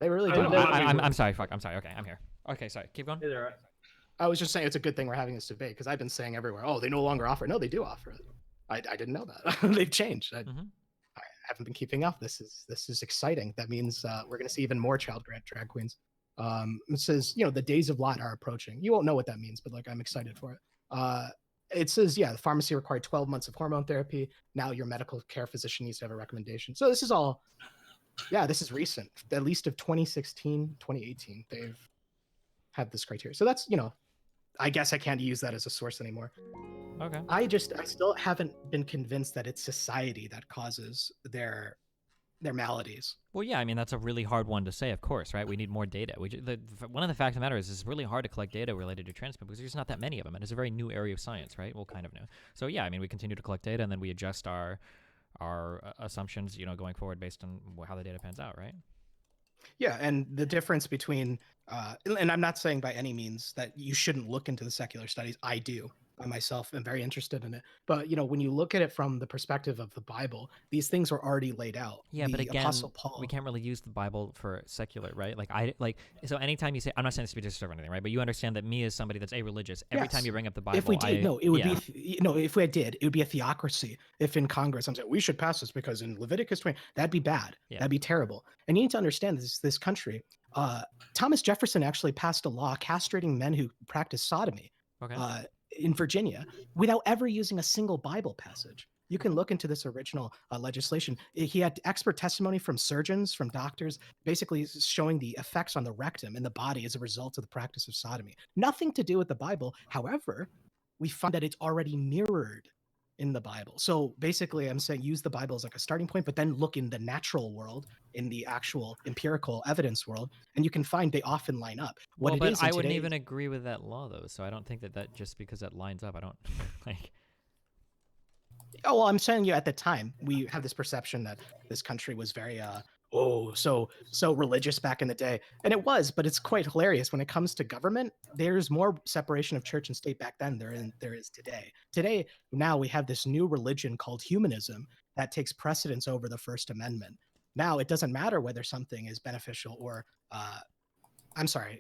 They really do. I'm sorry. Fuck. I'm sorry. Okay, I'm here. Okay, sorry. Keep going. I was just saying it's a good thing we're having this debate because I've been saying everywhere, oh, they no longer offer it. No, they do offer it. I didn't know that. They've changed. I haven't been keeping up. This is exciting. That means we're going to see even more child drag queens. It says, the days of Lot are approaching. You won't know what that means, but like I'm excited for it. It says, the pharmacy required 12 months of hormone therapy. Now your medical care physician needs to have a recommendation. So this is all, this is recent. At least of 2016, 2018, they've had this criteria. So that's, I guess I can't use that as a source anymore. Okay. I still haven't been convinced that it's society that causes their maladies. Well, yeah, I mean, that's a really hard one to say, of course, right? We need more data. One of the facts of the matter is it's really hard to collect data related to trans people because there's not that many of them, and it's a very new area of science, right? Well, kind of new. So, yeah, I mean, we continue to collect data, and then we adjust our assumptions, going forward based on how the data pans out, right? Yeah, and the difference between, and I'm not saying by any means that you shouldn't look into the secular studies. I do. I myself am very interested in it. But, when you look at it from the perspective of the Bible, these things were already laid out. Yeah, but again, Apostle Paul, we can't really use the Bible for secular, right? So anytime you say, I'm not saying this to be disrespectful or anything, right? But you understand that me as somebody that's a-religious, every time you bring up the Bible, if we did, if we did, it would be a theocracy. If in Congress I'm saying we should pass this because in Leviticus 20, that'd be bad. Yeah. That'd be terrible. And you need to understand this country. Thomas Jefferson actually passed a law castrating men who practice sodomy. Okay. In Virginia, without ever using a single Bible passage. You can look into this original legislation. He had expert testimony from surgeons, from doctors, basically showing the effects on the rectum and the body as a result of the practice of sodomy. Nothing to do with the Bible. However, we find that it's already mirrored in the Bible. So basically, I'm saying use the Bible as like a starting point, but then look in the natural world, in the actual empirical evidence world, and you can find they often line up. But I wouldn't even agree with that law, though. So I don't think that just because that lines up, I don't like. Oh, well, I'm saying at the time we have this perception that this country was very so religious back in the day, and it was, but it's quite hilarious when it comes to government. There's more separation of church and state back then there is today. Today, now we have this new religion called humanism that takes precedence over the First Amendment. Now it doesn't matter whether something is beneficial or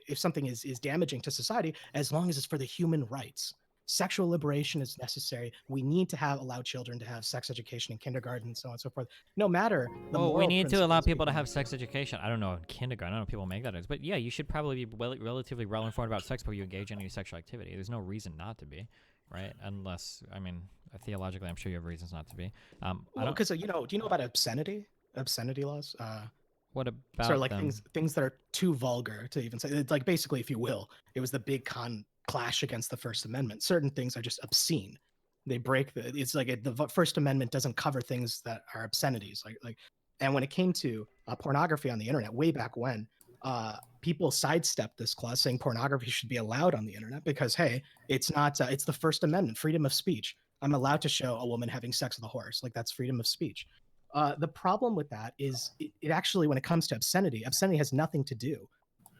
if something is damaging to society, as long as it's for the human rights. Sexual liberation is necessary. We need to allow children to have sex education in kindergarten and so on and so forth. No matter the we need to allow people to have sex education. I don't know in kindergarten. I don't know if people make that is, but yeah, you should probably be relatively well informed about sex before you engage in any sexual activity. There's no reason not to be, right? Unless, I mean, theologically, I'm sure you have reasons not to be. Because do you know about obscenity laws? What about sort of like things that are too vulgar to even say? It's like basically, if you will, it was the big clash against the First Amendment. Certain things are just obscene. They break it's like the First Amendment doesn't cover things that are obscenities. And when it came to pornography on the internet, way back when, people sidestepped this clause, saying pornography should be allowed on the internet because hey, it's not. It's the First Amendment, freedom of speech. I'm allowed to show a woman having sex with a horse. Like that's freedom of speech. The problem with that is it actually, when it comes to obscenity has nothing to do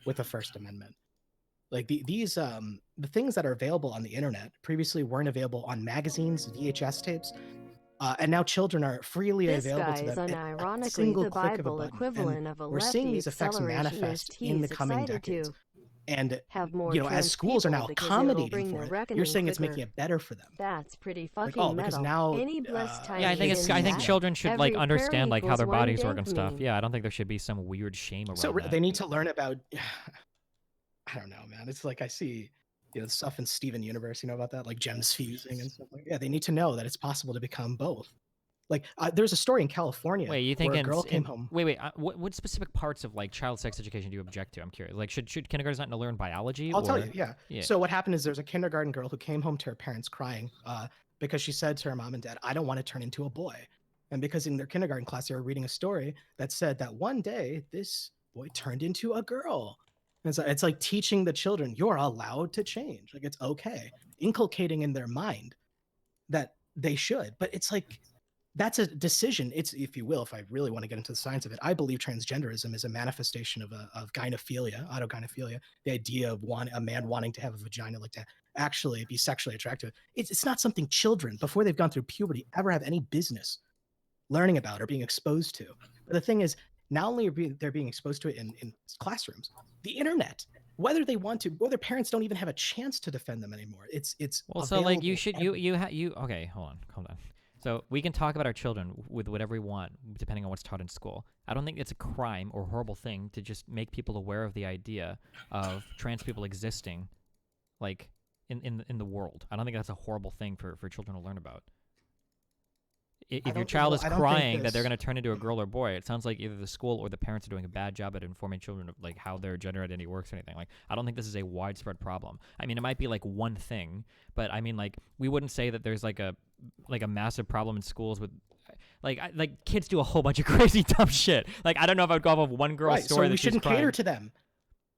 with the First Amendment. Like the things that are available on the internet previously weren't available on magazines, VHS tapes, and now children are freely available to them. Unironically, single the click Bible of a button. equivalent of a we're seeing these lefty effects manifest in the coming decades. And have more as schools are now accommodating for it, you're saying it's making it better for them. That's pretty fucking because metal. now, Any blessed time I think children should Every understand how their bodies work and dank stuff. meme. Yeah, I don't think there should be some weird shame around so that. they need to learn about. I don't know, man. It's like I see, stuff in Steven Universe. You know about that, like gems fusing and stuff like. Yeah, they need to know that it's possible to become both. Like there's a story in California. Wait, you think where a girl came home? Wait. What specific parts of child sex education do you object to? I'm curious. Like, should kindergartners not learn biology? I'll tell you. Yeah. So what happened is there's a kindergarten girl who came home to her parents crying because she said to her mom and dad, "I don't want to turn into a boy." And because in their kindergarten class they were reading a story that said that one day this boy turned into a girl. And so it's like teaching the children you're allowed to change. Like it's okay, inculcating in their mind that they should. But it's like, that's a decision. It's, if you will, if I really want to get into the science of it, I believe transgenderism is a manifestation of gynophilia, autogynephilia, the idea of a man wanting to have a vagina, like to actually be sexually attractive. It's not something children, before they've gone through puberty, ever have any business learning about or being exposed to. But the thing is, not only are they're being exposed to it in classrooms, the internet, whether they want to, or their parents don't even have a chance to defend them anymore. It's well, so like you should okay, hold on. So we can talk about our children with whatever we want, depending on what's taught in school. I don't think it's a crime or horrible thing to just make people aware of the idea of trans people existing, like in the world. I don't think that's a horrible thing for children to learn about. If your child is crying that they're going to turn into a girl or boy, it sounds like either the school or the parents are doing a bad job at informing children of like how their gender identity works or anything. Like, I don't think this is a widespread problem. I mean, it might be like one thing, but I mean, like, we wouldn't say that there's like a massive problem in schools with like kids do a whole bunch of crazy dumb shit. Like, I don't know if I'd go off of one girl's story. So we shouldn't cater to them.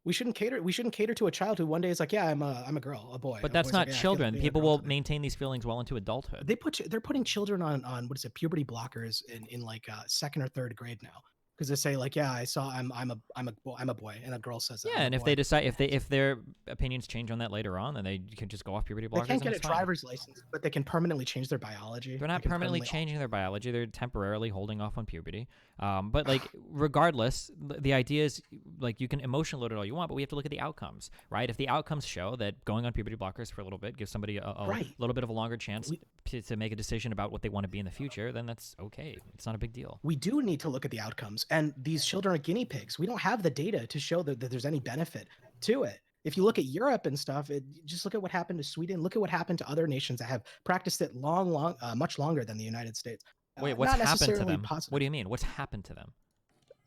We shouldn't cater to a child who one day is like, yeah, I'm a girl, a boy. But that's not children. People will maintain these feelings well into adulthood. They're putting children on what is it, puberty blockers in like second or third grade now, because they say like, yeah, I'm a boy, and a girl says that. Yeah, and if they decide if their opinions change on that later on, then they can just go off puberty blockers. They can't get a driver's license, but they can permanently change their biology. They're not permanently changing their biology. They're temporarily holding off on puberty. But like, regardless, the idea is like, you can emotion load it all you want, but we have to look at the outcomes, right? If the outcomes show that going on puberty blockers for a little bit gives somebody a little bit of a longer chance to make a decision about what they want to be in the future, then that's okay. It's not a big deal. We do need to look at the outcomes, and these children are guinea pigs. We don't have the data to show that there's any benefit to it. If you look at Europe and stuff, just look at what happened to Sweden. Look at what happened to other nations that have practiced it much longer than the United States. Wait, what's happened to them? Positive. What do you mean? What's happened to them?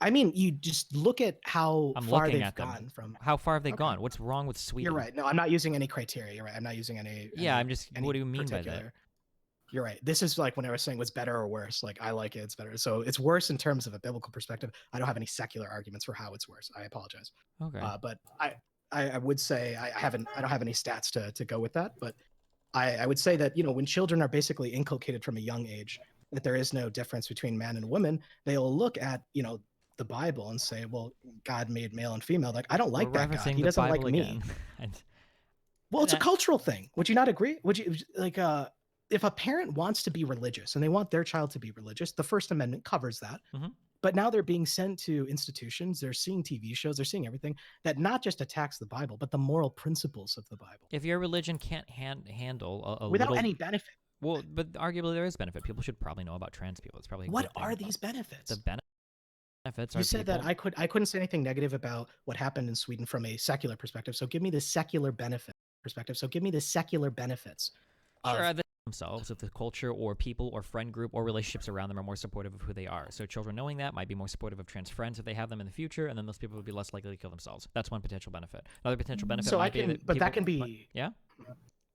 I mean, you just look at how far they've gone from. How far have they gone? What's wrong with Sweden? You're right. No, I'm not using any criteria. You're right. I'm not using any. Yeah, I'm just. What do you mean by that? You're right. This is like when I was saying what's better or worse. Like, I like it. It's better. So it's worse in terms of a biblical perspective. I don't have any secular arguments for how it's worse. I apologize. Okay. But I would say I don't have any stats to go with that. But I would say that, when children are basically inculcated from a young age that there is no difference between man and woman, they'll look at, the Bible and say, well, God made male and female. Like, I don't like that God. He doesn't like me. Well, it's a cultural thing. Would you not agree? Would you like if a parent wants to be religious and they want their child to be religious, the First Amendment covers that. Mm-hmm. But now they're being sent to institutions. They're seeing TV shows. They're seeing everything that not just attacks the Bible, but the moral principles of the Bible. If your religion can't handle without any benefit. Well, but arguably there is benefit. People should probably know about trans people. It's probably what are these benefits? The benefits. You said that I couldn't say anything negative about what happened in Sweden from a secular perspective. So give me the secular benefit perspective. So give me the secular benefits. Sure. Themselves, if the culture or people or friend group or relationships around them are more supportive of who they are. So children knowing that might be more supportive of trans friends if they have them in the future, and then those people would be less likely to kill themselves. That's one potential benefit. Another potential benefit that can be. Yeah?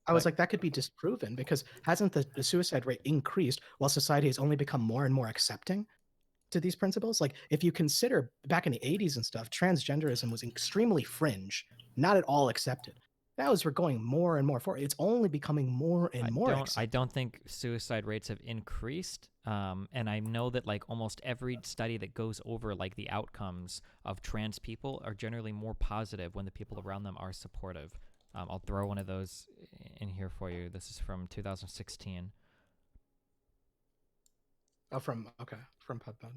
I was like, that could be disproven, because hasn't the suicide rate increased while society has only become more and more accepting to these principles? Like, if you consider back in the 80s and stuff, transgenderism was extremely fringe, not at all accepted. Now, as we're going more and more forward, it's only becoming more and more accepted. I don't think suicide rates have increased. And I know that like almost every study that goes over like the outcomes of trans people are generally more positive when the people around them are supportive. I'll throw one of those in here for you. This is from 2016. Oh, from PubMed.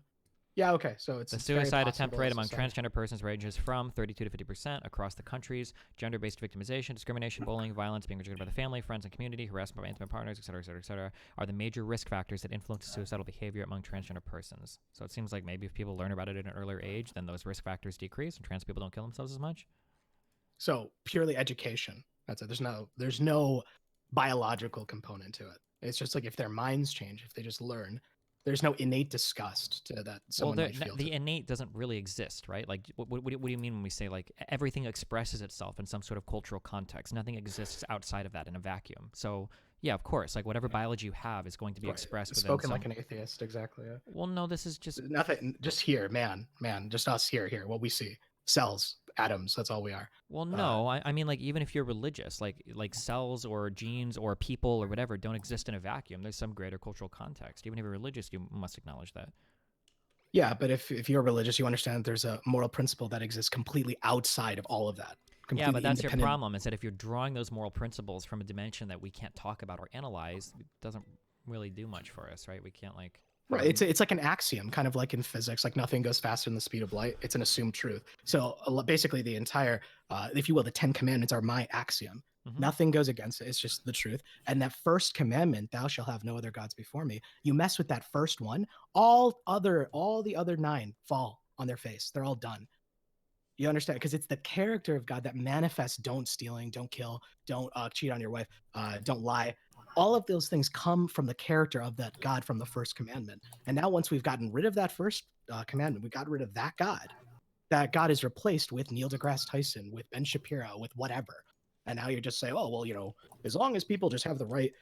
Yeah, okay. So it's the suicide attempt rate among transgender persons ranges from 32 to 50% across the countries. Gender-based victimization, discrimination, bullying, violence, being rejected by the family, friends, and community, harassment by intimate partners, etc., etc., etc., are the major risk factors that influence suicidal behavior among transgender persons. So it seems like maybe if people learn about it at an earlier age, then those risk factors decrease, and trans people don't kill themselves as much. So purely education. That's it. There's no biological component to it. It's just like if their minds change, if they just learn. There's no innate disgust to that. Someone might feel the innate doesn't really exist, right? Like, what do you mean when we say like everything expresses itself in some sort of cultural context? Nothing exists outside of that in a vacuum. So yeah, of course, like whatever biology you have is going to be expressed. Spoken like an atheist, exactly. Yeah. Well, no, this is just nothing. Just here, man. Just us here. What we see, cells, atoms. That's all we are. Well, no, I mean, like, even if you're religious, like cells or genes or people or whatever don't exist in a vacuum. There's some greater cultural context. Even if you're religious, you must acknowledge that. Yeah, but if you're religious, you understand that there's a moral principle that exists completely outside of all of that. Yeah, but that's your independent. problem, is that if you're drawing those moral principles from a dimension that we can't talk about or analyze, it doesn't really do much for us, right? We can't, like... Right. It's like an axiom, kind of like in physics, like nothing goes faster than the speed of light. It's an assumed truth. So basically the entire, if you will, the 10 commandments are my axiom. Nothing goes against it. It's just the truth. And that first commandment, thou shalt have no other gods before me. You mess with that first one, all the other 9 fall on their face. They're all done. You understand? Because it's the character of God that manifests don't stealing, don't kill, don't cheat on your wife, don't lie. All of those things come from the character of that God from the first commandment. And now once we've gotten rid of that first commandment, we got rid of that God is replaced with Neil deGrasse Tyson, with Ben Shapiro, with whatever. And now you're just saying, oh, well, as long as people just have the right,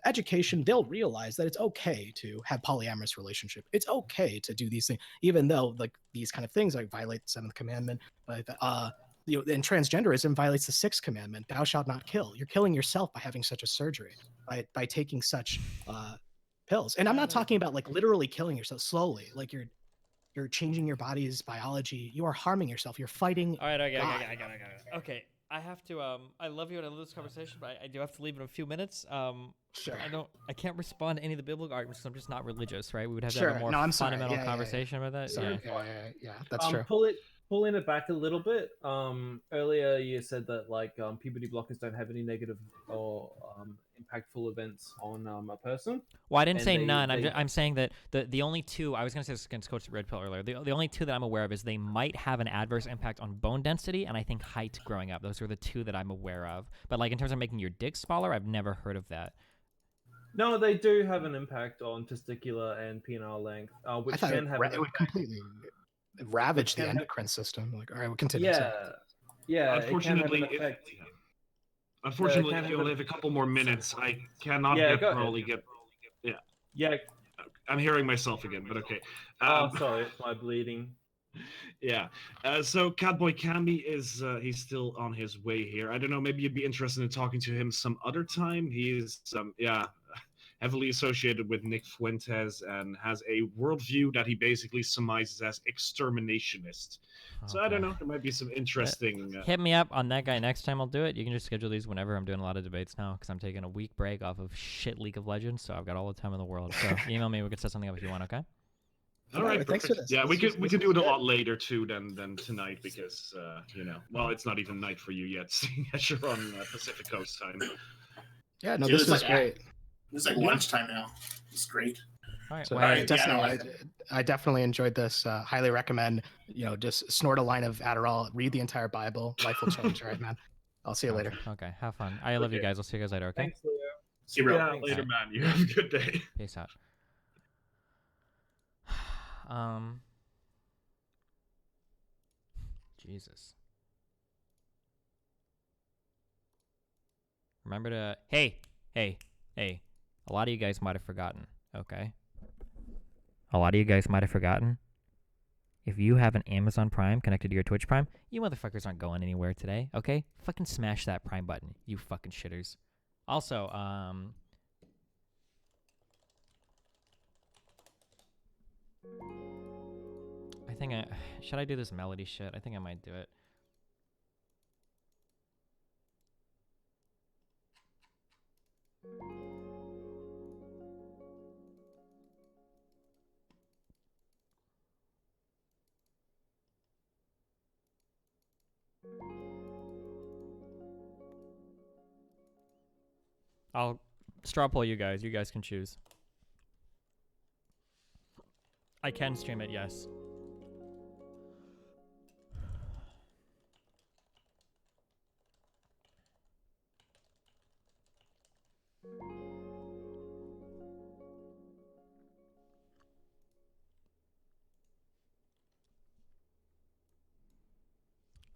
education, they'll realize that it's okay to have polyamorous relationship. It's okay to do these things, even though like these kind of things like violate the 7th commandment. But and transgenderism violates the 6th commandment, thou shalt not kill. You're killing yourself by having such a surgery, by taking such pills. And I'm not talking about like literally killing yourself slowly, like you're changing your body's biology. You are harming yourself. You're fighting. All right, I got it. Okay, I have to. I love you and I love this conversation, but I do have to leave in a few minutes. Sure. I can't respond to any of the biblical arguments because I'm just not religious, right? We would have to have a more fundamental conversation about that. Sorry. Yeah, that's true. Pulling it back a little bit. Earlier you said that like puberty blockers don't have any negative or impactful events on a person. Well, I didn't say none. I'm saying that the only 2 I was going to say this against Coach Red Pill earlier. The only 2 that I'm aware of is they might have an adverse impact on bone density and I think height growing up. Those are the 2 that I'm aware of. But like in terms of making your dick smaller, I've never heard of that. No, they do have an impact on testicular and penile length, which can have it would completely ravage the endocrine system. Like, all right, we'll continue. Yeah. Unfortunately, if you only have a couple more minutes, I cannot get. Yeah. I'm hearing myself again, but okay. Sorry, it's my bleeding. Yeah. So Catboy Camby is he's still on his way here. I don't know. Maybe you'd be interested in talking to him some other time. He's heavily associated with Nick Fuentes and has a worldview that he basically surmises as exterminationist. So I don't know. There might be some interesting. Hit me up on that guy next time. I'll do it. You can just schedule these whenever. I'm doing a lot of debates now because I'm taking a week break off of shit League of Legends, so I've got all the time in the world. So email me. We can set something up if you want. Okay. All right, thanks for this. Yeah, we could do it a lot later too than tonight because well, it's not even night for you yet, seeing as you're on Pacific Coast time. Yeah, no, this is great. It's like lunchtime now. It's great. All right, So well, I definitely enjoyed this. Highly recommend. Just snort a line of Adderall, read the entire Bible. Life will change. All right, man. I'll see you later. Okay, have fun. I love you guys. I'll see you guys later. Okay. Thanks, Leo. See you, bro. Yeah, later, man. You have a good day. Peace out. Jesus. Remember to hey. A lot of you guys might have forgotten, okay? A lot of you guys might have forgotten. If you have an Amazon Prime connected to your Twitch Prime, you motherfuckers aren't going anywhere today, okay? Fucking smash that Prime button, you fucking shitters. Also, I think should I do this melody shit? I think I might do it. I'll straw poll you guys. You guys can choose. I can stream it, yes.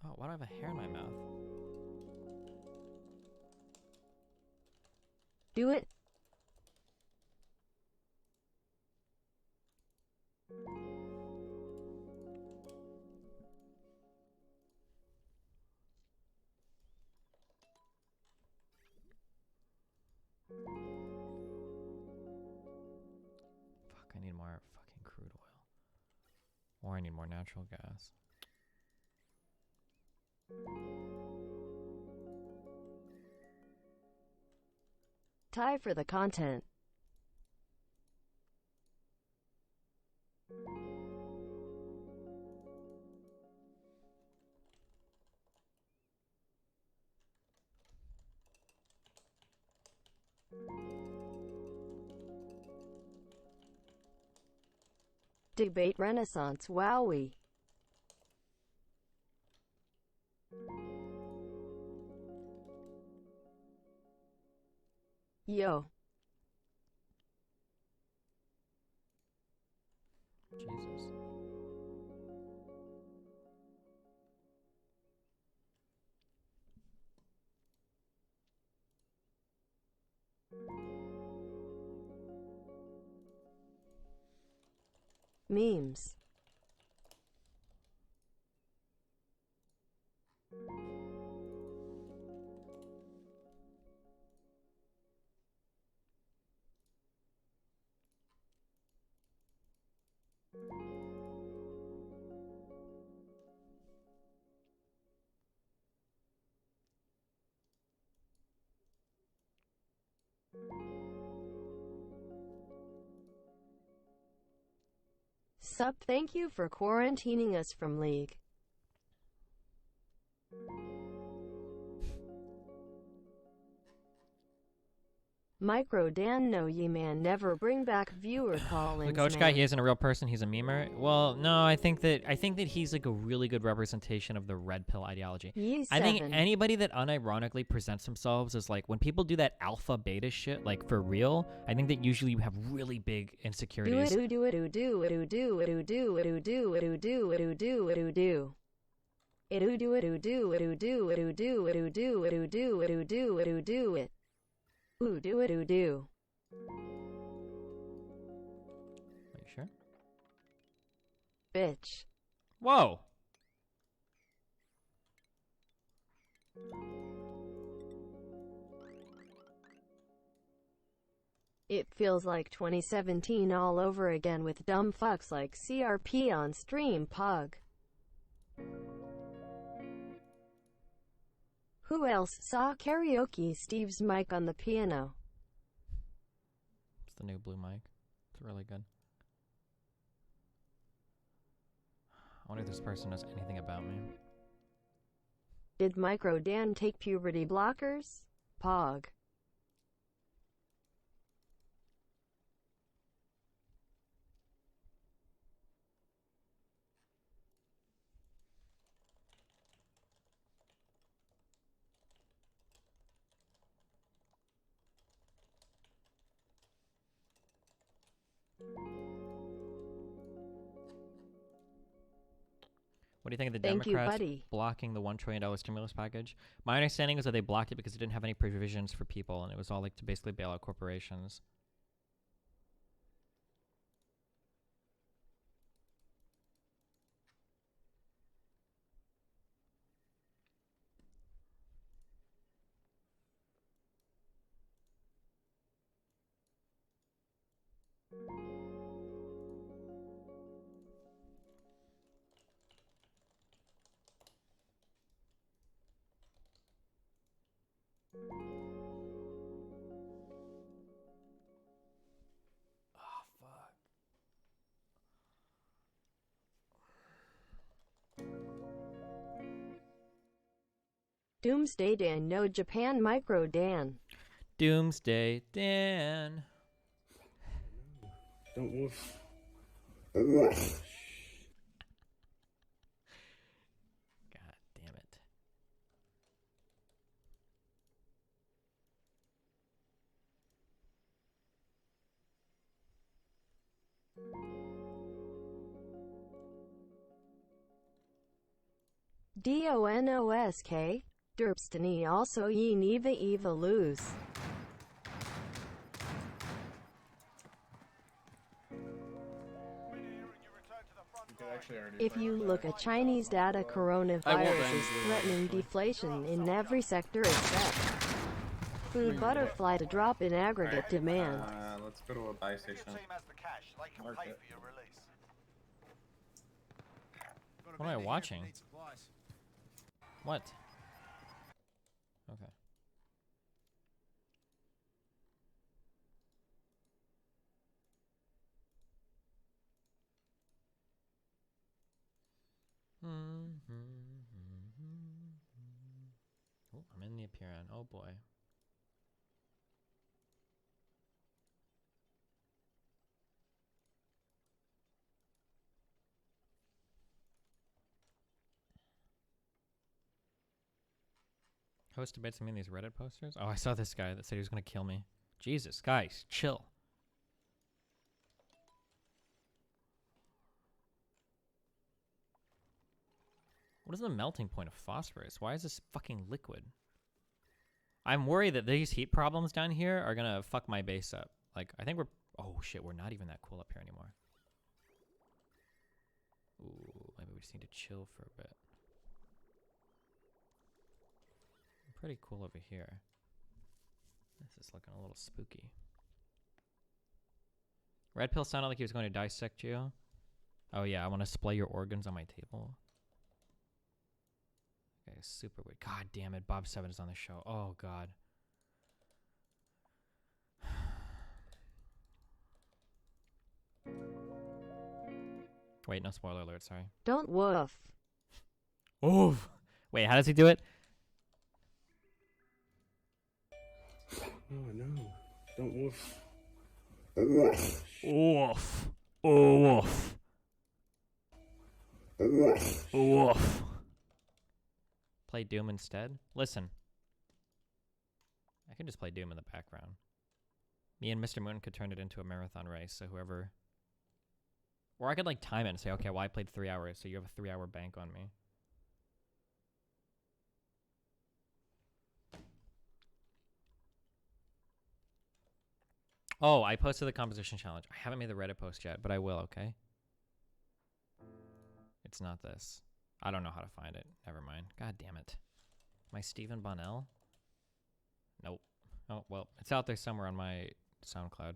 Oh, why do I have a hair in my mouth? Do it. I need more fucking crude oil. Or I need more natural gas. Tie for the content. Debate Renaissance Wowie. Yo. Jesus. Memes. Sup, thank you for quarantining us from League. Micro Dan, no ye man, never bring back viewer call-ins. The coach guy, he isn't a real person. He's a memer. Well, no, I think that he's like a really good representation of the red pill ideology. I think anybody that unironically presents themselves as like when people do that alpha beta shit, like for real, I think that usually you have really big insecurities. Ooh, do it, ooh, do. Are you sure? Bitch. Whoa. It feels like 2017 all over again with dumb fucks like CRP on stream, pug. Who else saw karaoke Steve's mic on the piano? It's the new blue mic. It's really good. I wonder if this person knows anything about me. Did Micro Dan take puberty blockers? Pog. What do you think of the Democrats blocking the $1 trillion stimulus package? My understanding is that they blocked it because it didn't have any provisions for people, and it was all like to basically bail out corporations. Doomsday Dan, no Japan Micro Dan. Doomsday Dan. Don't move. God damn it. DONOSK. Derpstany also ye neva eva lose. If you look at Chinese data, coronavirus is threatening deflation in every sector except food butterfly to drop in aggregate demand. Let's go to a buy station. What am I watching? What? Okay. Oh, I'm in the appearance. Oh boy. Host debates me in these Reddit posters? Oh, I saw this guy that said he was gonna kill me. Jesus, guys, chill. What is the melting point of phosphorus? Why is this fucking liquid? I'm worried that these heat problems down here are gonna fuck my base up. Like, I think we're... Oh shit, we're not even that cool up here anymore. Ooh, maybe we just need to chill for a bit. Pretty cool over here. This is looking a little spooky. Red Pill sounded like he was going to dissect you. Oh yeah, I want to splay your organs on my table. Okay, super weird. God damn it, Bob 7 is on the show. Oh god. Wait, no spoiler alert, sorry. Don't woof. Oof. Wait, how does he do it? Oh no. Don't woof. Oof. Oof. Oof. Play Doom instead? Listen. I can just play Doom in the background. Me and Mr. Moon could turn it into a marathon race, so whoever... Or I could like time it and say, okay, well I played 3 hours, so you have a 3-hour bank on me. Oh, I posted the composition challenge. I haven't made the Reddit post yet, but I will, okay? It's not this. I don't know how to find it. Never mind. God damn it. Am I Stephen Bonnell? Nope. Oh, well, it's out there somewhere on my SoundCloud.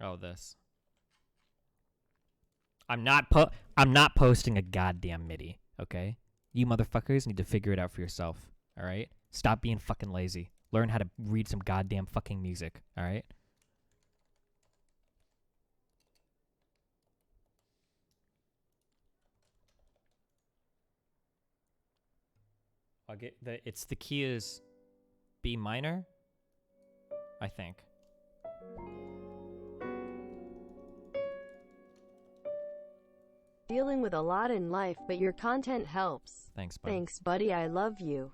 Oh, this. I'm not posting a goddamn MIDI, okay? You motherfuckers need to figure it out for yourself, all right? Stop being fucking lazy. Learn how to read some goddamn fucking music, all right? I'll get the key is B minor, I think. Dealing with a lot in life, but your content helps. Thanks, buddy. Thanks, buddy. I love you.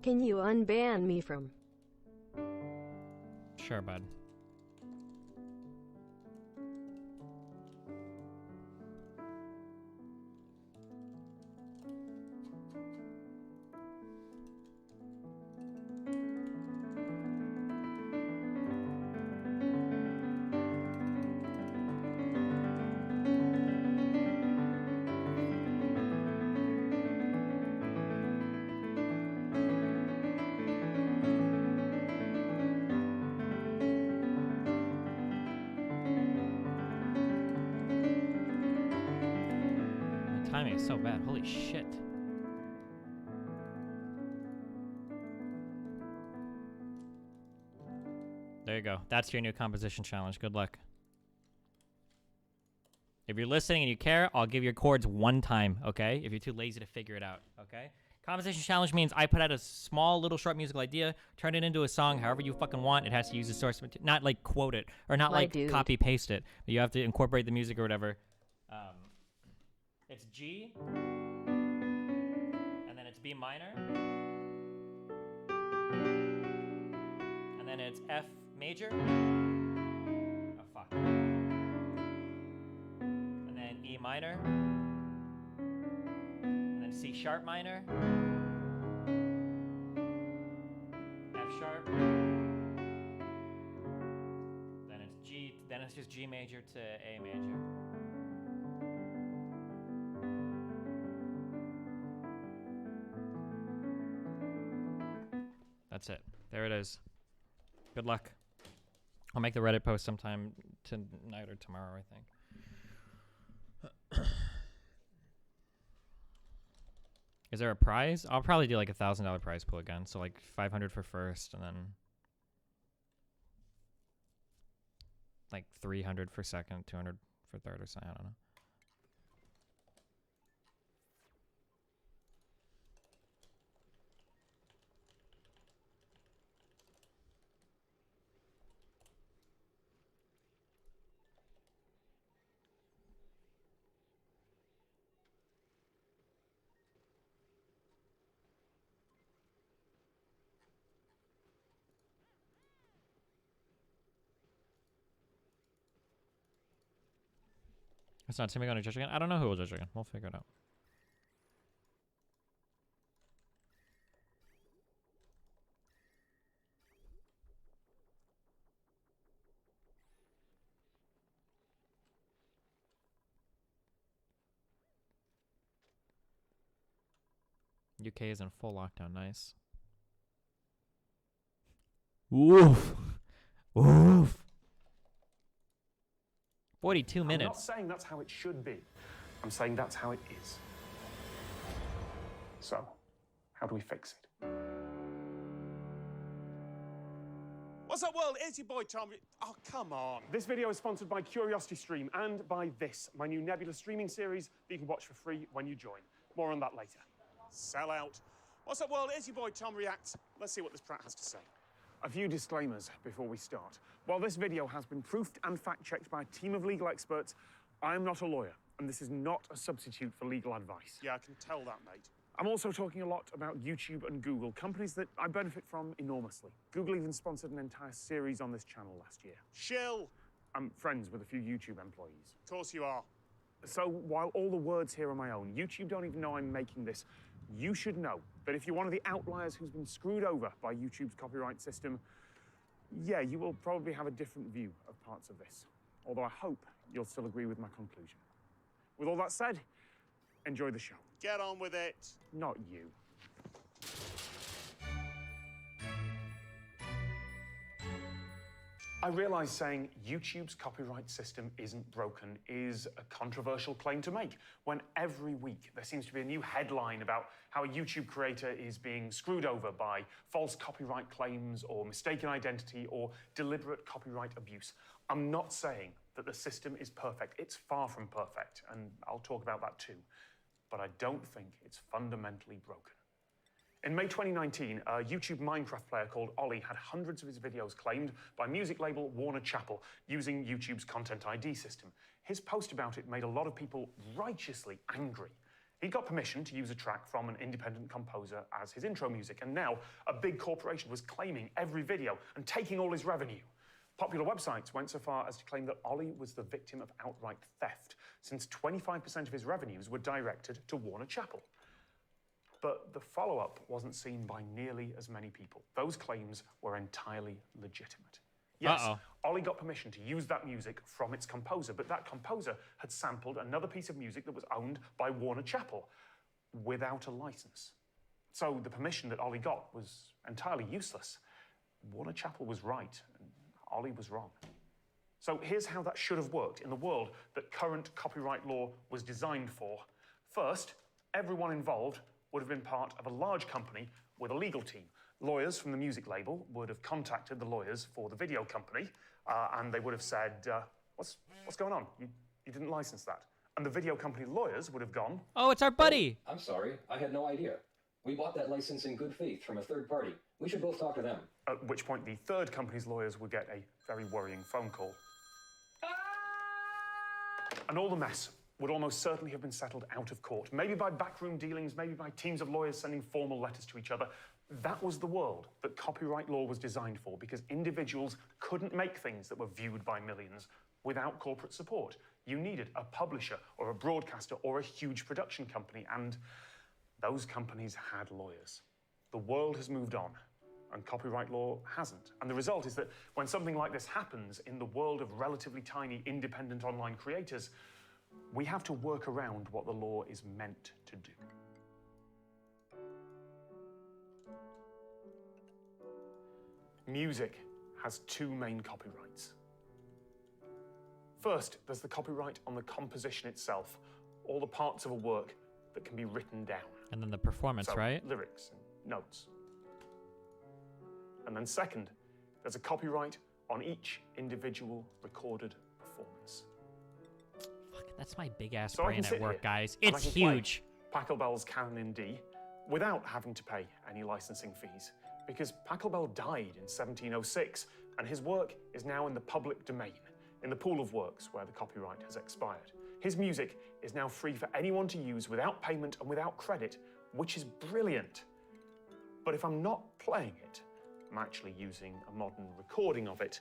Can you unban me from? Sure, bud. Timing is so bad. Holy shit. There you go. That's your new composition challenge. Good luck. If you're listening and you care, I'll give your chords one time, okay? If you're too lazy to figure it out, okay? Conversation challenge means I put out a small little short musical idea, turn it into a song however you fucking want. It has to use the source material, not like quote it or not My like dude. copy paste it. But you have to incorporate the music or whatever. It's G, and then it's B minor, and then it's F major. Oh fuck. And then E minor. C sharp minor, F sharp, then it's G, then it's just G major to A major. That's it. There it is. Good luck. I'll make the Reddit post sometime tonight or tomorrow, I think. Is there a prize? I'll probably do like $1,000 prize pool again. So like 500 for first, and then like 300 for second, 200 for third, or something. I don't know. It's not Timmy going to judge again? I don't know who will judge again. We'll figure it out. UK is in full lockdown. Nice. Woof. Woof. 42 minutes. I'm not saying that's how it should be. I'm saying that's how it is. So, how do we fix it? What's up, world? It's your boy, Tom. Oh, come on. This video is sponsored by CuriosityStream and by this, my new Nebula streaming series that you can watch for free when you join. More on that later. Sell out. What's up, world? It's your boy, Tom Reacts. Let's see what this prat has to say. A few disclaimers before we start. While this video has been proofed and fact-checked by a team of legal experts, I am not a lawyer, and this is not a substitute for legal advice. Yeah, I can tell that, mate. I'm also talking a lot about YouTube and Google, companies that I benefit from enormously. Google even sponsored an entire series on this channel last year. Chill. I'm friends with a few YouTube employees. Of course you are. So while all the words here are my own, YouTube don't even know I'm making this. You should know that if you're one of the outliers who's been screwed over by YouTube's copyright system, yeah, you will probably have a different view of parts of this. Although I hope you'll still agree with my conclusion. With all that said, enjoy the show. Get on with it. Not you. I realize saying YouTube's copyright system isn't broken is a controversial claim to make, when every week there seems to be a new headline about how a YouTube creator is being screwed over by false copyright claims or mistaken identity or deliberate copyright abuse. I'm not saying that the system is perfect. It's far from perfect, and I'll talk about that too. But I don't think it's fundamentally broken. In May 2019, a YouTube Minecraft player called Ollie had hundreds of his videos claimed by music label Warner Chappell using YouTube's Content ID system. His post about it made a lot of people righteously angry. He got permission to use a track from an independent composer as his intro music, and now a big corporation was claiming every video and taking all his revenue. Popular websites went so far as to claim that Ollie was the victim of outright theft, since 25% of his revenues were directed to Warner Chappell. But the follow-up wasn't seen by nearly as many people. Those claims were entirely legitimate. Yes, Ollie got permission to use that music from its composer, but that composer had sampled another piece of music that was owned by Warner Chappell without a license. So the permission that Ollie got was entirely useless. Warner Chappell was right, and Ollie was wrong. So here's how that should have worked in the world that current copyright law was designed for. First, everyone involved would have been part of a large company with a legal team. Lawyers from the music label would have contacted the lawyers for the video company, and they would have said, what's going on? You You didn't license that. And the video company lawyers would have gone, Oh, it's our buddy. I'm sorry, I had no idea. We bought that license in good faith from a third party. We should both talk to them. at which point the third company's lawyers would get a very worrying phone call. And all the mess would almost certainly have been settled out of court, maybe by backroom dealings, maybe by teams of lawyers sending formal letters to each other. That was the world that copyright law was designed for, because individuals couldn't make things that were viewed by millions without corporate support. You needed a publisher or a broadcaster or a huge production company, and those companies had lawyers. The world has moved on, and copyright law hasn't. And the result is that when something like this happens in the world of relatively tiny independent online creators, we have to work around what the law is meant to do. Music has two main copyrights. First, there's the copyright on the composition itself, all the parts of a work that can be written down. And then the performance, So, right? lyrics and notes. And then second, there's a copyright on each individual recorded performance. Fuck, that's my big ass So I can brain at sit work, here guys. and I It's can play huge. Pachelbel's Canon in D without having to pay any licensing fees, because Pachelbel died in 1706 and his work is now in the public domain, in the pool of works where the copyright has expired. His music is now free for anyone to use without payment and without credit, which is brilliant. But if I'm not playing it, I'm actually using a modern recording of it,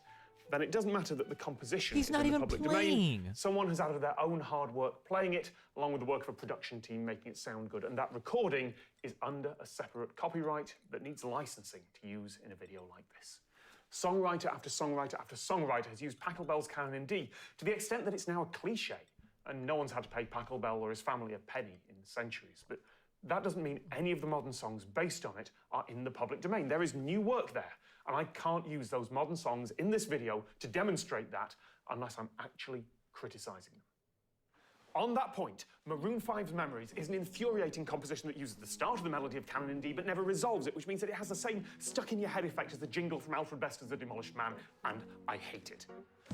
then it doesn't matter that the composition He's is not in the even public playing. domain. Someone has added their own hard work playing it, along with the work of a production team making it sound good, and that recording is under a separate copyright that needs licensing to use in a video like this. Songwriter after songwriter after songwriter has used Pachelbel's Canon in D to the extent that it's now a cliche, and no one's had to pay Pachelbel or his family a penny in centuries. But that doesn't mean any of the modern songs based on it are in the public domain. There is new work there, and I can't use those modern songs in this video to demonstrate that unless I'm actually criticizing them. On that point, Maroon 5's Memories is an infuriating composition that uses the start of the melody of Canon in D but never resolves it, which means that it has the same stuck-in-your-head effect as the jingle from Alfred Bester's The Demolished Man, and I hate it.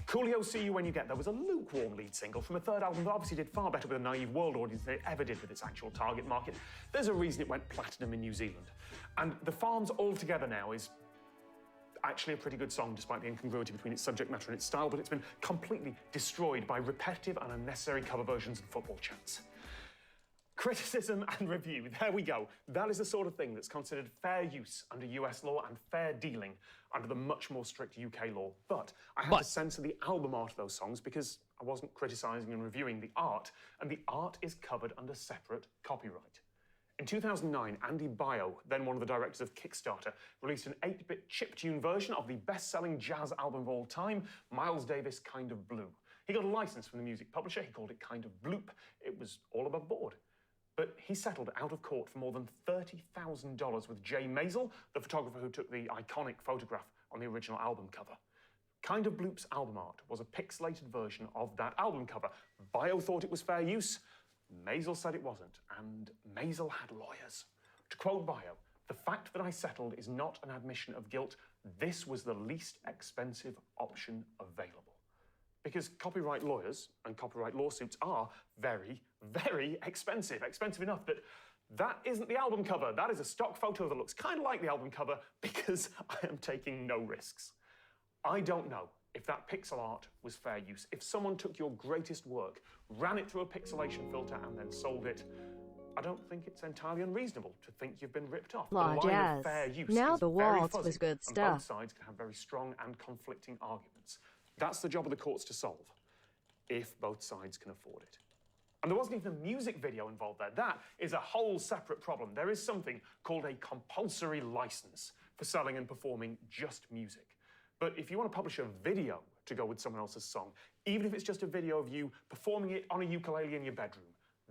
Coolio See You When You Get There was a lukewarm lead single from a third album that obviously did far better with a naive world audience than it ever did with its actual target market. There's a reason it went platinum in New Zealand. And The Farms All Together Now is actually a pretty good song despite the incongruity between its subject matter and its style, but it's been completely destroyed by repetitive and unnecessary cover versions and football chants. Criticism and review, there we go. That is the sort of thing that's considered fair use under US law and fair dealing under the much more strict UK law. But I had to censor the album art of those songs because I wasn't criticising and reviewing the art, and the art is covered under separate copyright. In 2009, Andy Bio, then one of the directors of Kickstarter, released an 8-bit chiptune version of the best-selling jazz album of all time, Miles Davis' Kind of Blue. He got a license from the music publisher. He called it Kind of Bloop. It was all above board. But he settled out of court for more than $30,000 with Jay Maisel, the photographer who took the iconic photograph on the original album cover. Kind of Bloop's album art was a pixelated version of that album cover. Bio thought it was fair use. Maisel said it wasn't, and Maisel had lawyers. To quote Bio, "The fact that I settled is not an admission of guilt. This was the least expensive option available." Because copyright lawyers and copyright lawsuits are very, very expensive. Expensive enough that that isn't the album cover. That is a stock photo that looks kind of like the album cover because I am taking no risks. I don't know if that pixel art was fair use. If someone took your greatest work, ran it through a pixelation filter, and then sold it, I don't think it's entirely unreasonable to think you've been ripped off. Law The line jazz. of fair use Now is the very waltz fuzzy, was good and stuff. both sides can have very strong and conflicting arguments. That's the job of the courts to solve, if both sides can afford it. And there wasn't even a music video involved there. That is a whole separate problem. There is something called a compulsory license for selling and performing just music. But if you want to publish a video to go with someone else's song, even if it's just a video of you performing it on a ukulele in your bedroom,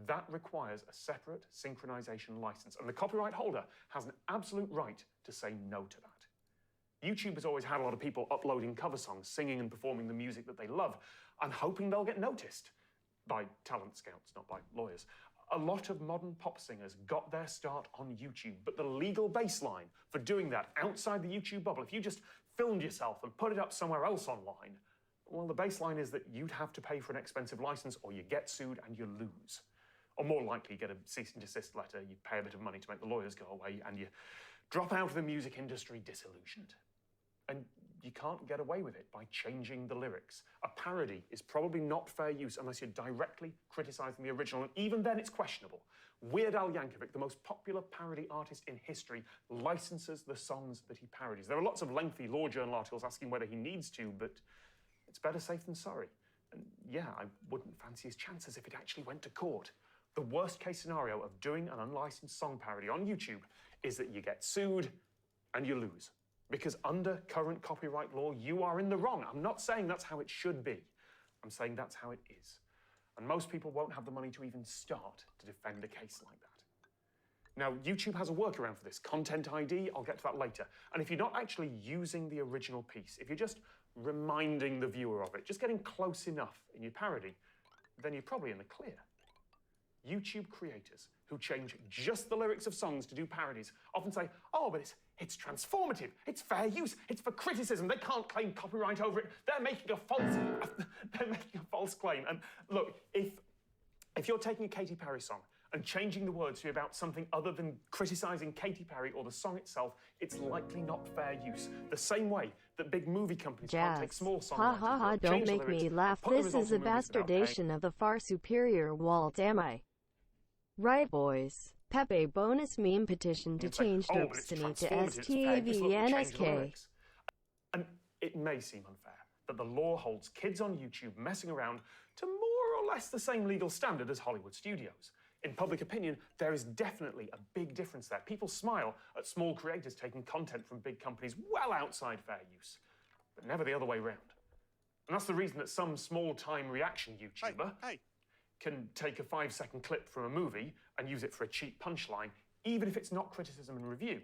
that requires a separate synchronization license. And the copyright holder has an absolute right to say no to that. YouTube has always had a lot of people uploading cover songs, singing and performing the music that they love, and hoping they'll get noticed by talent scouts, not by lawyers. A lot of modern pop singers got their start on YouTube, but the legal baseline for doing that outside the YouTube bubble, if you just filmed yourself and put it up somewhere else online, Well, the baseline is that you'd have to pay for an expensive license or you get sued and you lose. Or more likely, you get a cease and desist letter, you pay a bit of money to make the lawyers go away, and you drop out of the music industry disillusioned. And you can't get away with it by changing the lyrics. A parody is probably not fair use unless you're directly criticizing the original, and even then it's questionable. Weird Al Yankovic, the most popular parody artist in history, licenses the songs that he parodies. There are lots of lengthy law journal articles asking whether he needs to, but it's better safe than sorry. And yeah, I wouldn't fancy his chances if it actually went to court. The worst case scenario of doing an unlicensed song parody on YouTube is that you get sued and you lose. Because under current copyright law, you are in the wrong. I'm not saying that's how it should be. I'm saying that's how it is. And most people won't have the money to even start to defend a case like that. Now, YouTube has a workaround for this, Content ID. I'll get to that later. And if you're not actually using the original piece, if you're just reminding the viewer of it, just getting close enough in your parody, then you're probably in the clear. YouTube creators who change just the lyrics of songs to do parodies often say, oh, but it's transformative, it's fair use, it's for criticism, they can't claim copyright over it, they're making a false claim. And look, if you're taking a Katy Perry song and changing the words to be about something other than criticizing Katy Perry or the song itself, it's likely not fair use. The same way that big movie companies can't take small songs. Ha ha ha, don't make me laugh. This is a bastardation of the far superior Walt, am I? Right, boys. Pepe bonus meme petition to change Dopestiny to STAVNSK. And it may seem unfair that the law holds kids on YouTube messing around to more or less the same legal standard as Hollywood studios. In public opinion, there is definitely a big difference there. People smile at small creators taking content from big companies well outside fair use, but never the other way around. And that's the reason that some small-time reaction YouTuber can take a 5-second clip from a movie and use it for a cheap punchline, even if it's not criticism and review.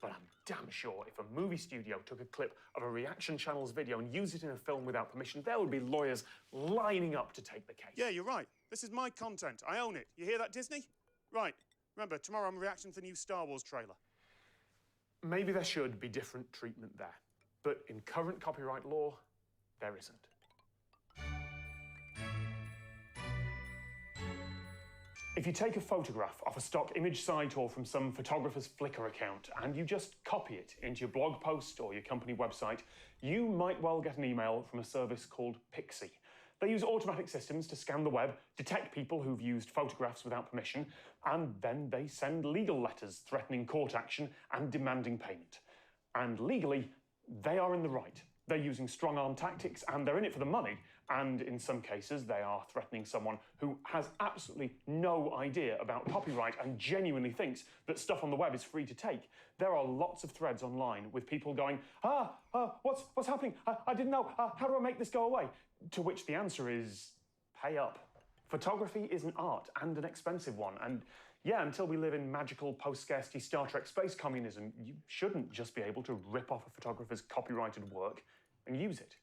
But I'm damn sure if a movie studio took a clip of a reaction channel's video and used it in a film without permission, there would be lawyers lining up to take the case. Yeah, you're right. This is my content. I own it. You hear that, Disney? Right. Remember, tomorrow I'm reacting to the new Star Wars trailer. Maybe there should be different treatment there, but in current copyright law, there isn't. If you take a photograph off a stock image site or from some photographer's Flickr account and you just copy it into your blog post or your company website, you might well get an email from a service called Pixie. They use automatic systems to scan the web, detect people who've used photographs without permission, and then they send legal letters threatening court action and demanding payment. And legally, they are in the right. They're using strong-arm tactics, and they're in it for the money. And in some cases, they are threatening someone who has absolutely no idea about copyright and genuinely thinks that stuff on the web is free to take. There are lots of threads online with people going, what's happening? I didn't know. How do I make this go away? To which the answer is, pay up. Photography is an art, and an expensive one. And yeah, until we live in magical post-scarcity Star Trek space communism, you shouldn't just be able to rip off a photographer's copyrighted work and use it.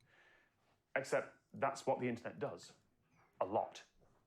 Except that's what the internet does. A lot.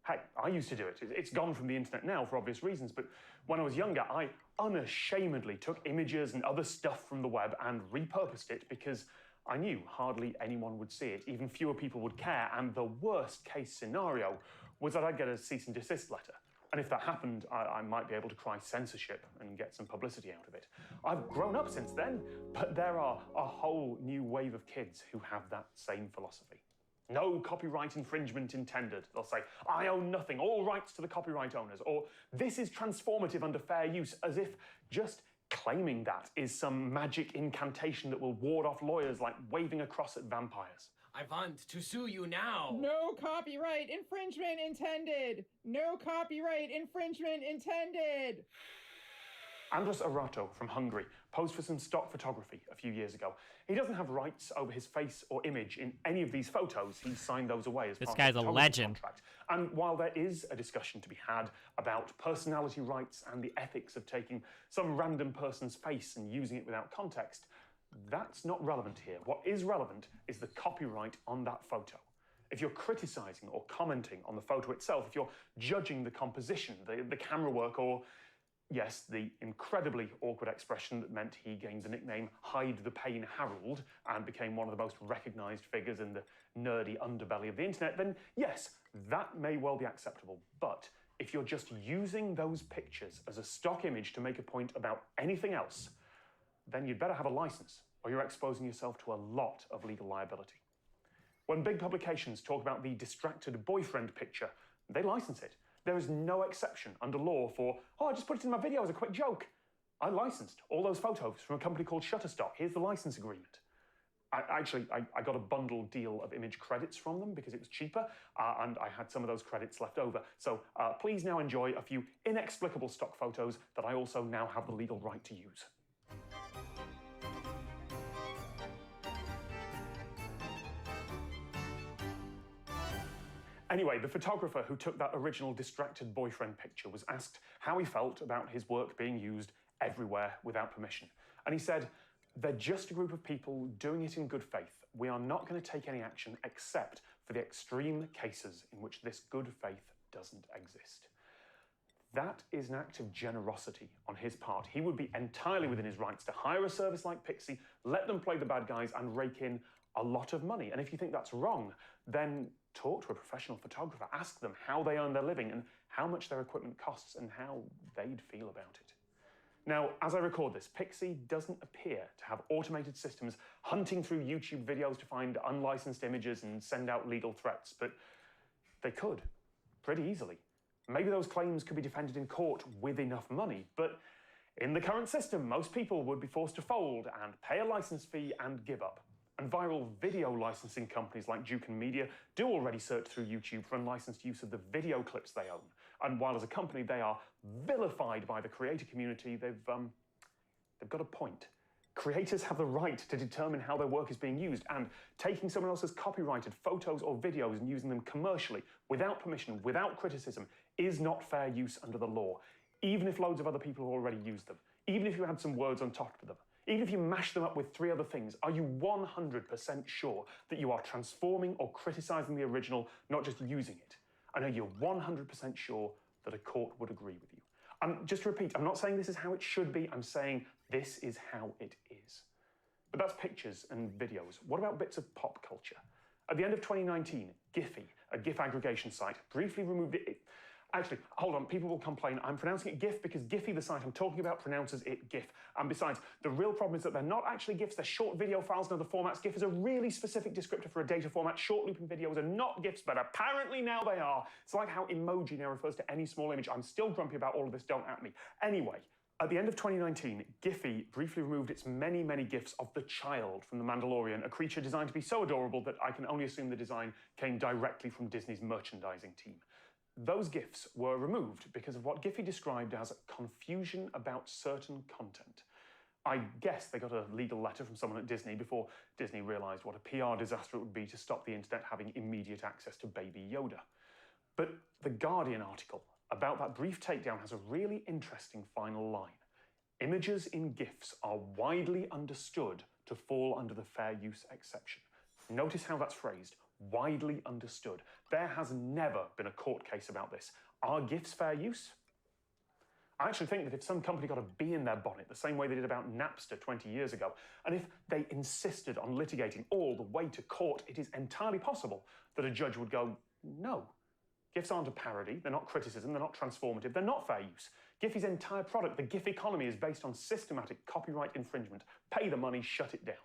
Hey, I used to do it. It's gone from the internet now for obvious reasons, but when I was younger, I unashamedly took images and other stuff from the web and repurposed it because I knew hardly anyone would see it, even fewer people would care, and the worst case scenario was that I'd get a cease and desist letter. And if that happened, I might be able to cry censorship and get some publicity out of it. I've grown up since then, but there are a whole new wave of kids who have that same philosophy. No copyright infringement intended. They'll say, I own nothing, all rights to the copyright owners, or this is transformative under fair use, as if just claiming that is some magic incantation that will ward off lawyers like waving a cross at vampires. I want to sue you now. No copyright infringement intended. No copyright infringement intended. Andras Arato from Hungary posed for some stock photography a few years ago. He doesn't have rights over his face or image in any of these photos. He signed those away as part of the photography legend. Contract. And while there is a discussion to be had about personality rights and the ethics of taking some random person's face and using it without context, that's not relevant here. What is relevant is the copyright on that photo. If you're criticizing or commenting on the photo itself, if you're judging the composition, the camera work, or Yes, the incredibly awkward expression that meant he gained the nickname Hide the Pain Harold and became one of the most recognised figures in the nerdy underbelly of the internet, then yes, that may well be acceptable. But if you're just using those pictures as a stock image to make a point about anything else, then you'd better have a licence, or you're exposing yourself to a lot of legal liability. When big publications talk about the distracted boyfriend picture, they license it. There is no exception under law for, oh, I just put it in my video as a quick joke. I licensed all those photos from a company called Shutterstock. Here's the license agreement. I got a bundled deal of image credits from them because it was cheaper, and I had some of those credits left over. So please now enjoy a few inexplicable stock photos that I also now have the legal right to use. Anyway, the photographer who took that original distracted boyfriend picture was asked how he felt about his work being used everywhere without permission. And he said, "They're just a group of people doing it in good faith. We are not going to take any action except for the extreme cases in which this good faith doesn't exist." That is an act of generosity on his part. He would be entirely within his rights to hire a service like Pixie, let them play the bad guys and rake in a lot of money. And if you think that's wrong, then talk to a professional photographer. Ask them how they earn their living and how much their equipment costs and how they'd feel about it. Now, as I record this, Pixie doesn't appear to have automated systems hunting through YouTube videos to find unlicensed images and send out legal threats, but they could, pretty easily. Maybe those claims could be defended in court with enough money, but in the current system, most people would be forced to fold and pay a license fee and give up. And viral video licensing companies like Duke and Media do already search through YouTube for unlicensed use of the video clips they own. And while as a company they are vilified by the creator community, they've got a point. Creators have the right to determine how their work is being used, and taking someone else's copyrighted photos or videos and using them commercially, without permission, without criticism, is not fair use under the law, even if loads of other people have already used them, even if you add some words on top of them. Even if you mash them up with 3 other things, are you 100% sure that you are transforming or criticizing the original, not just using it? And are you 100% sure that a court would agree with you? And just to repeat, I'm not saying this is how it should be, I'm saying this is how it is. But that's pictures and videos. What about bits of pop culture? At the end of 2019, Giphy, a GIF aggregation site, briefly removed it. Actually, hold on, people will complain. I'm pronouncing it GIF because Giphy, the site I'm talking about, pronounces it GIF. And besides, the real problem is that they're not actually GIFs, they're short video files and other formats. GIF is a really specific descriptor for a data format. Short looping videos are not GIFs, but apparently now they are. It's like how emoji now refers to any small image. I'm still grumpy about all of this, don't at me. Anyway, at the end of 2019, Giphy briefly removed its many, many GIFs of the child from The Mandalorian, a creature designed to be so adorable that I can only assume the design came directly from Disney's merchandising team. Those GIFs were removed because of what Giphy described as confusion about certain content. I guess they got a legal letter from someone at Disney before Disney realised what a PR disaster it would be to stop the internet having immediate access to Baby Yoda. But the Guardian article about that brief takedown has a really interesting final line. Images in GIFs are widely understood to fall under the fair use exception. Notice how that's phrased. Widely understood. There has never been a court case about this. Are GIFs fair use? I actually think that if some company got a bee in their bonnet, the same way they did about Napster 20 years ago, and if they insisted on litigating all the way to court, it is entirely possible that a judge would go, no. GIFs aren't a parody, they're not criticism, they're not transformative, they're not fair use. Giphy's entire product, the GIF economy, is based on systematic copyright infringement. Pay the money, shut it down.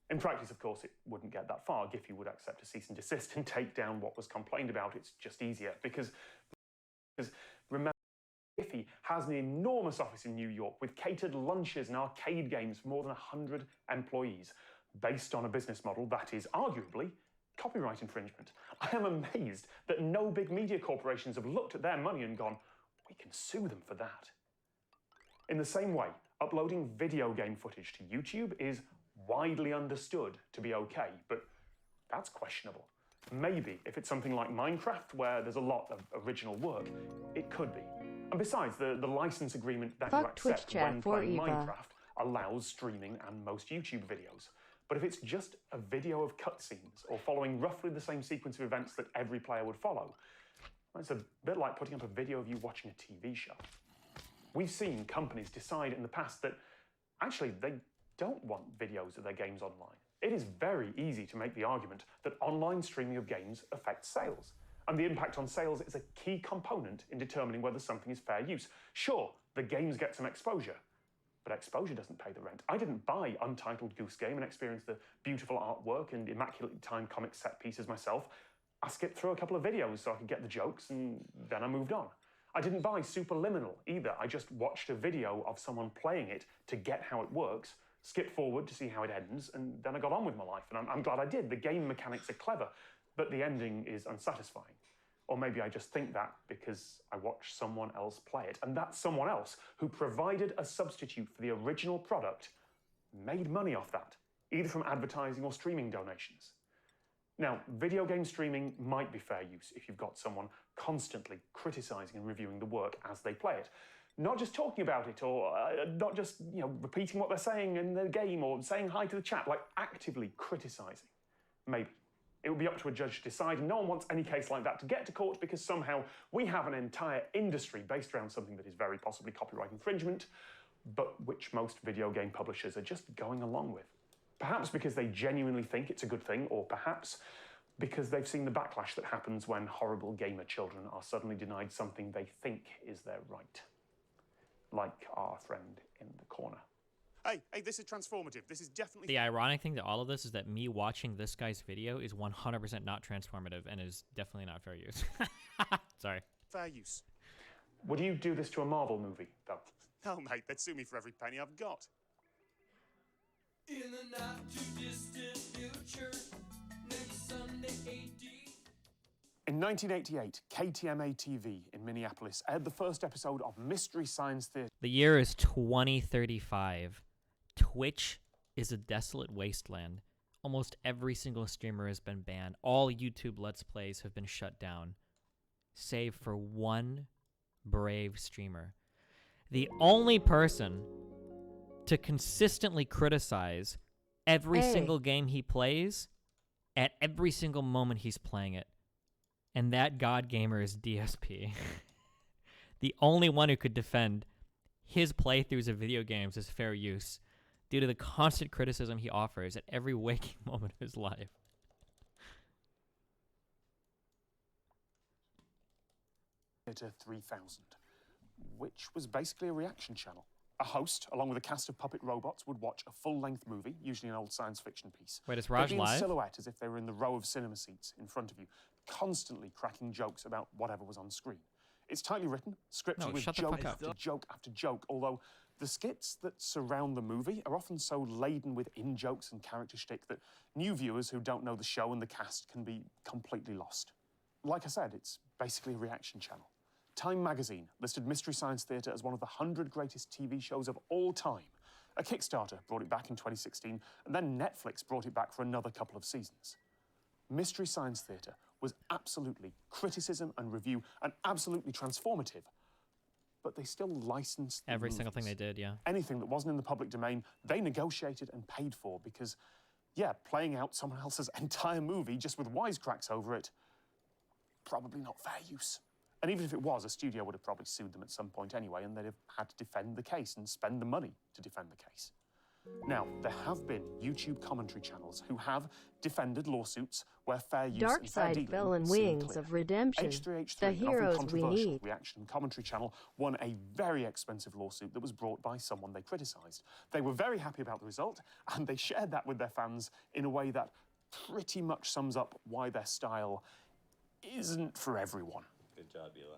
In practice, of course, it wouldn't get that far. Giphy would accept a cease and desist and take down what was complained about. It's just easier because remember, Giphy has an enormous office in New York with catered lunches and arcade games for more than 100 employees, based on a business model that is arguably copyright infringement. I am amazed that no big media corporations have looked at their money and gone, we can sue them for that. In the same way, uploading video game footage to YouTube is widely understood to be okay, but that's questionable. Maybe if it's something like Minecraft, where there's a lot of original work, it could be. And besides, the license agreement that you accept when playing Minecraft allows streaming and most YouTube videos. But if it's just a video of cutscenes or following roughly the same sequence of events that every player would follow, it's a bit like putting up a video of you watching a TV show. We've seen companies decide in the past that actually they don't want videos of their games online. It is very easy to make the argument that online streaming of games affects sales. And the impact on sales is a key component in determining whether something is fair use. Sure, the games get some exposure, but exposure doesn't pay the rent. I didn't buy Untitled Goose Game and experience the beautiful artwork and immaculately timed comic set pieces myself. I skipped through a couple of videos so I could get the jokes, and then I moved on. I didn't buy Superliminal either. I just watched a video of someone playing it to get how it works, skipped forward to see how it ends, and then I got on with my life. And I'm glad I did. The game mechanics are clever, but the ending is unsatisfying. Or maybe I just think that because I watched someone else play it. And that someone else who provided a substitute for the original product made money off that, either from advertising or streaming donations. Now, video game streaming might be fair use if you've got someone constantly criticizing and reviewing the work as they play it. Not just talking about it, or not just repeating what they're saying in the game, or saying hi to the chat, like actively criticizing. Maybe. It would be up to a judge to decide, and no one wants any case like that to get to court because somehow we have an entire industry based around something that is very possibly copyright infringement, but which most video game publishers are just going along with. Perhaps because they genuinely think it's a good thing, or perhaps because they've seen the backlash that happens when horrible gamer children are suddenly denied something they think is their right. Like our friend in the corner. Hey, this is transformative. This is definitely... The ironic thing to all of this is that me watching this guy's video is 100% not transformative and is definitely not fair use. Sorry. Fair use. Would you do this to a Marvel movie, though? Oh, mate, they'd sue me for every penny I've got. In the not-too-distant future, next Sunday, AD. In 1988, KTMA-TV in Minneapolis aired the first episode of Mystery Science Theater. The year is 2035. Twitch is a desolate wasteland. Almost every single streamer has been banned. All YouTube Let's Plays have been shut down, save for one brave streamer. The only person to consistently criticize every single game he plays at every single moment he's playing it. And that god gamer is DSP. The only one who could defend his playthroughs of video games as fair use due to the constant criticism he offers at every waking moment of his life. Theater 3000, which was basically a reaction channel. A host, along with a cast of puppet robots, would watch a full-length movie, usually an old science fiction piece. Wait, is Raj They'd be in live? silhouette as if they were in the row of cinema seats in front of you, constantly cracking jokes about whatever was on screen. It's tightly written, scripted with joke after joke after joke, although the skits that surround the movie are often so laden with in-jokes and character shtick that new viewers who don't know the show and the cast can be completely lost. Like I said, it's basically a reaction channel. Time magazine listed Mystery Science Theater as one of the 100 greatest TV shows of all time. A Kickstarter brought it back in 2016, and then Netflix brought it back for another couple of seasons. Mystery Science Theater was absolutely criticism and review and absolutely transformative, but they still licensed the Every single thing movies. they did, yeah. Anything that wasn't in the public domain, they negotiated and paid for because, yeah, playing out someone else's entire movie just with wisecracks over it, probably not fair use. And even if it was, a studio would have probably sued them at some point anyway, and they'd have had to defend the case and spend the money to defend the case. Now, there have been YouTube commentary channels who have defended lawsuits where fair use Dark and fair Side dealing fell in seem Wings clear. of Redemption. H3H3, The an often heroes we controversial need. reaction and commentary channel, won a very expensive lawsuit that was brought by someone they criticised. They were very happy about the result, and they shared that with their fans in a way that pretty much sums up why their style isn't for everyone. Good job, Ela.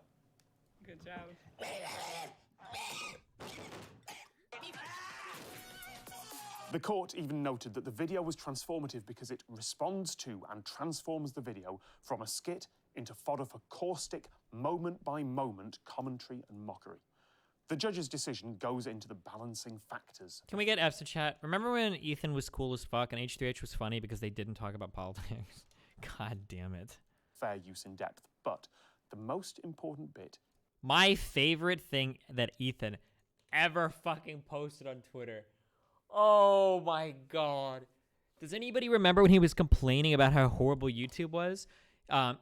Good job. The court even noted that the video was transformative because it responds to and transforms the video from a skit into fodder for caustic, moment-by-moment commentary and mockery. The judge's decision goes into the balancing factors. Can we get F's to chat? Remember when Ethan was cool as fuck and H3H was funny because they didn't talk about politics? God damn it. Fair use in depth, but the most important bit... My favorite thing that Ethan ever fucking posted on Twitter. Oh my god. Does anybody remember when he was complaining about how horrible YouTube was?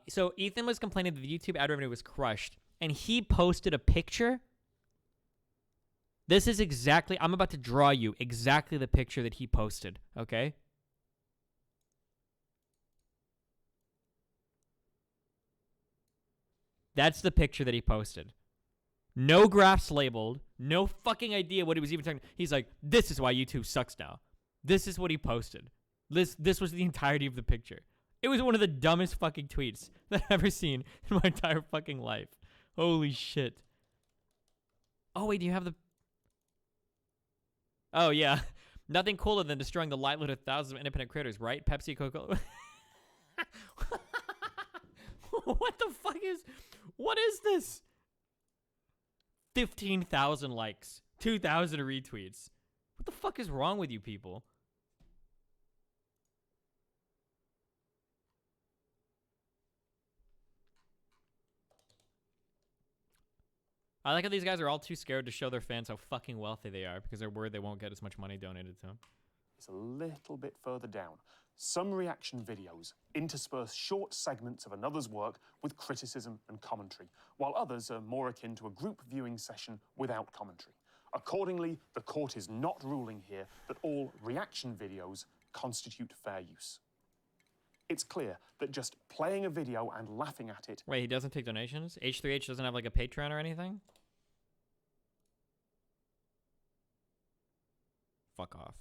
So Ethan was complaining that the YouTube ad revenue was crushed, and he posted a picture This is exactly, I'm about to draw you exactly the picture that he posted, okay? That's the picture that he posted. No graphs labeled. No fucking idea what he was even talking. He's like, this is why YouTube sucks now. This is what he posted. This was the entirety of the picture. It was one of the dumbest fucking tweets that I've ever seen in my entire fucking life. Holy shit. Oh, wait, do you have the... Oh, yeah. Nothing cooler than destroying the livelihood of thousands of independent creators, right? Pepsi, Coca-Cola. What the fuck is... What is this? 15,000 likes. 2,000 retweets. What the fuck is wrong with you people? I like how these guys are all too scared to show their fans how fucking wealthy they are because they're worried they won't get as much money donated to them. It's a little bit further down. Some reaction videos intersperse short segments of another's work with criticism and commentary, while others are more akin to a group viewing session without commentary. Accordingly, the court is not ruling here that all reaction videos constitute fair use. It's clear that just playing a video and laughing at it... Wait, he doesn't take donations? H3H doesn't have like a Patreon or anything? Fuck off.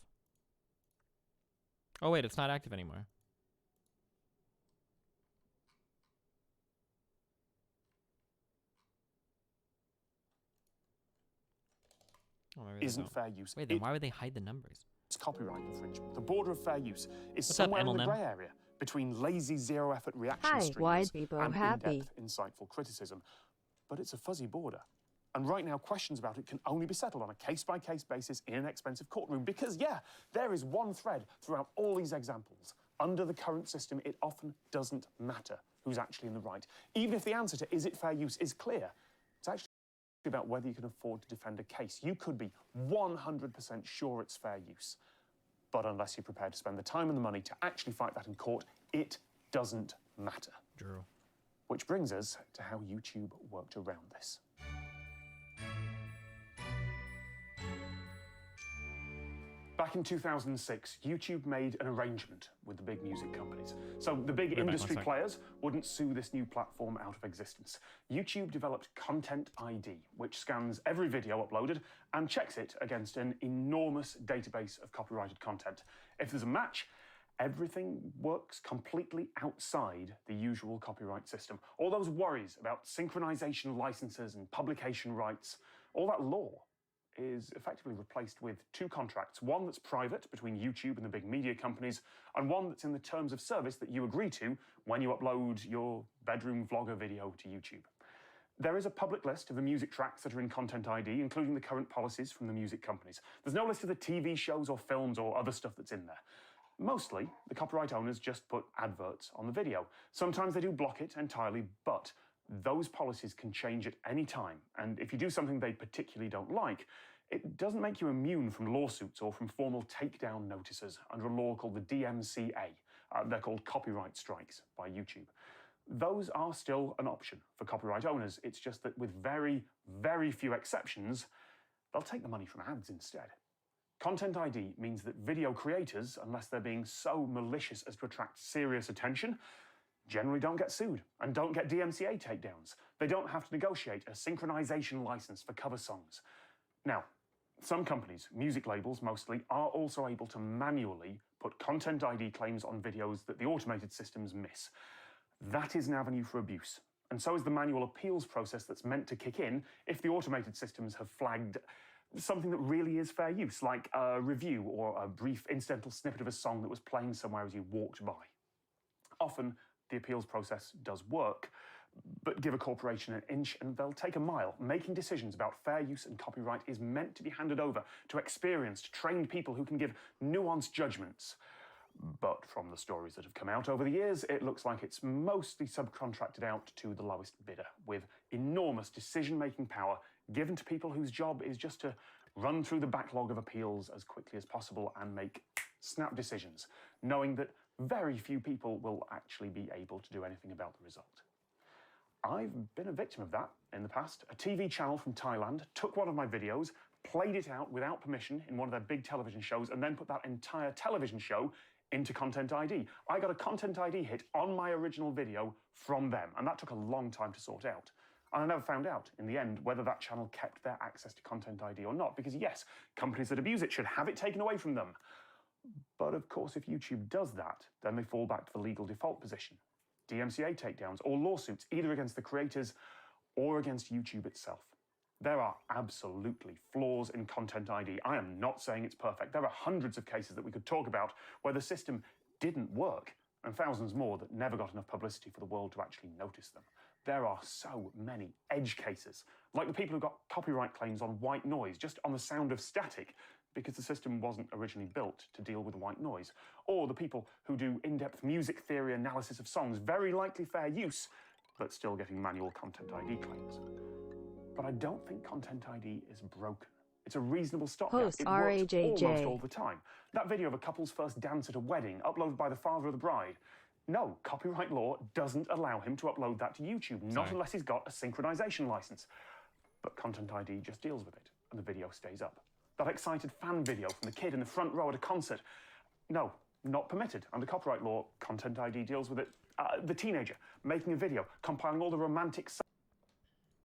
Oh wait, it's not active anymore. Oh, isn't fair use. Wait, then why would they hide the numbers? It's copyright infringement. The border of fair use is What's somewhere up, in the Eminem? grey area between lazy zero-effort reaction Hi, streams wide people and happy. in-depth, insightful criticism. But it's a fuzzy border. And right now, questions about it can only be settled on a case-by-case basis in an expensive courtroom because, yeah, there is one thread throughout all these examples. Under the current system, it often doesn't matter who's actually in the right. Even if the answer to is it fair use is clear, it's actually about whether you can afford to defend a case. You could be 100% sure it's fair use. But unless you're prepared to spend the time and the money to actually fight that in court, it doesn't matter. Drew. Which brings us to how YouTube worked around this. Back in 2006, YouTube made an arrangement with the big music companies. So the big industry players wouldn't sue this new platform out of existence. YouTube developed Content ID, which scans every video uploaded and checks it against an enormous database of copyrighted content. If there's a match, everything works completely outside the usual copyright system. All those worries about synchronization licenses and publication rights, all that law is effectively replaced with two contracts, one that's private between YouTube and the big media companies, and one that's in the terms of service that you agree to when you upload your bedroom vlogger video to YouTube. There is a public list of the music tracks that are in Content ID, including the current policies from the music companies. There's no list of the TV shows or films or other stuff that's in there. Mostly, the copyright owners just put adverts on the video. Sometimes they do block it entirely, but those policies can change at any time, and if you do something they particularly don't like, it doesn't make you immune from lawsuits or from formal takedown notices under a law called the DMCA. They're called copyright strikes by YouTube. Those are still an option for copyright owners. It's just that with very, very few exceptions, they'll take the money from ads instead. Content ID means that video creators, unless they're being so malicious as to attract serious attention, generally don't get sued and don't get DMCA takedowns. They don't have to negotiate a synchronization license for cover songs. Now, some companies, music labels mostly, are also able to manually put Content ID claims on videos that the automated systems miss. That is an avenue for abuse. And so is the manual appeals process that's meant to kick in if the automated systems have flagged something that really is fair use, like a review or a brief incidental snippet of a song that was playing somewhere as you walked by. Often, the appeals process does work, but give a corporation an inch and they'll take a mile. Making decisions about fair use and copyright is meant to be handed over to experienced, trained people who can give nuanced judgments. But from the stories that have come out over the years, it looks like it's mostly subcontracted out to the lowest bidder, with enormous decision-making power given to people whose job is just to run through the backlog of appeals as quickly as possible and make snap decisions, knowing that very few people will actually be able to do anything about the result. I've been a victim of that in the past. A TV channel from Thailand took one of my videos, played it out without permission in one of their big television shows, and then put that entire television show into Content ID. I got a Content ID hit on my original video from them, and that took a long time to sort out. And I never found out, in the end, whether that channel kept their access to Content ID or not, because yes, companies that abuse it should have it taken away from them. But of course, if YouTube does that, then they fall back to the legal default position. DMCA takedowns or lawsuits, either against the creators or against YouTube itself. There are absolutely flaws in Content ID. I am not saying it's perfect. There are hundreds of cases that we could talk about where the system didn't work, and thousands more that never got enough publicity for the world to actually notice them. There are so many edge cases, like the people who got copyright claims on white noise, just on the sound of static, because the system wasn't originally built to deal with white noise. Or the people who do in-depth music theory analysis of songs, very likely fair use, but still getting manual Content ID claims. But I don't think Content ID is broken. It's a reasonable stopgap. Host It works RAJJ. almost all the time. That video of a couple's first dance at a wedding, uploaded by the father of the bride. No, copyright law doesn't allow him to upload that to YouTube, not unless he's got a synchronization license. But Content ID just deals with it, and the video stays up. That excited fan video from the kid in the front row at a concert. No, not permitted. Under copyright law, Content ID deals with it. The teenager making a video, compiling all the romantic